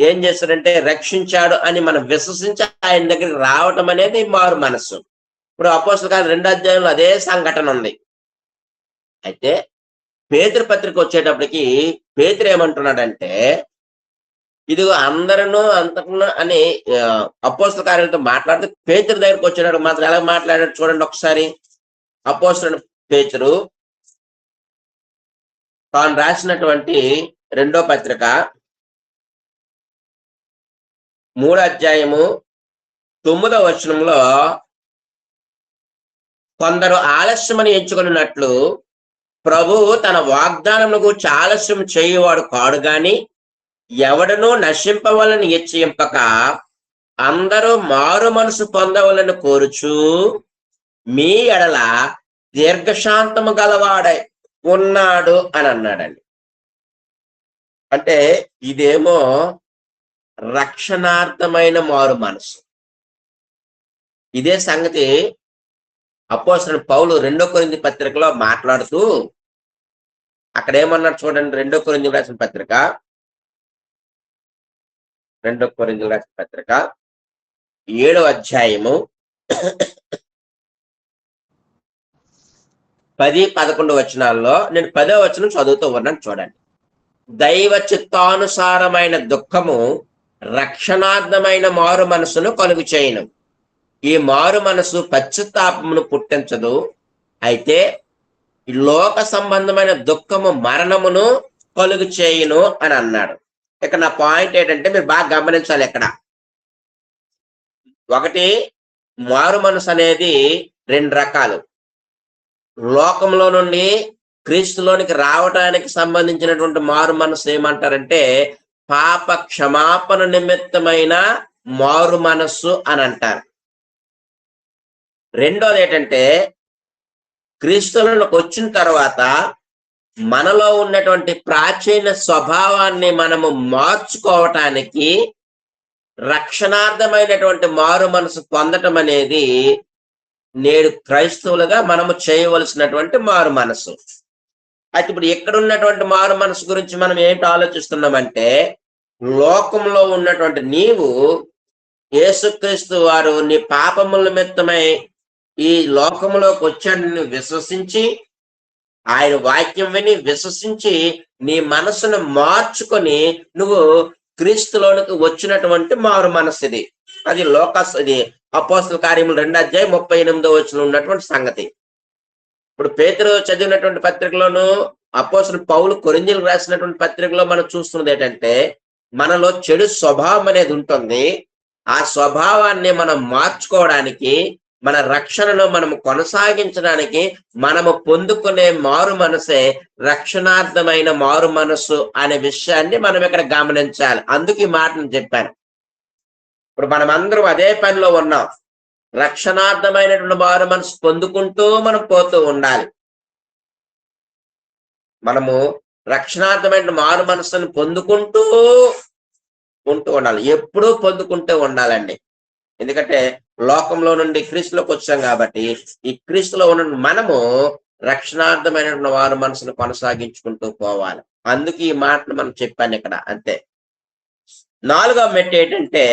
ఏం చేశాడంటే రక్షించాడు అని మనం విశ్వసించి ఆయన దగ్గరికి రావటం అనేది మారు మనస్సు. ఇప్పుడు అపోస్తల కార్యం 2 అదే సంఘటన ఉంది. అయితే పేతురు పత్రిక వచ్చేటప్పటికి పేతురు ఏమంటున్నాడంటే, ఇదిగో అందరూ అంతకున్నా అని అపోస్తల కార్యాలతో మాట్లాడితే పేతురు దగ్గరికి వచ్చేటప్పుడు మాత్రం ఎలా మాట్లాడాడు చూడండి ఒకసారి. అపోస్తలుడు పేతురు తాను రాసినటువంటి 2వ పత్రిక 3:9 కొందరు ఆలస్యమని ఎంచుకున్నట్లు ప్రభువు తన వాగ్దానమును గూర్చి ఆలస్యం చేయువాడు కాడు గాని ఎవడనూ నశింపవలని హెచ్చరింపక అందరూ మారు మనసు పొందవలని కోరుచు మీ ఎడల దీర్ఘశాంతము గలవాడై ఉన్నాడు అని అన్నాడండి. అంటే ఇదేమో రక్షణార్థమైన మారు మనసు. ఇదే సంగతి అపోస్తలుడు పౌలు 2 కొరింథీ పత్రికలో మాట్లాడుతూ అక్కడ ఏమన్నాడు చూడండి. 2 కొరింథీ రాసిన పత్రిక 2 కొరింథీ రాసిన పత్రిక 7వ అధ్యాయము 10-11 వచనాల్లో నేను 10వ వచనం చదువుతూ ఉన్నాను చూడండి. దైవ చిత్తానుసారమైన దుఃఖము రక్షణార్థమైన మారు మనసును కలుగు చేయను. ఈ మారు మనసు పశ్చాత్తాపమును పుట్టించదు. అయితే ఈ లోక సంబంధమైన దుఃఖము మరణమును కలుగు చేయును అని అన్నాడు. ఇక నా పాయింట్ ఏంటంటే మీరు బాగా గమనించాలి. ఇక్కడ ఒకటి, మారు మనసు అనేది 2 రకాలు. లోకంలో నుండి క్రీస్తులోనికి రావటానికి సంబంధించినటువంటి మారు మనసు ఏమంటారంటే పాప క్షమాపణ నిమిత్తమైన మారు మనస్సు అని అంటారు. రెండోది ఏంటంటే క్రీస్తులోకి వచ్చిన తర్వాత మనలో ఉన్నటువంటి ప్రాచీన స్వభావాన్ని మనము మార్చుకోవటానికి రక్షణార్థమైనటువంటి మారు మనసు పొందటం అనేది నేడు క్రైస్తవులుగా మనము చేయవలసినటువంటి మారు మనసు. అయితే ఇప్పుడు ఇక్కడ ఉన్నటువంటి మారు మనసు గురించి మనం ఏంటి ఆలోచిస్తున్నామంటే, లోకంలో ఉన్నటువంటి నీవు యేసుక్రీస్తు వారు నీ పాపముల నిమిత్తమై ఈ లోకములోకి వచ్చాడని విశ్వసించి, ఆయన వాక్యం విని విశ్వసించి నీ మనసును మార్చుకొని నువ్వు క్రీస్తులోనికి వచ్చినటువంటి మారు మనసు. ఇది అది ఇది అపోస్తల కార్యములు 2:38 ఉన్నటువంటి సంగతి. ఇప్పుడు పేతురు చదివినటువంటి పత్రికలోను అపోస్తలుడు పౌలు కొరింథీయులకు రాసినటువంటి పత్రికలో మనం చూస్తున్నది ఏంటంటే మనలో చెడు స్వభావం అనేది ఉంటుంది. ఆ స్వభావాన్ని మనం మార్చుకోవడానికి, మన రక్షణను మనము కొనసాగించడానికి మనము పొందుకునే మారు మనసే రక్షణార్థమైన మారు మనసు అనే విషయాన్ని మనం ఇక్కడ గమనించాలి. అందుకు ఈ మాటను చెప్పాను. ఇప్పుడు మనం అందరం అదే పనిలో ఉన్నాం. రక్షణార్థమైనటువంటి మారు మనసు పొందుకుంటూ మనం పోతూ ఉండాలి. మనము రక్షణార్థమైన మారు మనసును పొందుకుంటూ ఉండాలి. ఎప్పుడూ పొందుకుంటూ ఉండాలండి. ఎందుకంటే లోకంలో నుండి క్రీస్తులోకి వచ్చాం కాబట్టి ఈ క్రీస్తులో ఉన్న మనము రక్షణార్థమైనటువంటి మారు మనసును కొనసాగించుకుంటూ పోవాలి. అందుకు ఈ మాటలు మనం చెప్పాను ఇక్కడ. అంతే. 4వ మెట్టు ఏంటంటే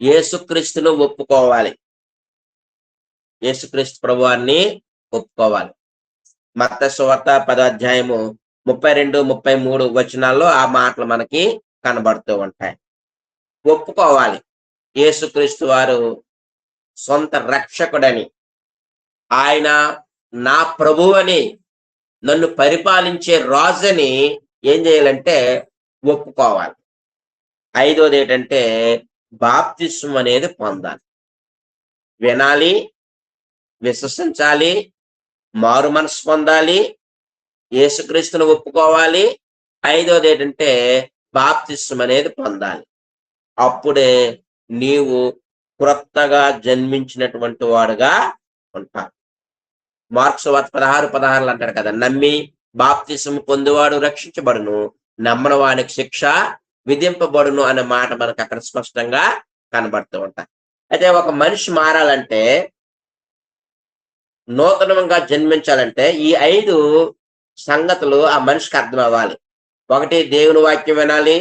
యేసుక్రీస్తును ఒప్పుకోవాలి. యేసుక్రీస్తు ప్రభువాన్ని ఒప్పుకోవాలి. మత్తయి సువార్త 10వ అధ్యాయము 32-33 వచనాల్లో ఆ మాటలు మనకి కనబడుతూ ఉంటాయి. ఒప్పుకోవాలి యేసుక్రీస్తు వారు సొంత రక్షకుడని, ఆయన నా ప్రభువు అని, నన్ను పరిపాలించే రాజని ఏం చేయాలంటే ఒప్పుకోవాలి. 5వది ఏంటంటే బాప్తిస్మం అనేది పొందాలి. వినాలి, విశ్వసించాలి, మారు మనసు పొందాలి, యేసుక్రీస్తును ఒప్పుకోవాలి. 5వది ఏంటంటే బాప్తిస్మం అనేది పొందాలి. అప్పుడే నీవు క్రొత్తగా జన్మించినటువంటి వాడుగా ఉంటావు. మార్క్స్ 16:16 అంటాడు కదా, నమ్మి బాప్తిస్మం పొందువాడు రక్షించబడును, నమ్మని వానికి శిక్ష విధింపబడును అనే మాట మనకు అక్కడ స్పష్టంగా కనబడుతూ ఉంటాయి. అయితే ఒక మనిషి మారాలంటే, నూతనంగా జన్మించాలంటే ఈ 5 సంగతులు ఆ మనిషికి అర్థం అవ్వాలి. 1 దేవుని వాక్యం వినాలి,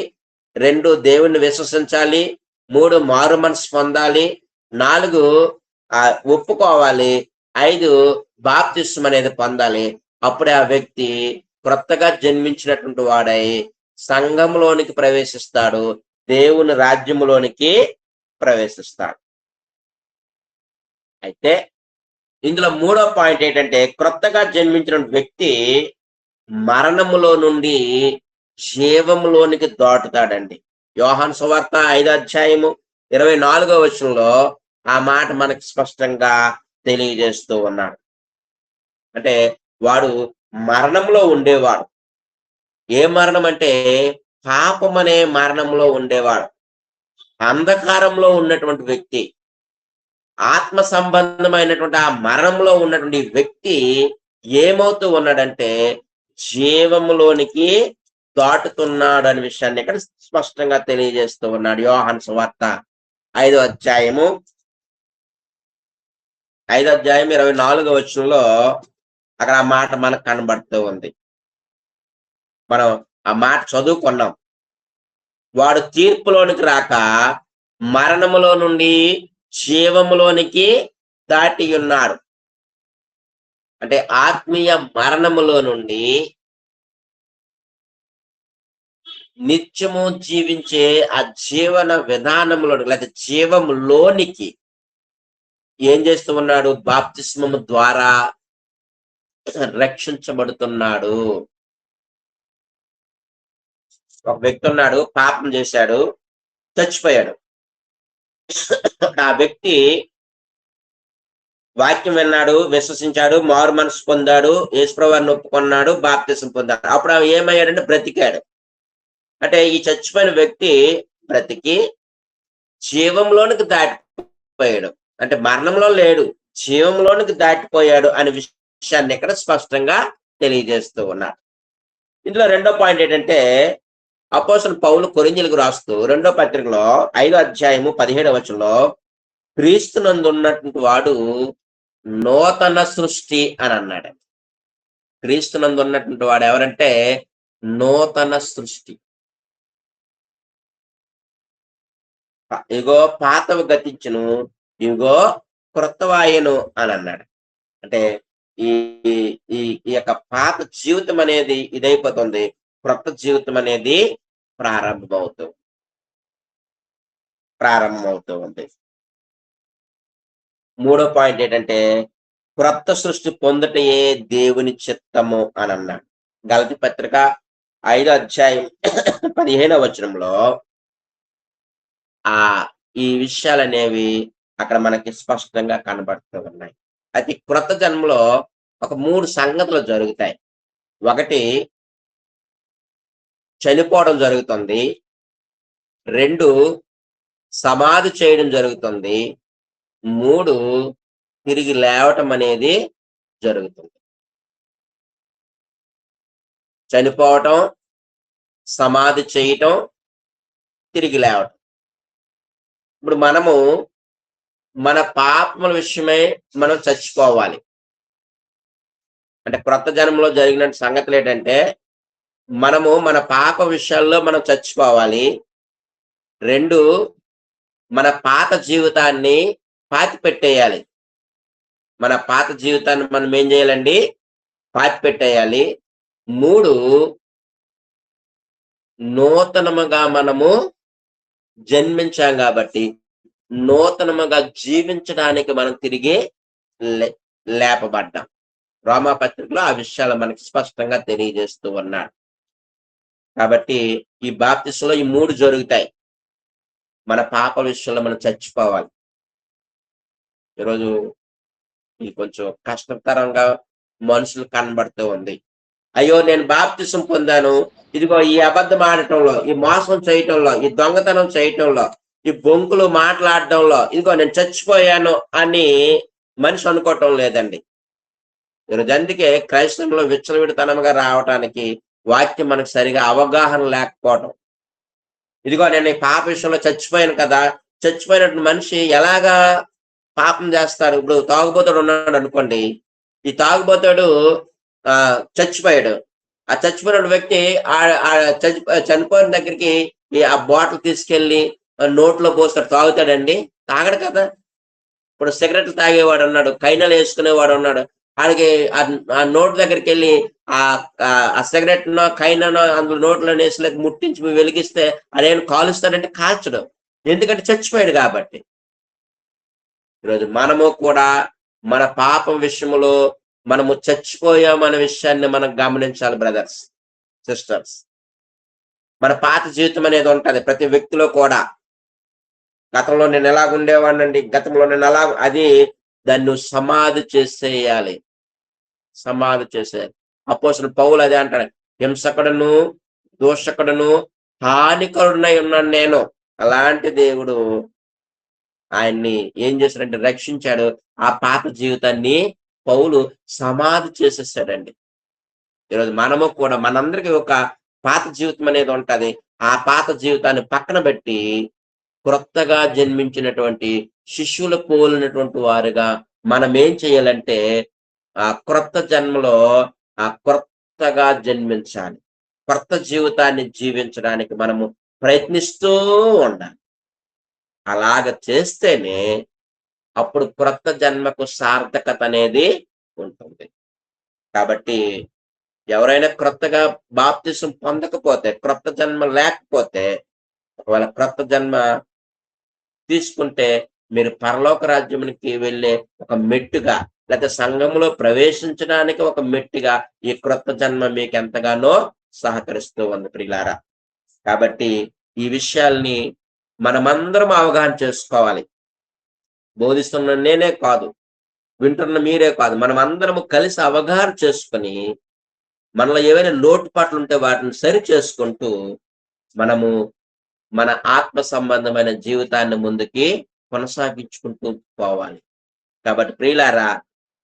2 దేవుణ్ణి విశ్వసించాలి, 3 మారు మనసు పొందాలి, 4 ఒప్పుకోవాలి, 5 బాప్తిస్మం అనేది పొందాలి. అప్పుడే ఆ వ్యక్తి క్రొత్తగా జన్మించినటువంటి వాడై సంఘంలోనికి ప్రవేశిస్తాడు, దేవుని రాజ్యములోనికి ప్రవేశిస్తాడు. అయితే ఇందులో 3వ పాయింట్ ఏంటంటే, క్రొత్తగా జన్మించిన వ్యక్తి మరణములో నుండి జీవములోనికి దాటుతాడండి. యోహాను సువార్త 5:24 ఆ మాట మనకి స్పష్టంగా తెలియజేస్తూ ఉన్నాడు. అంటే వాడు మరణంలో ఉండేవాడు. ఏ మరణం అంటే పాపం అనే మరణంలో ఉండేవాడు. అంధకారంలో ఉన్నటువంటి వ్యక్తి, ఆత్మ సంబంధమైనటువంటి ఆ మరణంలో ఉన్నటువంటి వ్యక్తి ఏమవుతూ ఉన్నాడంటే జీవములోనికి దాటుతున్నాడు అనే విషయాన్ని ఇక్కడ స్పష్టంగా తెలియజేస్తూ ఉన్నాడు. యోహాను సువార్త 5వ అధ్యాయము 24 అక్కడ ఆ మాట మనకు కనబడుతూ ఉంది. మనం ఆ మాట చదువుకున్నాం. వాడు తీర్పులోనికి రాక మరణములో నుండి జీవములోనికి దాటి ఉన్నాడు. అంటే ఆత్మీయ మరణములో నుండి నిత్యము జీవించే ఆ జీవన విధానంలోనికి లేదా జీవములోనికి ఏం చేస్తూ ఉన్నాడు? బాప్తిస్మము ద్వారా రక్షించబడుతున్నాడు. ఒక వ్యక్తి ఉన్నాడు, పాపం చేశాడు, చచ్చిపోయాడు. ఆ వ్యక్తి వాక్యం విన్నాడు, విశ్వసించాడు, మారు మనసు పొందాడు, యేసుప్రభువుని ఒప్పుకున్నాడు, బాప్తిస్మం పొందాడు. అప్పుడు ఏమయ్యాడంటే బ్రతికాడు. అంటే ఈ చచ్చిపోయిన వ్యక్తి బ్రతికి జీవంలోనికి దాటిపోయాడు. అంటే మరణంలో లేడు, జీవంలోనికి దాటిపోయాడు అనే విషయాన్ని ఇక్కడ స్పష్టంగా తెలియజేస్తూ ఉన్నారు. ఇందులో 2వ పాయింట్ ఏంటంటే, అపోస్తలుడు పౌలు కొరింథీయులకు రాస్తూ 2వ పత్రికలో 5వ అధ్యాయము 17 క్రీస్తునందు ఉన్నటువంటి వాడు నూతన సృష్టి అని అన్నాడు. క్రీస్తునందు ఉన్నటువంటి వాడు ఎవరంటే నూతన సృష్టి. ఇగో పాతవి గతించును, ఇగో క్రొత్తవాయను అని అన్నాడు. అంటే ఈ ఈ యొక్క పాత జీవితం అనేది ఇదైపోతుంది, క్రొత్త జీవితం అనేది ప్రారంభమవుతూ ఉంది. 3వ పాయింట్ ఏంటంటే, క్రొత్త సృష్టి పొందుటయే దేవుని చిత్తము అని అన్నాడు. గలతీ పత్రిక 5వ అధ్యాయం 15 ఈ విషయాలు అనేవి అక్కడ మనకి స్పష్టంగా కనబడుతూ ఉన్నాయి. అయితే క్రొత్త జన్మలో ఒక 3 సంగతులు జరుగుతాయి. 1 చనిపోవడం జరుగుతుంది, 2 సమాధి చేయడం జరుగుతుంది, 3 తిరిగి లేవటం అనేది జరుగుతుంది. చనిపోవటం, సమాధి చేయటం, తిరిగి లేవటం. ఇప్పుడు మనము మన పాపముల విషయమై మనం చచ్చిపోవాలి. అంటే క్రొత్త జన్మలో జరిగిన సంగతులు ఏంటంటే, మనము మన పాప విషయాల్లో మనం చచ్చిపోవాలి. 2 మన పాత జీవితాన్ని పాతి పెట్టేయాలి. మన పాత జీవితాన్ని మనం ఏం చేయాలండి? పాతి పెట్టేయాలి. 3 నూతనముగా మనము జన్మించాం కాబట్టి నూతనముగా జీవించడానికి మనం తిరిగి లేపబడ్డాం. రోమా పత్రికలో ఆ విషయాలు మనకి స్పష్టంగా తెలియజేస్తూ ఉన్నాడు. కాబట్టి ఈ బాప్తిస్మలో ఈ 3 జరుగుతాయి. మన పాప విషయంలో మనం చచ్చిపోవాలి. ఈరోజు ఇది కొంచెం కష్టతరంగా మనుషులు కనబడుతూ ఉంది. అయ్యో నేను బాప్తిసం పొందాను, ఇదిగో ఈ అబద్ధం ఆడటంలో, ఈ మోసం చేయటంలో, ఈ దొంగతనం చేయటంలో, ఈ బొంకులు మాట్లాడటంలో ఇదిగో నేను చచ్చిపోయాను అని మనిషి అనుకోవటం లేదండి. ఈరోజు అందుకే క్రైస్తవంలో విచ్చలవిడితనంగా రావటానికి వాక్యం మనకు సరిగా అవగాహన లేకపోవటం. ఇదిగో నేను ఈ పాప విషయంలో చచ్చిపోయాను కదా, చచ్చిపోయినట్టు మనిషి ఎలాగా పాపం చేస్తారు? ఇప్పుడు తాగుబోతాడు ఉన్నాడు అనుకోండి, ఈ తాగుబోతాడు చచ్చిపోయాడు. ఆ చచ్చిపోయిన వ్యక్తి చనిపోయిన దగ్గరికి ఆ బాటిల్ తీసుకెళ్లి నోట్లో పోస్తాడు, తాగుతాడండి? తాగడు కదా. ఇప్పుడు సిగరెట్లు తాగేవాడు ఉన్నాడు, కైనలు వేసుకునేవాడు ఉన్నాడు, ఆడికి ఆ నోటు దగ్గరికి వెళ్ళి ఆ సిగరెట్ నో కైనో అందులో నోట్లో వేసి ముట్టించి వెలిగిస్తే అదేం కాలుస్తాడంటే కాల్చడం, ఎందుకంటే చచ్చిపోయాడు కాబట్టి. ఈరోజు మనము కూడా మన పాపం విషయంలో మనము చచ్చిపోయామనే విషయాన్ని మనం గమనించాలి బ్రదర్స్, సిస్టర్స్. మన పాత జీవితం అనేది ఉంటది ప్రతి వ్యక్తిలో కూడా. గతంలో నేను ఎలాగుండేవాడినండి, గతంలో నేను అది దాన్ని సమాధి చేసేయాలి, సమాధి చేసేయాలి. అపోస్తలుడు పౌలు అదే అంటాడు, హింసకుడును దోషకుడును హానికరుడనై ఉన్నాను నేను. అలాంటి దేవుడు ఆయన్ని ఏం చేశాడంటే రక్షించాడు. ఆ పాత జీవితాన్ని పౌలు సమాధి చేసేసాడండి. ఈరోజు మనము కూడా మనందరికీ ఒక పాత జీవితం అనేది ఉంటది. ఆ పాత జీవితాన్ని పక్కన పెట్టి క్రొత్తగా జన్మించినటువంటి శిష్యులు పోలినటువంటి వారుగా మనం ఏం చేయాలంటే ఆ క్రొత్త జన్మలో ఆ క్రొత్తగా జన్మించాలి. క్రొత్త జీవితాన్ని జీవించడానికి మనము ప్రయత్నిస్తూ ఉండాలి. అలాగ చేస్తేనే అప్పుడు క్రొత్త జన్మకు సార్థకత అనేది ఉంటుంది. కాబట్టి ఎవరైనా క్రొత్తగా బాప్తిసం పొందకపోతే, క్రొత్త జన్మ లేకపోతే, ఒకవేళ క్రొత్త జన్మ తీసుకుంటే మీరు పరలోక రాజ్యానికి వెళ్ళే ఒక మెట్టుగా, లేకపోతే సంఘంలో ప్రవేశించడానికి ఒక మెట్టుగా ఈ క్రొత్త జన్మ మీకు ఎంతగానో సహకరిస్తూ ఉంది ప్రియులారా. కాబట్టి ఈ విషయాల్ని మనమందరం అవగాహన చేసుకోవాలి. బోధిస్తున్న నేనే కాదు, వింటున్న మీరే కాదు, మనం అందరము కలిసి అవగాహన చేసుకొని మనలో ఏవైనా లోటుపాట్లు ఉంటే వాటిని సరి చేసుకుంటూ మనము మన ఆత్మ సంబంధమైన జీవితాన్ని ముందుకి కొనసాగించుకుంటూ పోవాలి. కాబట్టి ప్రియులారా,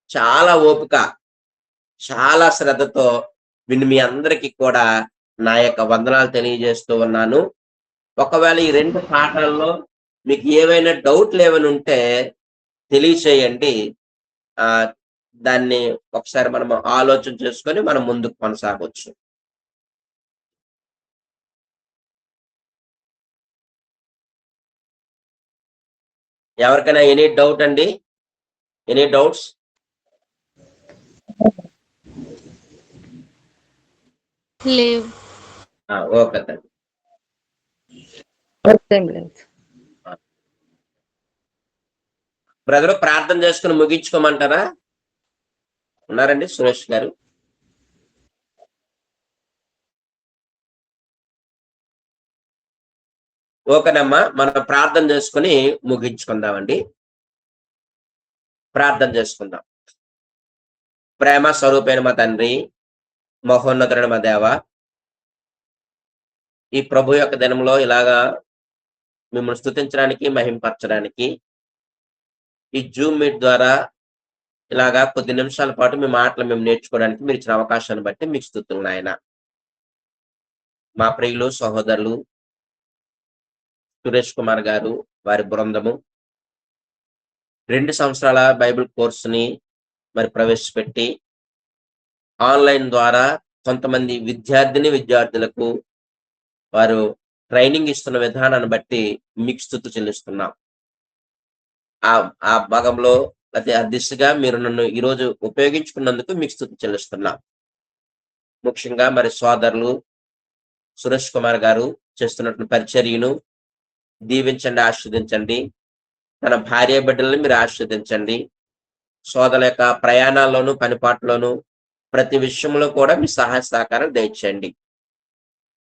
చాలా ఓపిక, చాలా శ్రద్ధతో విని మీ అందరికీ కూడా నా యొక్క వందనాలు తెలియజేస్తూ ఉన్నాను. ఒకవేళ ఈ 2 పాఠాల్లో మీకు ఏవైనా డౌట్లు ఏమైనా ఉంటే తెలియచేయండి. దాన్ని ఒకసారి మనం ఆలోచన చేసుకొని మనం ముందుకు కొనసాగవచ్చు. ఎవరికైనా ఎనీ డౌట్ అండి? Any doubts? లేవు. ఓకే తండ్రి. బ్రదర్ ప్రార్థన చేసుకుని ముగించుకోమంటారా? ఉన్నారండి సురేష్ గారు? ఓకేనమ్మా, మనం ప్రార్థన చేసుకుని ముగించుకుందామండి. ప్రార్థన చేసుకుందాం. ప్రేమ స్వరూపైన మా తండ్రి, మహోన్నతుడైన మా దేవ, ఈ ప్రభు యొక్క దినంలో ఇలాగా మిమ్మల్ని స్తుతించడానికి, మహింపరచడానికి ఈ జూమ్ మీట్ ద్వారా ఇలాగా కొద్ది నిమిషాల పాటు మీ మాటలు మేము నేర్చుకోవడానికి మీరు ఇచ్చిన అవకాశాన్ని బట్టి మీకు స్తుతులు నాయన. మా ప్రియులు సహోదరులు సురేష్ కుమార్ గారు, వారి బృందము 2 సంవత్సరాల బైబిల్ కోర్సుని మరి ప్రవేశపెట్టి ఆన్లైన్ ద్వారా కొంతమంది విద్యార్థులకు వారు ట్రైనింగ్ ఇస్తున్న విధానాన్ని బట్టి మీకు స్తుతి చెల్లిస్తున్నాం. ఆ భాగంలో అదే ఆ దిశగా మీరు నన్ను ఈరోజు ఉపయోగించుకున్నందుకు మీకు స్తుతి చెల్లిస్తున్నాం. ముఖ్యంగా మరి సోదరులు సురేష్ కుమార్ గారు చేస్తున్నటువంటి పరిచర్యను దీవించండి, ఆశీర్వదించండి. తన భార్య బిడ్డల్ని మీరు ఆశీర్వదించండి. సోదరుల యొక్క ప్రయాణాల్లోనూ పనిపాట్లోనూ ప్రతి విషయంలో కూడా మీ సహాయ సహకారం దయచేయండి.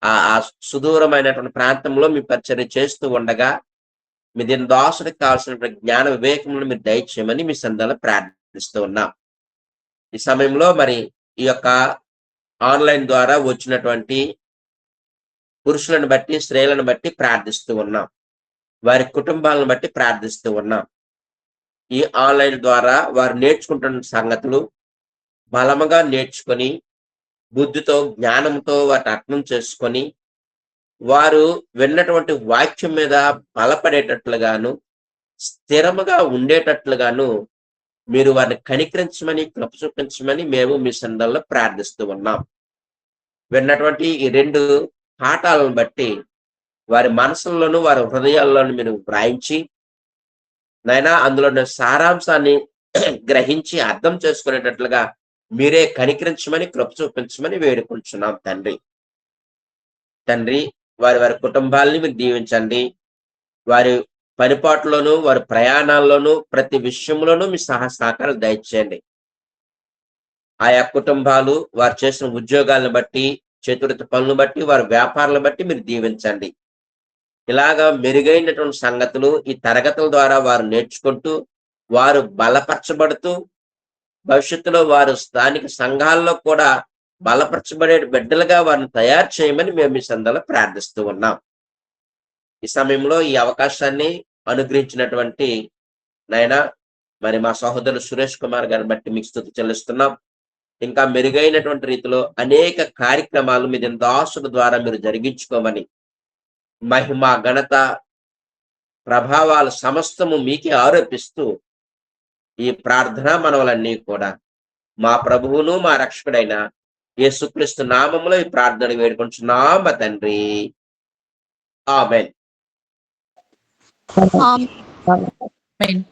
ఆ సుదూరమైనటువంటి ప్రాంతంలో మీ పరిచర్య చేస్తూ ఉండగా మీ దీని దాసుడికి కావాల్సినటువంటి జ్ఞాన వివేకములను మీరు దయచేయమని మీ సందర్భంలో ప్రార్థిస్తూ ఉన్నాం. ఈ సమయంలో మరి ఈ యొక్క ఆన్లైన్ ద్వారా వచ్చినటువంటి పురుషులను బట్టి స్త్రీలను బట్టి ప్రార్థిస్తూ ఉన్నాం. వారి కుటుంబాలను బట్టి ప్రార్థిస్తూ ఉన్నాం. ఈ ఆన్లైన్ ద్వారా వారు నేర్చుకుంటున్న సంగతులు బలముగా నేర్చుకొని బుద్ధితో జ్ఞానంతో వాటిని అర్థం చేసుకొని వారు విన్నటువంటి వాక్యం మీద బలపడేటట్లుగాను స్థిరముగా ఉండేటట్లుగాను మీరు వారిని కనికరించమని కృప చూపించమని మేము మీ సందర్భంలో ప్రార్థిస్తూ ఉన్నాం. విన్నటువంటి ఈ 2 పాఠాలను బట్టి వారి మనసుల్లోనూ వారి హృదయాల్లోనూ మీరు వ్రాయించి నైనా అందులో సారాంశాన్ని గ్రహించి అర్థం చేసుకునేటట్లుగా మీరే కనికరించమని కృప చూపించమని వేడుకుంటున్నాం తండ్రి. వారి వారి కుటుంబాలని మీరు దీవించండి. వారి పనిపాట్లోనూ వారి ప్రయాణాల్లోనూ ప్రతి విషయంలోనూ మీ సహకారాలు దయచేయండి. ఆయా కుటుంబాలు వారు చేసిన ఉద్యోగాలను బట్టి చేతులెత్తి పనులను బట్టి వారి వ్యాపారాలను బట్టి మీరు దీవించండి. ఇలాగా మెరుగైనటువంటి సంగతులు ఈ తరగతుల ద్వారా వారు నేర్చుకుంటూ వారు బలపరచబడుతూ భవిష్యత్తులో వారు స్థానిక సంఘాల్లో కూడా బలపరచబడే బిడ్డలుగా వారిని తయారు చేయమని మేము మీ సందర్భంలో ప్రార్థిస్తూ ఉన్నాం. ఈ సమయంలో ఈ అవకాశాన్ని అనుగ్రహించినటువంటి నాయన మరి మా సహోదరులు సురేష్ కుమార్ గారిని బట్టి మీకు స్తుతి చెల్లిస్తున్నాం. ఇంకా మెరుగైనటువంటి రీతిలో అనేక కార్యక్రమాలు మీ దాసుల ద్వారా మీరు జరిగించుకోమని మహిమ ఘనత ప్రభావాలు సమస్తము మీకే ఆరోపిస్తూ ఈ ప్రార్థన మనవలన్నీ కూడా మా ప్రభువును మా రక్షకుడైన యేసుక్రీస్తు నామములో ఈ ప్రార్థన వేడుకుంటున్నాం మా తండ్రి. ఆమేన్. ఆమేన్.